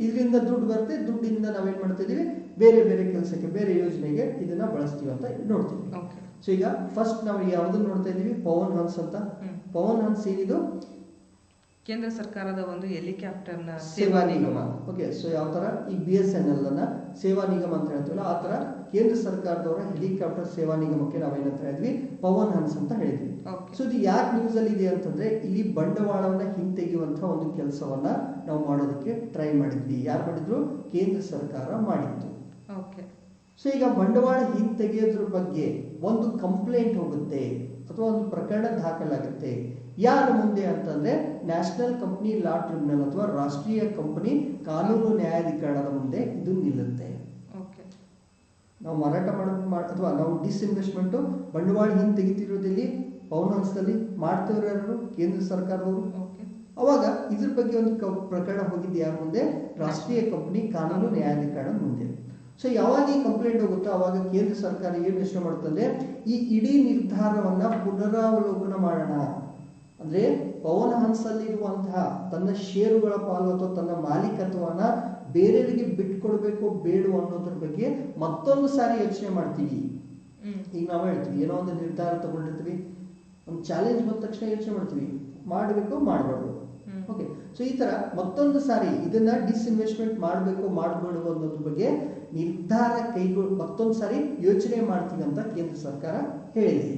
ಇದರಿಂದ ದುಡ್ಡು ಬರುತ್ತೆ, ದುಡ್ಡಿಂದ ನಾವೇನ್ ಮಾಡ್ತಿದೀವಿ, ಬೇರೆ ಬೇರೆ ಕೆಲಸಕ್ಕೆ, ಬೇರೆ ಯೋಜನೆಗೆ ಇದನ್ನ ಬಳಸ್ತೀವಿ ಅಂತ ನೋಡ್ತೀವಿ. ಸೊ ಈಗ ಫಸ್ಟ್ ನಾವು ಯಾವ್ದನ್ನ ನೋಡ್ತಾ ಇದೀವಿ, ಪವನ್ ಹನ್ಸ್ ಅಂತ. ಪವನ್ ಹನ್ಸ್ ಏನಿದು, ಕೇಂದ್ರ ಸರ್ಕಾರದ ಒಂದು ಹೆಲಿಕಾಪ್ಟರ್ ಸೇವಾ ನಿಗಮ. ಸೊ ಯಾವ ತರ ಈ BSNL ಅನ್ನ ಸೇವಾ ನಿಗಮ ಅಂತ ಹೇಳ್ತೀವಲ್ಲ, ಆ ತರ ಕೇಂದ್ರ ಸರ್ಕಾರದವರ ಹೆಲಿಕಾಪ್ಟರ್ ಸೇವಾ ನಿಗಮಕ್ಕೆ ನಾವೇನಂತ ಹೇಳಿದ್ವಿ, ಪವನ್ ಹನ್ಸ್ ಅಂತ ಹೇಳಿದ್ವಿ. ಸೊ ಇದು ಯಾಕೆ ನ್ಯೂಸ್ ಅಲ್ಲಿ ಇದೆ ಅಂತಂದ್ರೆ, ಇಲ್ಲಿ ಬಂಡವಾಳವನ್ನ ಹಿಂತೆಗೆಯುವಂತಹ ಒಂದು ಕೆಲಸವನ್ನ ನಾವು ಮಾಡೋದಕ್ಕೆ ಟ್ರೈ ಮಾಡಿದ್ವಿ. ಯಾರು ಮಾಡಿದ್ರು, ಕೇಂದ್ರ ಸರ್ಕಾರ ಮಾಡಿತ್ತು. ಸೊ ಈಗ ಬಂಡವಾಳ ಹಿಂತೆಗೆಯೋದ್ರ ಬಗ್ಗೆ ಒಂದು ಕಂಪ್ಲೇಂಟ್ ಹೋಗುತ್ತೆ ಅಥವಾ ಒಂದು ಪ್ರಕರಣ ದಾಖಲಾಗುತ್ತೆ. ಯಾರ ಮುಂದೆ ಅಂತಂದ್ರೆ, ನ್ಯಾಷನಲ್ ಕಂಪನಿ ಲಾ ಟ್ರಿಬ್ಯುನಲ್ ಅಥವಾ ರಾಷ್ಟ್ರೀಯ ಕಂಪನಿ ಕಾನೂನು ನ್ಯಾಯಾಧಿಕರಣದ ಮುಂದೆ ಇದು ನಿಲ್ಲುತ್ತೆ. ನಾವು ಮಾರಾಟ ಅಥವಾ ನಾವು ಡಿಸ್ಇನ್ವೆಸ್ಟ್ಮೆಂಟ್ ಬಂಡವಾಳ ಹಿಂತೆಗೆತಿರೋದಲ್ಲಿ ಪವನ್ ಹನ್ಸ್ದಲ್ಲಿ ಮಾಡ್ತವ್ರು ಯಾರು, ಕೇಂದ್ರ ಸರ್ಕಾರದವರು. ಅವಾಗ ಇದ್ರ ಬಗ್ಗೆ ಒಂದು ಪ್ರಕರಣ ಹೋಗಿದ್ದು ಯಾರ ಮುಂದೆ, ರಾಷ್ಟ್ರೀಯ ಕಂಪನಿ ಕಾನೂನು ನ್ಯಾಯಾಧಿಕರಣದ ಮುಂದೆ. ಸೊ ಯಾವಾಗ ಈ ಕಂಪ್ಲೇಂಟ್ ಹೋಗುತ್ತೋ ಅವಾಗ ಕೇಂದ್ರ ಸರ್ಕಾರ ಏನು ಯೋಚನೆ ಮಾಡುತ್ತಂದ್ರೆ, ಈ ಇಡೀ ನಿರ್ಧಾರವನ್ನ ಪುನರಾವಲೋಕನ ಮಾಡೋಣ. ಅಂದ್ರೆ ಪವನ್ ಹನ್ಸ್ ಅಲ್ಲಿ ಇರುವಂತಹ ತನ್ನ ಷೇರುಗಳ ಪಾಲು ಅಥವಾ ತನ್ನ ಮಾಲೀಕತ್ವವನ್ನ ಬೇರೆಯವರಿಗೆ ಬಿಟ್ಕೊಡ್ಬೇಕು ಬೇಡ ಅನ್ನೋದ್ರ ಬಗ್ಗೆ ಮತ್ತೊಂದು ಸಾರಿ ಯೋಚನೆ ಮಾಡ್ತೀವಿ. ಈಗ ನಾವು ಹೇಳ್ತೀವಿ, ಏನೋ ಒಂದು ನಿರ್ಧಾರ ತಗೊಂಡಿರ್ತೀವಿ, ಒಂದು ಚಾಲೆಂಜ್ ಬಂದ ತಕ್ಷಣ ಯೋಚನೆ ಮಾಡ್ತೀವಿ, ಮಾಡಬೇಕು ಮಾಡಬಾರ್ದು. ಸೊ ಈ ತರ ಮತ್ತೊಂದು ಸಾರಿ ಇದನ್ನ ಡಿಸ್ಇನ್ವೆಸ್ಟ್ಮೆಂಟ್ ಮಾಡಬೇಕು ಮಾಡಬೇಡ ಅನ್ನೋದ್ರ ಬಗ್ಗೆ ನಿರ್ಧಾರ ಮತ್ತೊಂದು ಸಾರಿ ಯೋಚನೆ ಮಾಡ್ತೀವಿ ಅಂತ ಕೇಂದ್ರ ಸರ್ಕಾರ ಹೇಳಿದೆ.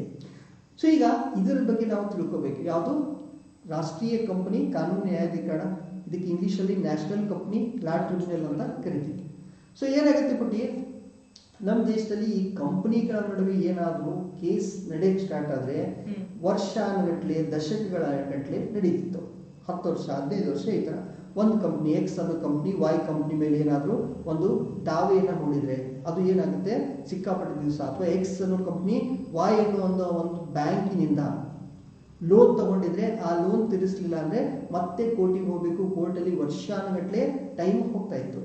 ಸೊ ಈಗ ಇದರ ಬಗ್ಗೆ ನಾವು ತಿಳ್ಕೋಬೇಕು. ಯಾವುದು ರಾಷ್ಟ್ರೀಯ ಕಂಪನಿ ಕಾನೂನು ನ್ಯಾಯಾಧಿಕರಣ, ಇದಕ್ಕೆ ಇಂಗ್ಲೀಷಲ್ಲಿ ನ್ಯಾಷನಲ್ ಕಂಪನಿ ಲಾ ಟ್ರಿಬ್ಯುನಲ್ ಅಂತ ಕರಿತೀವಿ. ಸೊ ಏನಾಗುತ್ತೆ ಪುಟ್ಟಿ, ನಮ್ಮ ದೇಶದಲ್ಲಿ ಈ ಕಂಪನಿಗಳ ನಡುವೆ ಏನಾದರೂ ಕೇಸ್ ನಡೆಯಕ್ಕೆ ಸ್ಟಾರ್ಟ್ ಆದರೆ ವರ್ಷಾನುಗಟ್ಟಲೆ ದಶಕಗಳ ಗಟ್ಟಲೆ ನಡೀತಿತ್ತು. 10 ವರ್ಷ 15 ವರ್ಷ ಈ ಥರ ಒಂದು ಕಂಪ್ನಿ ಎಕ್ಸ್ ಅನ್ನೋ ಕಂಪ್ನಿ ವೈ ಕಂಪ್ನಿ ಮೇಲೆ ಏನಾದರೂ ಒಂದು ದಾವೆಯನ್ನು ಹೂಡಿದರೆ ಅದು ಏನಾಗುತ್ತೆ ಸಿಕ್ಕಾಪಟ್ಟೆ ದಿವಸ, ಅಥವಾ ಎಕ್ಸ್ ಅನ್ನೋ ಕಂಪ್ನಿ ವೈ ಅನ್ನೋ ಒಂದು ಬ್ಯಾಂಕಿನಿಂದ ಲೋನ್ ತಗೊಂಡಿದ್ರೆ ಆ ಲೋನ್ ತೀರಿಸಲಿಲ್ಲ ಅಂದರೆ ಮತ್ತೆ ಕೋರ್ಟಿಗೆ ಹೋಗಬೇಕು, ಕೋರ್ಟಲ್ಲಿ ವರ್ಷಾನುಗಟ್ಟಲೆ ಟೈಮ್ ಹೋಗ್ತಾ ಇತ್ತು.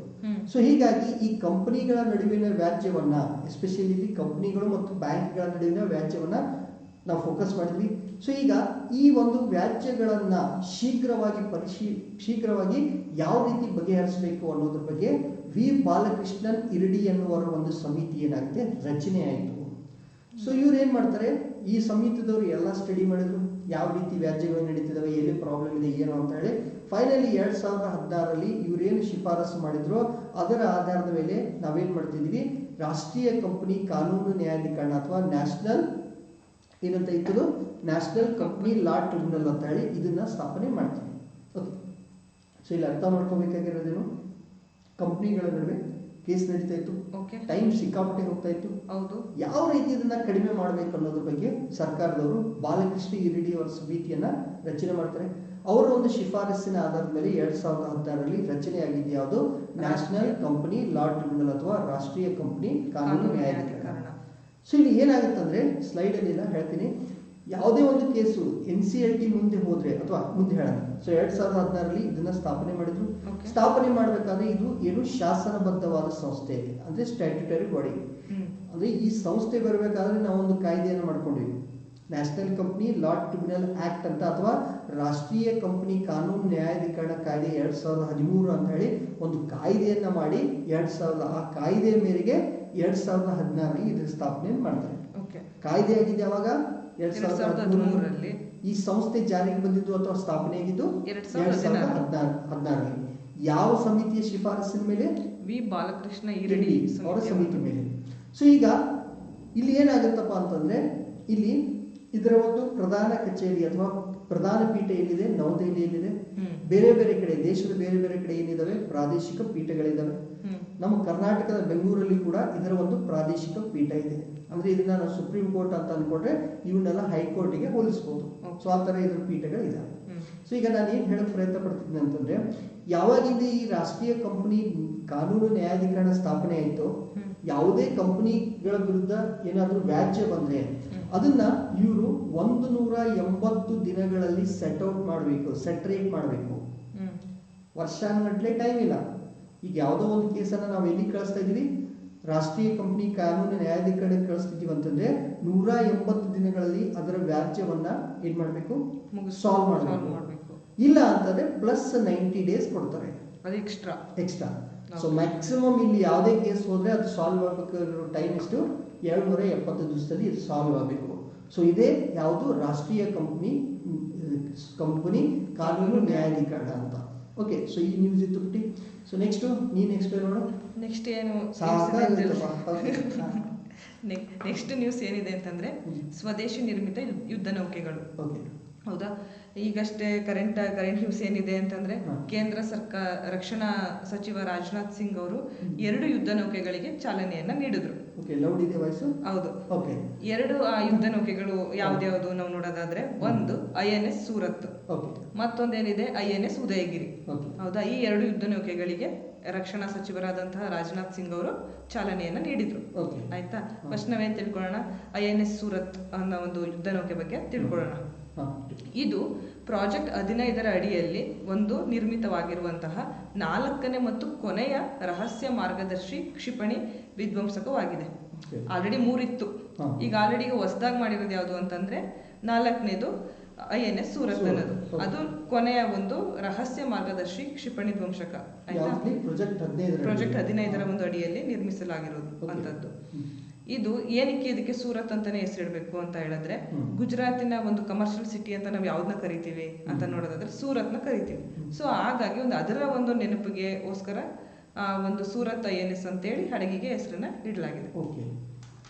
ಸೊ ಹೀಗಾಗಿ ಈ ಕಂಪನಿಗಳ ನಡುವಿನ ವ್ಯಾಜ್ಯವನ್ನ, ಎಸ್ಪೆಷಲಿ ಕಂಪನಿಗಳು ಮತ್ತು ಬ್ಯಾಂಕ್ಗಳ ನಡುವಿನ ವ್ಯಾಜ್ಯವನ್ನ ನಾವು ಫೋಕಸ್ ಮಾಡಿದ್ವಿ. ಸೊ ಈಗ ಈ ಒಂದು ವ್ಯಾಜ್ಯಗಳನ್ನ ಶೀಘ್ರವಾಗಿ ಯಾವ ರೀತಿ ಬಗೆಹರಿಸಬೇಕು ಅನ್ನೋದ್ರ ಬಗ್ಗೆ ವಿ ಬಾಲಕೃಷ್ಣನ್ ಇರಡಿ ಎನ್ನುವರ ಒಂದು ಸಮಿತಿ ಏನಾಗುತ್ತೆ ರಚನೆ ಆಯಿತು. ಸೊ ಇವ್ರು ಏನ್ ಮಾಡ್ತಾರೆ, ಈ ಸಮಿತಿದವರು ಎಲ್ಲ ಸ್ಟಡಿ ಮಾಡಿದ್ರು, ಯಾವ ರೀತಿ ವ್ಯಾಜ್ಯಗಳು ನಡೀತಿದ್ದಾವೆ, ಎಲ್ಲಿ ಪ್ರಾಬ್ಲಮ್ ಇದೆ ಏನು ಅಂತ ಹೇಳಿ. ಫೈನಲಿ 2016ರಲ್ಲಿ ಇವರೇನು ಶಿಫಾರಸು ಮಾಡಿದ್ರು ಅದರ ಆಧಾರದ ಮೇಲೆ ನಾವೇನ್ ಮಾಡ್ತಿದ್ವಿ, ರಾಷ್ಟ್ರೀಯ ಕಂಪನಿ ಕಾನೂನು ನ್ಯಾಯಾಧಿಕರಣ ಅಥವಾ ನ್ಯಾಷನಲ್ ಏನಂತ ಇತ್ತು, ನ್ಯಾಷನಲ್ ಕಂಪನಿ ಲಾ ಟ್ರಿಬ್ಯುನಲ್ ಅಂತ ಹೇಳಿ ಇದನ್ನ ಸ್ಥಾಪನೆ ಮಾಡ್ತೀವಿ. ಓಕೆ, ಸೊ ಇಲ್ಲಿ ಅರ್ಥ ಮಾಡ್ಕೋಬೇಕಾಗಿರೋದೇನು, ಕಂಪನಿಗಳ ನಡುವೆ ಕೇಸ್ ನಡೀತಾ ಇತ್ತು, ಟೈಮ್ ಸಿಕ್ಕಾಪಟ್ಟೆ ಹೋಗ್ತಾ ಇತ್ತು. ಹೌದು, ಯಾವ ರೀತಿ ಇದನ್ನ ಕಡಿಮೆ ಮಾಡಬೇಕು ಅನ್ನೋದ್ರ ಬಗ್ಗೆ ಸರ್ಕಾರದವರು ಬಾಲಕೃಷ್ಣ ಇರಡಿ ಅವರ ಸಮಿತಿಯನ್ನ ರಚನೆ ಮಾಡ್ತಾರೆ. ಅವರ ಒಂದು ಶಿಫಾರಸ್ಸಿನ ಆಧಾರದ ಮೇಲೆ 2016ರಲ್ಲಿ ರಚನೆ ಆಗಿದೆ ಯಾವುದು, ನ್ಯಾಷನಲ್ ಕಂಪನಿ ಲಾ ಟ್ರಿಬ್ಯುನಲ್ ಅಥವಾ ರಾಷ್ಟ್ರೀಯ ಕಂಪನಿ ಕಾನೂನು ನ್ಯಾಯಾಧಿಕರಣ. ಸೊ ಇಲ್ಲಿ ಏನಾಗುತ್ತಂದ್ರೆ ಸ್ಲೈಡ್ ಅಲ್ಲಿ ಹೇಳ್ತೀನಿ, ಯಾವುದೇ ಒಂದು ಕೇಸು NCLT ಮುಂದೆ ಹೋದ್ರೆ ಅಥವಾ ಮುಂದೆ ಹೇಳೋಣ. ಸೊ 2016ರಲ್ಲಿ ಇದನ್ನ ಸ್ಥಾಪನೆ ಮಾಡಿದ್ರು. ಸ್ಥಾಪನೆ ಮಾಡಬೇಕಾದ್ರೆ ಇದು ಏನು ಶಾಸನಬದ್ಧವಾದ ಸಂಸ್ಥೆ ಅಂದ್ರೆ ಸ್ಟ್ಯಾಟ್ಯೂಟರಿ ಬಾಡಿ. ಅಂದ್ರೆ ಈ ಸಂಸ್ಥೆ ಬರಬೇಕಾದ್ರೆ ನಾವು ಒಂದು ಕಾಯ್ದೆಯನ್ನು ಮಾಡ್ಕೊಂಡ್ವಿ, ನ್ಯಾಷನಲ್ ಕಂಪನಿ ಲಾ ಟ್ರಿಬ್ಯುನಲ್ ಆಕ್ಟ್ ಅಂತ, ಅಥವಾ ರಾಷ್ಟ್ರೀಯ ಕಂಪನಿ ಕಾನೂನು ನ್ಯಾಯಾಧಿಕರಣ ಕಾಯ್ದೆ 2013 ಅಂತ ಹೇಳಿ ಒಂದು ಕಾಯ್ದೆಯನ್ನ ಮಾಡಿ ಆ ಕಾಯ್ದೆಯ ಮೇರೆಗೆ 2016ರಲ್ಲಿ ಇದರ ಸ್ಥಾಪನೆ ಮಾಡ್ತಾರೆ. ಕಾಯ್ದೆ ಆಗಿದೆ ಯಾವಾಗ 2013ರಲ್ಲಿ. ಈ ಸಂಸ್ಥೆ ಜಾರಿಗೆ ಬಂದಿದ್ದು ಅಥವಾ ಸ್ಥಾಪನೆ ಆಗಿದ್ದು 2016ರಲ್ಲಿ. ಯಾವ ಸಮಿತಿಯ ಶಿಫಾರಸಿನ ಮೇಲೆ, ವಿ ಬಾಲಕೃಷ್ಣ ಇರಡಿ ಅವರ ಸಮಿತಿ ಮೇಲೆ. ಸೊ ಈಗ ಇಲ್ಲಿ ಏನಾಗುತ್ತಪ್ಪ ಅಂತಂದ್ರೆ, ಇಲ್ಲಿ ಇದರ ಒಂದು ಪ್ರಧಾನ ಕಚೇರಿ ಅಥವಾ ಪ್ರಧಾನ ಪೀಠ ಎಲ್ಲಿದೆ, ನವದೆಹಲಿಯಲ್ಲಿದೆ. ಬೇರೆ ಬೇರೆ ಕಡೆ ದೇಶದ ಬೇರೆ ಬೇರೆ ಕಡೆ ಏನಿದಾವೆ ಪ್ರಾದೇಶಿಕ ಪೀಠಗಳಿದಾವೆ. ನಮ್ಮ ಕರ್ನಾಟಕದ ಬೆಂಗಳೂರಲ್ಲಿ ಕೂಡ ಇದರ ಒಂದು ಪ್ರಾದೇಶಿಕ ಪೀಠ ಇದೆ. ಅಂದ್ರೆ ಇದನ್ನ ನಾವು ಸುಪ್ರೀಂ ಕೋರ್ಟ್ ಅಂತ ಅನ್ಕೊಂಡ್ರೆ ಇವನ್ನೆಲ್ಲ ಹೈಕೋರ್ಟಿಗೆ ಹೋಲಿಸಬಹುದು. ಸೊ ಆ ತರ ಇದ್ರ ಪೀಠಗಳಿದಾವೆ. ಸೊ ಈಗ ನಾನು ಏನ್ ಹೇಳಕ್ ಪ್ರಯತ್ನ ಪಡ್ತಿದ್ದೀನಿ ಅಂತಂದ್ರೆ, ಯಾವಾಗಿಂದ ಈ ರಾಷ್ಟ್ರೀಯ ಕಂಪನಿ ಕಾನೂನು ನ್ಯಾಯಾಧಿಕರಣ ಸ್ಥಾಪನೆ ಆಯಿತು, ಯಾವುದೇ ಕಂಪನಿಗಳ ವಿರುದ್ಧ ಏನಾದ್ರೂ ವ್ಯಾಜ್ಯ ಬಂದ್ರೆ ಅದನ್ನ ಇವರು 180 ದಿನಗಳಲ್ಲಿ ಸೆಟ್ರೇಟ್ ಮಾಡಬೇಕು. ವರ್ಷಾನುಗಟ್ಲೆ ಟೈಮ್ ಇಲ್ಲ. ಈಗ ಯಾವುದೋ ಒಂದು ಕೇಸನ್ನ ನಾವು ಎಲ್ಲಿ ಕಳಿಸ್ತಾ ಇದೀವಿ, ರಾಷ್ಟ್ರೀಯ ಕಂಪನಿ ಕಾನೂನು ನ್ಯಾಯಾಧಿಕರಣಕ್ಕೆ ಕಳಿಸ್ತಿದೀವಿ ಅಂತಂದ್ರೆ 180 ದಿನಗಳಲ್ಲಿ ಅದರ ವ್ಯಾಜ್ಯವನ್ನ ಏನ್ ಮಾಡ್ಬೇಕು, ಸಾಲ್ವ್ ಮಾಡಬೇಕು. ಇಲ್ಲ ಅಂತಂದ್ರೆ ಪ್ಲಸ್ 90 ಡೇಸ್ ಕೊಡ್ತಾರೆ, ಅದು ಎಕ್ಸ್ಟ್ರಾ. ಸೊ ಮ್ಯಾಕ್ಸಿಮಮ್ ಇಲ್ಲಿ ಯಾವುದೇ ಕೇಸ್ ಹೋದ್ರೆ ಅದು ಸಾಲ್ವ್ ಆಗಬೇಕಾಗಿರೋ ಟೈಮ್ ಎಷ್ಟು, 270 ದಿವಸದಲ್ಲಿ ಇದು ಸಾಲ್ವ್ ಆಗಬೇಕು. ಸೊ ಇದೇ ಯಾವುದು ರಾಷ್ಟ್ರೀಯ ಕಂಪನಿ ಕಾನೂನು ನ್ಯಾಯಾಧಿಕರಣ ಅಂತ. ಓಕೆ, ಸೊ ಈ ನ್ಯೂಸ್ ಇತ್ತು ಬಿಟ್ಟು. ಸೊ ನೆಕ್ಸ್ಟ್ ನೀನ್ ಎಕ್ಸ್ಪ್ಲೇನ್ ಮಾಡು. ನೆಕ್ಸ್ಟ್ ಏನು, ನೆಕ್ಸ್ಟ್ ನ್ಯೂಸ್ ಏನಿದೆ ಅಂತಂದ್ರೆ ಸ್ವದೇಶಿ ನಿರ್ಮಿತ ಯುದ್ಧ ನೌಕೆಗಳು. ಹೌದಾ, ಈಗಷ್ಟೇ ಕರೆಂಟ್ ನ್ಯೂಸ್ ಏನಿದೆ ಅಂತಂದ್ರೆ ಕೇಂದ್ರ ಸರ್ಕಾರ ರಕ್ಷಣಾ ಸಚಿವ ರಾಜನಾಥ್ ಸಿಂಗ್ ಅವರು 2 ಯುದ್ಧ ನೌಕೆಗಳಿಗೆ ಚಾಲನೆಯನ್ನ ನೀಡಿದ್ರು. ಹೌದು, 2 ಆ ಯುದ್ಧ ನೌಕೆಗಳು ಯಾವ್ದ್ಯಾವ್ದು ನಾವು ನೋಡೋದಾದ್ರೆ, ಒಂದು INS ಸೂರತ್, ಮತ್ತೊಂದೇನಿದೆ INS ಉದಯಗಿರಿ. ಹೌದಾ, ಈ 2 ಯುದ್ಧ ನೌಕೆಗಳಿಗೆ ರಕ್ಷಣಾ ಸಚಿವರಾದಂತಹ ರಾಜನಾಥ್ ಸಿಂಗ್ ಅವರು ಚಾಲನೆಯನ್ನ ನೀಡಿದ್ರು. ಆಯ್ತಾ, ಫಸ್ಟ್ ನಾವೇನ್ ತಿಳ್ಕೊಳ್ಳೋಣ, INS ಸೂರತ್ ಅನ್ನೋ ಒಂದು ಯುದ್ಧ ನೌಕೆ ಬಗ್ಗೆ ತಿಳ್ಕೊಳ್ಳೋಣ. ಇದು ಪ್ರಾಜೆಕ್ಟ್ 15ರ ಅಡಿಯಲ್ಲಿ ಒಂದು ನಿರ್ಮಿತವಾಗಿರುವಂತಹ 4ನೇ ಮತ್ತು ಕೊನೆಯ ರಹಸ್ಯ ಮಾರ್ಗದರ್ಶಿ ಕ್ಷಿಪಣಿ ವಿಧ್ವಂಸಕವಾಗಿದೆ. ಆಲ್ರೆಡಿ 3 ಇತ್ತು, ಈಗ ಆಲ್ರೆಡಿ ಹೊಸದಾಗಿ ಮಾಡಿರೋದು ಯಾವುದು ಅಂತಂದ್ರೆ 4ನೇದು INS ಸೂರತ್ ಅನ್ನೋದು. ಅದು ಕೊನೆಯ ಒಂದು ರಹಸ್ಯ ಮಾರ್ಗದರ್ಶಿ ಕ್ಷಿಪಣಿ ಧ್ವಂಸಕ. ಆಯ್ತಾ, ಪ್ರಾಜೆಕ್ಟ್ 15ರ ಒಂದು ಅಡಿಯಲ್ಲಿ ನಿರ್ಮಿಸಲಾಗಿರೋದು ಅಂತದ್ದು. ಇದು ಏನಕ್ಕೆ ಇದಕ್ಕೆ ಸೂರತ್ ಅಂತಾನೆ ಹೆಸರಿಡಬೇಕು ಅಂತ ಹೇಳಿದ್ರೆ, ಗುಜರಾತಿನ ಒಂದು ಕಮರ್ಷಿಯಲ್ ಸಿಟಿ ಅಂತ ನಾವು ಯಾವ್ದನ್ನ ಕರಿತೀವಿ ಅಂತ ನೋಡೋದಾದ್ರೆ ಸೂರತ್ನ ಕರಿತೀವಿ. ಸೊ ಹಾಗಾಗಿ ಅದರ ಒಂದು ನೆನಪಿಗೆಗೋಸ್ಕರ ಆ ಒಂದು ಸೂರತ್ INS ಅಂತೇಳಿ ಹಡಗಿಗೆ ಹೆಸರನ್ನ ಇಡಲಾಗಿದೆ. ಓಕೆ.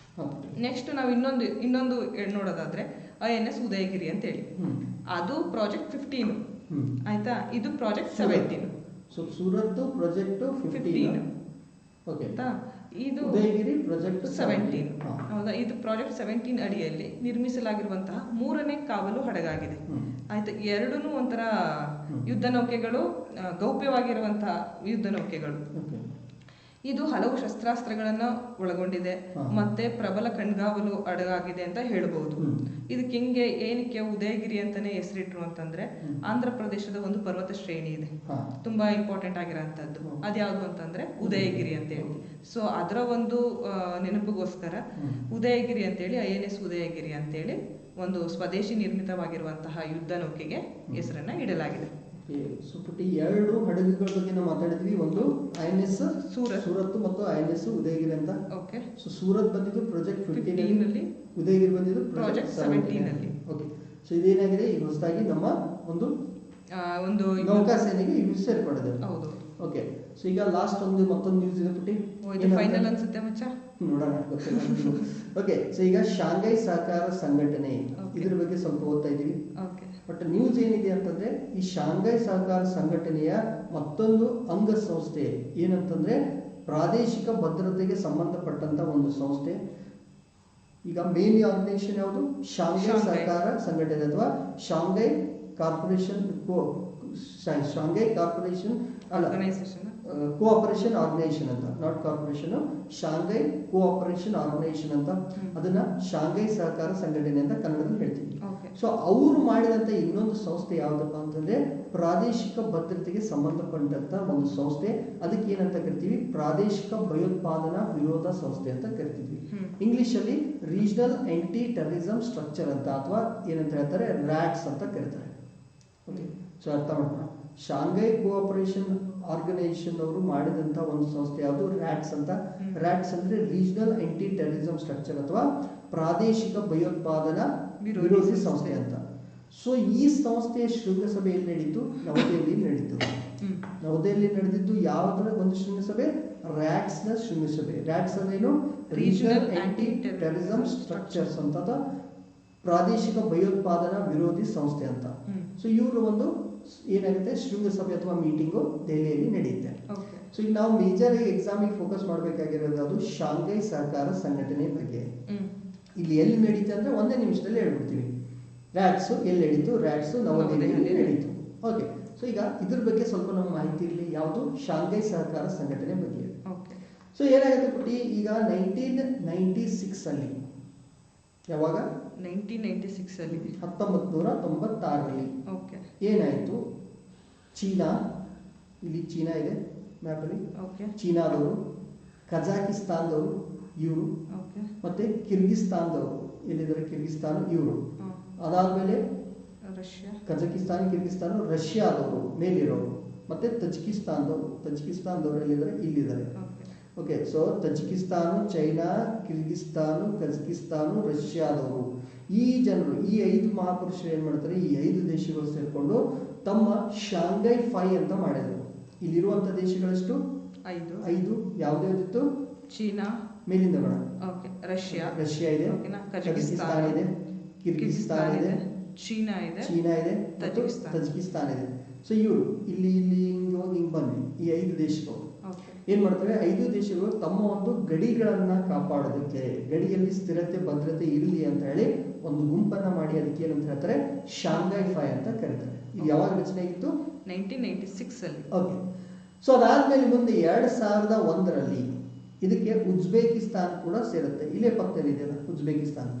ನೆಕ್ಸ್ಟ್ ನಾವು ಇನ್ನೊಂದು ನೋಡೋದಾದ್ರೆ INS ಉದಯಗಿರಿ ಅಂತೇಳಿ, ಅದು ಪ್ರಾಜೆಕ್ಟ್ 15 ಆಯ್ತಾ, ಇದು project 17. So Surat project 15 okay, ಇದು ಉದಯಗಿರಿ ಪ್ರಾಜೆಕ್ಟ್ 17. ಹೌದಾ, ಇದು ಪ್ರಾಜೆಕ್ಟ್ 17 ಅಡಿಯಲ್ಲಿ ನಿರ್ಮಿಸಲಾಗಿರುವಂತಹ 3ನೇ ಕಾವಲು ಹಡಗಾಗಿದೆ. ಆಯ್ತಾ, ಎರಡೂ ಒಂಥರ ಯುದ್ಧ ನೌಕೆಗಳು, ಗೌಪ್ಯವಾಗಿರುವಂತಹ ಯುದ್ಧ ನೌಕೆಗಳು. ಇದು ಹಲವು ಶಸ್ತ್ರಾಸ್ತ್ರಗಳನ್ನ ಒಳಗೊಂಡಿದೆ ಮತ್ತೆ ಪ್ರಬಲ ಕಣ್ಗಾವಲು ಹಡಗಾಗಿದೆ ಅಂತ ಹೇಳ್ಬಹುದು. ಇದಕ್ಕೆ ಏನಕ್ಕೆ ಉದಯಗಿರಿ ಅಂತಾನೆ ಹೆಸರಿಟ್ರು ಅಂತಂದ್ರೆ, ಆಂಧ್ರ ಪ್ರದೇಶದ ಒಂದು ಪರ್ವತ ಶ್ರೇಣಿ ಇದೆ, ತುಂಬಾ ಇಂಪಾರ್ಟೆಂಟ್ ಆಗಿರೋಂಥದ್ದು. ಅದ್ಯಾವುದು ಅಂತಂದ್ರೆ ಉದಯಗಿರಿ ಅಂತ ಹೇಳಿ. ಸೊ ಅದರ ಒಂದು ನೆನಪಿಗೋಸ್ಕರ ಉದಯಗಿರಿ ಅಂತೇಳಿ INS ಉದಯಗಿರಿ ಅಂತೇಳಿ ಒಂದು ಸ್ವದೇಶಿ ನಿರ್ಮಿತವಾಗಿರುವಂತಹ ಯುದ್ಧ ನೌಕೆಗೆ ಹೆಸರನ್ನ ಇಡಲಾಗಿದೆ. ಸೊ ಪುಟ್ಟಿ, ಎರಡು ಹಡಗುಗಳ ಬಗ್ಗೆ ನಾವು ಮಾತಾಡಿದ್ವಿ. ಒಂದು INS ಸೂರತ್ ಮತ್ತು INS ಉದಯಗಿರಿ ಅಂತ. ಓಕೆ. ಸೊ ಸೂರತ್ ಬಂದಿದ್ದು ಪ್ರಾಜೆಕ್ಟ್ 15 ಅಲ್ಲಿ, ಉದಯಗಿರಿ ಬಂದಿದ್ದು ಪ್ರಾಜೆಕ್ಟ್ 17 ಅಲ್ಲಿ. ಓಕೆ. ಸೊ ಇದೇನಾಗಿದೆ, ಈಗ ಹೊಸದಾಗಿ ನಮ್ಮ ಒಂದು ನೌಕಾಸೇನೆಗೆ ಇವು ಸೇರ್ಪಡಿದೆ. ಹೌದು. ಓಕೆ. ಸೊ ಈಗ ಲಾಸ್ಟ್ ಮತ್ತೊಂದು ನ್ಯೂಸ್ ಇದೆ ಪುಟ್ಟಿ, ಇದು ಫೈನಲ್ ಅನ್ಸುತ್ತೆ ಮಚ್ಚ, ನೋಡೋಣ, ಗೊತ್ತಿಲ್ಲ. ಓಕೆ. ಸೊ ಈಗ ಶಾಂಘೈ ಸಹಕಾರ ಸಂಘಟನೆ, ಇದ್ರ ಬಗ್ಗೆ ಸ್ವಲ್ಪ ಓದ್ತಾ ಇದೀವಿ. ಬಟ್ ನ್ಯೂಸ್ ಏನಿದೆ ಅಂತಂದ್ರೆ, ಈ ಶಾಂಘೈ ಸಹಕಾರ ಸಂಘಟನೆಯ ಮತ್ತೊಂದು ಅಂಗ ಸಂಸ್ಥೆ ಏನಂತಂದ್ರೆ ಪ್ರಾದೇಶಿಕ ಭದ್ರತೆಗೆ ಸಂಬಂಧಪಟ್ಟಂತ ಒಂದು ಸಂಸ್ಥೆ. ಈಗ ಮೇನ್ ಆರ್ಗನೈಸೇಷನ್ ಯಾವುದು? ಶಾಂಘೈ ಸಹಕಾರ ಸಂಘಟನೆ ಅಥವಾ Shanghai corporation Shanghai corporation cooperation organisation ಅಂತ, not corporation, Shanghai cooperation organisation ಅಂತ, ಅದನ್ನ ಶಾಂಘೈ ಸಹಕಾರ ಸಂಘಟನೆ ಅಂತ ಕನ್ನಡದಲ್ಲಿ ಹೇಳ್ತೀವಿ. ಸೊ ಅವರು ಮಾಡಿದಂತ ಇನ್ನೊಂದು ಸಂಸ್ಥೆ ಯಾವ್ದಪ್ಪ ಅಂತಂದ್ರೆ ಪ್ರಾದೇಶಿಕ ಭದ್ರತೆಗೆ ಸಂಬಂಧಪಟ್ಟಂತ ಒಂದು ಸಂಸ್ಥೆ. ಅದಕ್ಕೆ ಏನಂತ ಕರಿತೀವಿ? ಪ್ರಾದೇಶಿಕ ಭಯೋತ್ಪಾದನಾ ವಿರೋಧ ಸಂಸ್ಥೆ ಅಂತ ಕರಿತೀವಿ. ಇಂಗ್ಲಿಷ್ ಅಲ್ಲಿ ರೀಜನಲ್ ಆಂಟಿ ಟೆರರಿಸಂ ಸ್ಟ್ರಕ್ಚರ್ ಅಂತ, ಅಥವಾ ಏನಂತ ಹೇಳ್ತಾರೆ, RATS ಅಂತ ಕರೀತಾರೆ. ಓಕೆ. ಸೊ ಅರ್ಥ ಮಾಡ್ಕೊಳ್ಳೋಣ. ಶಾಂಘೈ ಕೋಆಪರೇಷನ್ ಆರ್ಗನೈಸೇಷನ್ ಅವರು ಮಾಡಿದಂತ ಒಂದು ಸಂಸ್ಥೆ ಯಾವುದು? RATS ಅಂತ. RATS ಅಂದ್ರೆ ರೀಜನಲ್ ಆಂಟಿ ಟೆರರಿಸಂ ಸ್ಟ್ರಕ್ಚರ್ ಅಥವಾ ಪ್ರಾದೇಶಿಕ ಭಯೋತ್ಪಾದನಾ ವಿರೋಧಿ ಸಂಸ್ಥೆ ಅಂತ. ಸೊ ಈ ಸಂಸ್ಥೆಯ ಶೃಂಗಸಭೆ ಎಲ್ಲಿ ನಡೀತು? ನವದೆಹಲಿಯಲ್ಲಿ ನಡೀತು. ನವದೆಹಲಿ ನಡೆದಿದ್ದು ಯಾವುದರ ಒಂದು ಶೃಂಗಸಭೆ? RATS ನ ಶೃಂಗಸಭೆ. RATS ಅಂದ್ರೇನು? ರೀಜನಲ್ ಆಂಟಿ ಟೆರರಿಸಂ ಸ್ಟ್ರಕ್ಚರ್ಸ್ ಅಂತ, ಪ್ರಾದೇಶಿಕ ಭಯೋತ್ಪಾದನಾ ವಿರೋಧಿ ಸಂಸ್ಥೆ ಅಂತ. ಸೊ ಇವರು ಒಂದು ಏನಾಗುತ್ತೆ, ಶೃಂಗಸಭೆ ಅಥವಾ ಮೀಟಿಂಗು ದೆಹಲಿಯಲ್ಲಿ ನಡೆಯುತ್ತೆ. ಸೊ ಈಗ ನಾವು ಮೇಜರ್ ಎಕ್ಸಾಮಿಗೆ ಫೋಕಸ್ ಮಾಡಬೇಕಾಗಿರೋದು ಅದು ಶಾಂಘೈ ಸಹಕಾರ ಸಂಘಟನೆ ಬಗ್ಗೆ. ಇಲ್ಲಿ ಎಲ್ಲಿ ನಡೀತು ಅಂದ್ರೆ ಒಂದೇ ನಿಮಿಷದಲ್ಲಿ ಹೇಳ್ಬಿಡ್ತೀವಿ. RATS ಎಲ್ಲಿ ನಡೀತು? RATS ನವದೆಹಲಿಯಲ್ಲಿ ನಡೀತು. ಓಕೆ. ಸೊ ಈಗ ಇದ್ರ ಬಗ್ಗೆ ಸ್ವಲ್ಪ ನಮ್ಗೆ ಮಾಹಿತಿ ಇರಲಿ, ಯಾವುದು? ಶಾಂಘೈ ಸಹಕಾರ ಸಂಘಟನೆ ಬಗ್ಗೆ. ಸೊ ಏನಾಗುತ್ತೆ ಪುಟ್ಟಿ, ಈಗ 1996 ಅಲ್ಲಿ, ಯಾವಾಗ? 1996 ಅಲ್ಲಿ, 1996ರಲ್ಲಿ ಏನಾಯ್ತು? ಚೀನಾ, ಇಲ್ಲಿ ಚೀನಾ ಇದೆ ಮ್ಯಾಪ್ ಅಲ್ಲಿ, ಚೀನಾದವರು, ಕಜಾಕಿಸ್ತಾನದವರು ಇವರು, ಮತ್ತೆ ಕಿರ್ಗಿಸ್ತಾನದವರು ಎಲ್ಲಿದ್ದಾರೆ? ಕಿರ್ಗಿಸ್ತಾನ ಇವರು. ಅದಾದ್ಮೇಲೆ ಕಜಕಿಸ್ತಾನ, ಕಿರ್ಗಿಸ್ತಾನ, ರಷ್ಯಾದವರು ಮೇಲಿರೋರು, ಮತ್ತೆ ತಜಿಕಿಸ್ತಾನದವರು ಎಲ್ಲಿದ್ದಾರೆ? ಇಲ್ಲಿದ್ದಾರೆ. Okay. So Tajikistan, China, Kyrgyzstan, Kazakhstan, ರಷ್ಯಾದವರು, ಈ ಜನರು, ಈ 5 ಮಹಾಪುರುಷರು ಏನ್ ಮಾಡ್ತಾರೆ? ಈ 5 ದೇಶಗಳು ಸೇರ್ಕೊಂಡು ತಮ್ಮ ಶಾಂಘೈ 5 ಅಂತ ಮಾಡಿದ್ರು. ಇಲ್ಲಿರುವಂತ ದೇಶಗಳಷ್ಟು 5. ಯಾವ್ದಿತ್ತು? ಚೀನಾ ಮೇಲಿಂದ ಬೇಡ, ರಷ್ಯಾ ಇದೆ, ಕಜಕಿಸ್ತಾನ ಇದೆ, ಕಿರ್ಗಿಸ್ತಾನ ಇದೆ, ಚೀನಾ ಇದೆ, ತಜಿಕಿಸ್ತಾನ ಇದೆ. ಸೊ ಇವರು ಇಲ್ಲಿ ಹಿಂಗೆ ಹೋಗಿ ಹಿಂಗೆ ಬಂದ್ವಿ. ಈ 5 ದೇಶಗಳು ಏನ್ ಮಾಡ್ತವೆ? 5 ದೇಶಗಳು ತಮ್ಮ ಒಂದು ಗಡಿಗಳನ್ನ ಕಾಪಾಡೋದಕ್ಕೆ, ಗಡಿಯಲ್ಲಿ ಸ್ಥಿರತೆ ಭದ್ರತೆ ಇರಲಿ ಅಂತ ಹೇಳಿ ಒಂದು ಗುಂಪನ್ನ ಮಾಡಿ ಅದಕ್ಕೆ ಏನಂತ ಹೇಳ್ತಾರೆ? ಶಾಂಘೈ 5 ಅಂತ ಕರೀತಾರೆ. ಇದು ಯಾವಾಗ ರಚನೆ ಆಗಿತ್ತು? 1996 ಅಲ್ಲಿ. ಓಕೆ. ಸೊ ಅದಾದ್ಮೇಲೆ ಮುಂದೆ 2001ರಲ್ಲಿ ಇದಕ್ಕೆ ಉಜ್ಬೇಕಿಸ್ತಾನ್ ಕೂಡ ಸೇರುತ್ತೆ. ಇಲ್ಲೇ ಪಕ್ಕದಲ್ಲಿ ಇದೆಯಲ್ಲ ಉಜ್ಬೇಕಿಸ್ತಾನ್.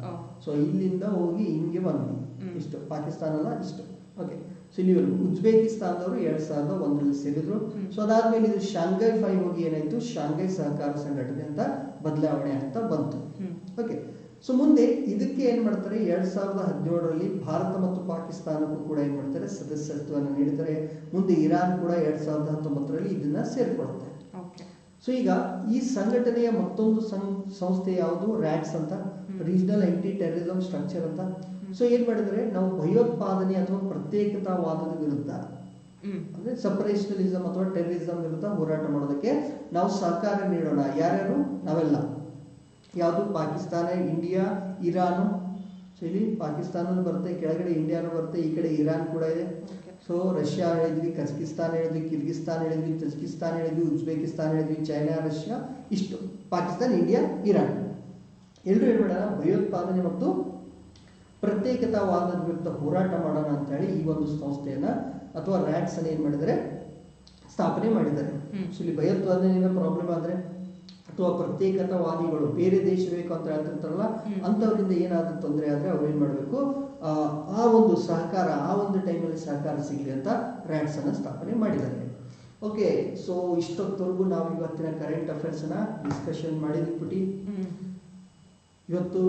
ಸೊ ಇಲ್ಲಿಂದ ಹೋಗಿ ಹಿಂಗೆ ಬಂದ್ವಿ, ಇಷ್ಟು ಪಾಕಿಸ್ತಾನ ಅಲ್ಲ, ಇಷ್ಟು. ಓಕೆ. ಸೊ ಇಲ್ಲಿವರೆಗೂ ಉಜ್ಬೇಕಿಸ್ತಾನದವರು 2001ರಲ್ಲಿ ಸೇರಿದ್ರು. ಸೊ ಅದಾದ್ಮೇಲೆ ಇದು ಶಾಂಘೈ 5 ಹೋಗಿ ಏನಾಯ್ತು? ಶಾಂಘೈ ಸಹಕಾರ ಸಂಘಟನೆ ಅಂತ ಬದಲಾವಣೆ ಅಂತ ಬಂತು. ಓಕೆ. ಸೊ ಮುಂದೆ ಇದಕ್ಕೆ ಏನ್ ಮಾಡ್ತಾರೆ? 2017ರಲ್ಲಿ ಭಾರತ ಮತ್ತು ಪಾಕಿಸ್ತಾನಕ್ಕೂ ಕೂಡ ಏನ್ ಮಾಡ್ತಾರೆ? ಸದಸ್ಯತ್ವವನ್ನು ನೀಡ್ತಾರೆ. ಮುಂದೆ ಇರಾನ್ ಕೂಡ 2019ರಲ್ಲಿ ಇದನ್ನ ಸೇರ್ಕೊಡುತ್ತೆ. ಸೊ ಈಗ ಈ ಸಂಘಟನೆಯ ಮತ್ತೊಂದು ಸಂಸ್ಥೆ ಯಾವುದು? RATS ಅಂತ, ರೀಜನಲ್ ಆಂಟಿ ಟೆರರಿಸಂ ಸ್ಟ್ರಕ್ಚರ್ ಅಂತ. ಸೊ ಏನ್ ಮಾಡಿದರೆ, ನಾವು ಭಯೋತ್ಪಾದನೆ ಅಥವಾ ಪ್ರತ್ಯೇಕತಾವಾದದ ವಿರುದ್ಧ ಅಂದ್ರೆ ಸಪರೇಷನಲಿಸಮ್ ಅಥವಾ ಟೆರರಿಸಂ ವಿರುದ್ಧ ಹೋರಾಟ ಮಾಡೋದಕ್ಕೆ ನಾವು ಸಹಕಾರ ನೀಡೋಣ. ಯಾರ್ಯಾರು? ನಾವೆಲ್ಲ. ಯಾವುದು? Pakistan, India, Iran. ಸೊ ಇಲ್ಲಿ ಪಾಕಿಸ್ತಾನ ಬರುತ್ತೆ, ಕೆಳಗಡೆ ಇಂಡಿಯಾನು ಬರುತ್ತೆ, ಈ ಕಡೆ ಇರಾನ್ ಕೂಡ ಇದೆ. ಸೊ ರಷ್ಯಾ ಹೇಳಿದ್ವಿ, ಕಜಕಿಸ್ತಾನ್ ಹೇಳಿದ್ವಿ, ಕಿರ್ಗಿಸ್ತಾನ್ ಹೇಳಿದ್ವಿ, ತಜಿಕಿಸ್ತಾನ್ ಹೇಳಿದ್ವಿ, ಉಜ್ಬೇಕಿಸ್ತಾನ್ ಹೇಳಿದ್ವಿ, ಚೈನಾ, ರಷ್ಯಾ, ಇಷ್ಟು. ಪಾಕಿಸ್ತಾನ್, ಇಂಡಿಯಾ, ಇರಾನ್ ಎಲ್ಲರೂ ಏನು ಮಾಡೋಣ? ಭಯೋತ್ಪಾದನೆ ಮತ್ತು ಪ್ರತ್ಯೇಕತಾವಾದದ ವಿರುದ್ಧ ಹೋರಾಟ ಮಾಡೋಣ ಅಂತ ಹೇಳಿ ಈ ಒಂದು ಸಂಸ್ಥೆಯನ್ನ ಅಥವಾ ರ್ಯಾಟ್ಸ್ ಅನ್ನು ಏನು ಮಾಡಿದ್ದಾರೆ? ಸ್ಥಾಪನೆ ಮಾಡಿದ್ದಾರೆ. ಸೊ ಇಲ್ಲಿ ಭಯೋತ್ಪಾದನೆಯಿಂದ ಪ್ರಾಬ್ಲಮ್ ಆದ್ರೆ ಅಥವಾ ಪ್ರತ್ಯೇಕತಾವಾದಿಗಳು ಬೇರೆ ದೇಶ ಬೇಕು ಅಂತ ಹೇಳ್ತಿರ್ತಾರಲ್ಲ, ಅಂಥವರಿಂದ ಏನಾದ್ರೂ ತೊಂದರೆ ಆದ್ರೆ ಅವ್ರು ಏನ್ ಮಾಡಬೇಕು? ಆ ಒಂದು ಸಹಕಾರ, ಆ ಒಂದು ಟೈಮಲ್ಲಿ ಸಹಕಾರ ಸಿಗಲಿ ಅಂತ ರ್ಯಾಟ್ಸ್ ಅನ್ನ ಸ್ಥಾಪನೆ ಮಾಡಿದ್ದಾರೆ. ಓಕೆ, ಸೊ ಇಷ್ಟೊತ್ತವರೆಗೂ ನಾವು ಇವತ್ತಿನ ಕರೆಂಟ್ ಅಫೇರ್ಸ್ ಅನ್ನ ಡಿಸ್ಕಷನ್ ಮಾಡಿದ್ವಿ ಪುಟಿ. ಇವತ್ತು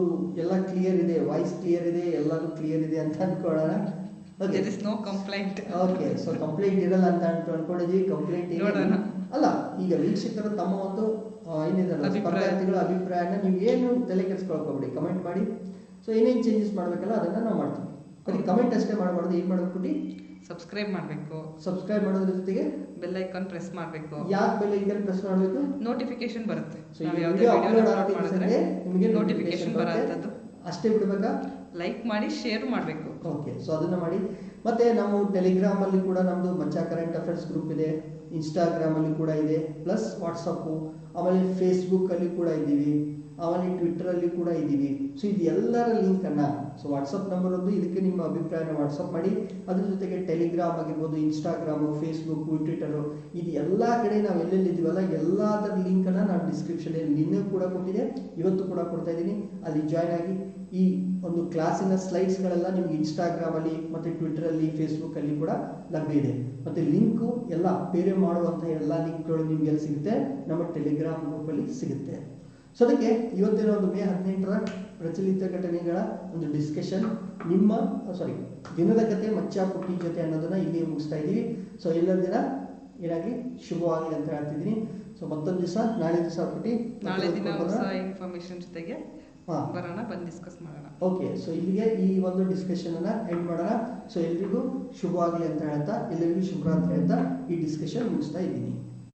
ಎಲ್ಲ ಕ್ಲಿಯರ್ ಇದೆ, ವಾಯ್ಸ್ ಕ್ಲಿಯರ್ ಇದೆ, ಎಲ್ಲಾನು ಕ್ಲಿಯರ್ ಇದೆ ಅಂತ ಅನ್ಕೊಳ್ಳೋಣ. There is no complaint. Okay, so complaint ಇರಲ್ಲ ಅಂತ ಅನ್ಕೊಂಡಿದ್ವಿ. ಕಂಪ್ಲೇಂಟ್ ಅಲ್ಲ, ಈಗ ವೀಕ್ಷಕರು ತಮ್ಮ ಒಂದು ಏನಿದಲ್ಲ ಸ್ಪರ್ಧಾರ್ಥಿಗಳ ಅಭಿಪ್ರಾಯನ ನೀವು ಏನು ತಲೆ ಕೆಡಿಸ್ಕೊಳ್ಕೊಬಿಡಿ, ಕಮೆಂಟ್ ಮಾಡಿ. ಸೊ ಏನೇನು ಚೇಂಜಸ್ ಮಾಡಬೇಕಲ್ಲ ಅದನ್ನ ನಾವು ಮಾಡ್ತೀವಿ. ಬರೀ ಕಮೆಂಟ್ ಅಷ್ಟೇ ಮಾಡಬಾರ್ದು. ಏನು ಮಾಡಬೇಕು ಪುಟಿ? ಸಬ್ಸ್ಕ್ರೈಬ್ ಮಾಡಬೇಕು. ಸಬ್ಸ್ಕ್ರೈಬ್ ಮಾಡೋದ್ರ ಜೊತೆಗೆ ಬೆಲ್ ಐಕಾನ್ ಪ್ರೆಸ್ ಮಾಡಬೇಕು. ಯಾಕೆ ಬೆಲ್ ಐಕಾನ್ ಪ್ರೆಸ್ ಮಾಡಬೇಕು? ನೋಟಿಫಿಕೇಶನ್ ಬರುತ್ತೆ. ಸೊ ಈ ವಿಡಿಯೋ ಅಪ್ಲೋಡ್ ಆಗ್ತಿದ್ರೆ ನಿಮಗೆ ನೋಟಿಫಿಕೇಶನ್ ಬರುತ್ತದು. ಅಷ್ಟೇ ಬಿಡಬೇಕಾ? ಲೈಕ್ ಮಾಡಿ, ಶೇರ್ ಮಾಡಬೇಕು. ಓಕೆ, ಸೊ ಅದನ್ನ ಮಾಡಿ. ಮತ್ತೆ ನಾವು ಟೆಲಿಗ್ರಾಮ್ ಅಲ್ಲಿ ಕೂಡ ನಮ್ದು ಮಚ್ಚಾ ಕರೆಂಟ್ ಅಫೇರ್ಸ್ ಗ್ರೂಪ್ ಇದೆ, ಇನ್ಸ್ಟಾಗ್ರಾಮ್ ಅಲ್ಲಿ ಕೂಡ ಇದೆ, ಪ್ಲಸ್ ವಾಟ್ಸಪ್ಪು, ಆಮೇಲೆ ಫೇಸ್ಬುಕ್ ಅಲ್ಲಿ ಕೂಡ ಇದ್ದೀವಿ, ಆಮೇಲೆ ಟ್ವಿಟರ್ ಅಲ್ಲಿ ಕೂಡ ಇದ್ದೀವಿ. ಸೊ ಇದು ಎಲ್ಲರ ಲಿಂಕ್ ಅನ್ನ, ಸೊ ವಾಟ್ಸಪ್ ನಂಬರ್ ಒಂದು, ಇದಕ್ಕೆ ನಿಮ್ಮ ಅಭಿಪ್ರಾಯನ ವಾಟ್ಸಪ್ ಮಾಡಿ. ಅದ್ರ ಜೊತೆಗೆ ಟೆಲಿಗ್ರಾಮ್ ಆಗಿರ್ಬೋದು, ಇನ್ಸ್ಟಾಗ್ರಾಮು, ಫೇಸ್ಬುಕ್, ಟ್ವಿಟರು, ಇದು ಎಲ್ಲ ಕಡೆ ನಾವು ಎಲ್ಲೆಲ್ಲಿ ಇದೀವಲ್ಲ ಎಲ್ಲದರ ಲಿಂಕ್ ಅನ್ನ ನಾನು ಡಿಸ್ಕ್ರಿಪ್ಷನ್ ನಿನ್ನೆ ಕೂಡ ಕೊಟ್ಟಿದೆ, ಇವತ್ತು ಕೂಡ ಕೊಡ್ತಾ ಇದ್ದೀನಿ. ಅಲ್ಲಿ ಜಾಯ್ನ್ ಆಗಿ ಈ ಒಂದು ಕ್ಲಾಸಿನ ಸ್ಲೈಡ್ಸ್ಗಳೆಲ್ಲ ನಿಮ್ಗೆ ಇನ್ಸ್ಟಾಗ್ರಾಮ್ ಅಲ್ಲಿ ಮತ್ತೆ ಟ್ವಿಟರ್ ಅಲ್ಲಿ, ಫೇಸ್ಬುಕ್ ಅಲ್ಲಿ ಕೂಡ ಲಭ್ಯ ಇದೆ. ಮತ್ತೆ ಲಿಂಕು ಎಲ್ಲ ಬೇರೆ ಮಾಡುವಂತಹ ಎಲ್ಲ ಲಿಂಕ್ಗಳು ನಿಮ್ಗೆ ಎಲ್ಲಿ ಸಿಗುತ್ತೆ? ನಮ್ಮ ಟೆಲಿಗ್ರಾಮ್ ಗ್ರೂಪ್ ಅಲ್ಲಿ ಸಿಗುತ್ತೆ. ಸೊ ಅದಕ್ಕೆ ಇವತ್ತಿನ ಒಂದು ಮೇ 18ರ ಪ್ರಚಲಿತ ಘಟನೆಗಳ ಒಂದು ಡಿಸ್ಕಷನ್ ದಿನದ ಕತೆ ಮಚ್ಚಾ ಪುಟ್ಟಿ ಜೊತೆ ಅನ್ನೋದನ್ನ ಇಲ್ಲಿ ಮುಗಿಸ್ತಾ ಇದ್ದೀವಿ. ಸೊ ಎಲ್ಲರ ದಿನ ಏನಾಗ್ಲಿ ಶುಭವಾಗಲಿ ಅಂತ ಹೇಳ್ತಿದ್ದೀನಿ. ಸೊ ಮತ್ತೊಂದು ದಿವಸ, ನಾಳೆ ದಿವಸ ಪುಟ್ಟಿ, ನಾಳೆ ದಿನ ಹೊಸ ಇನ್ಫಾರ್ಮೇಶನ್ ಜೊತೆಗೆ ಬರೋಣ, ಬಂದು ಡಿಸ್ಕಸ್ ಮಾಡೋಣ. ಓಕೆ, ಸೊ ಇಲ್ಲಿಗೆ ಈ ಒಂದು ಡಿಸ್ಕಷನ್ ಅನ್ನ ಎಂಡ್ ಮಾಡೋಣ. ಸೊ ಎಲ್ರಿಗೂ ಶುಭವಾಗಲಿ ಅಂತ ಹೇಳ್ತಾ, ಎಲ್ಲರಿಗೂ ಶುಭರಾತ್ರಿ ಅಂತ ಈ ಡಿಸ್ಕಷನ್ ಮುಗಿಸ್ತಾ ಇದ್ದೀನಿ.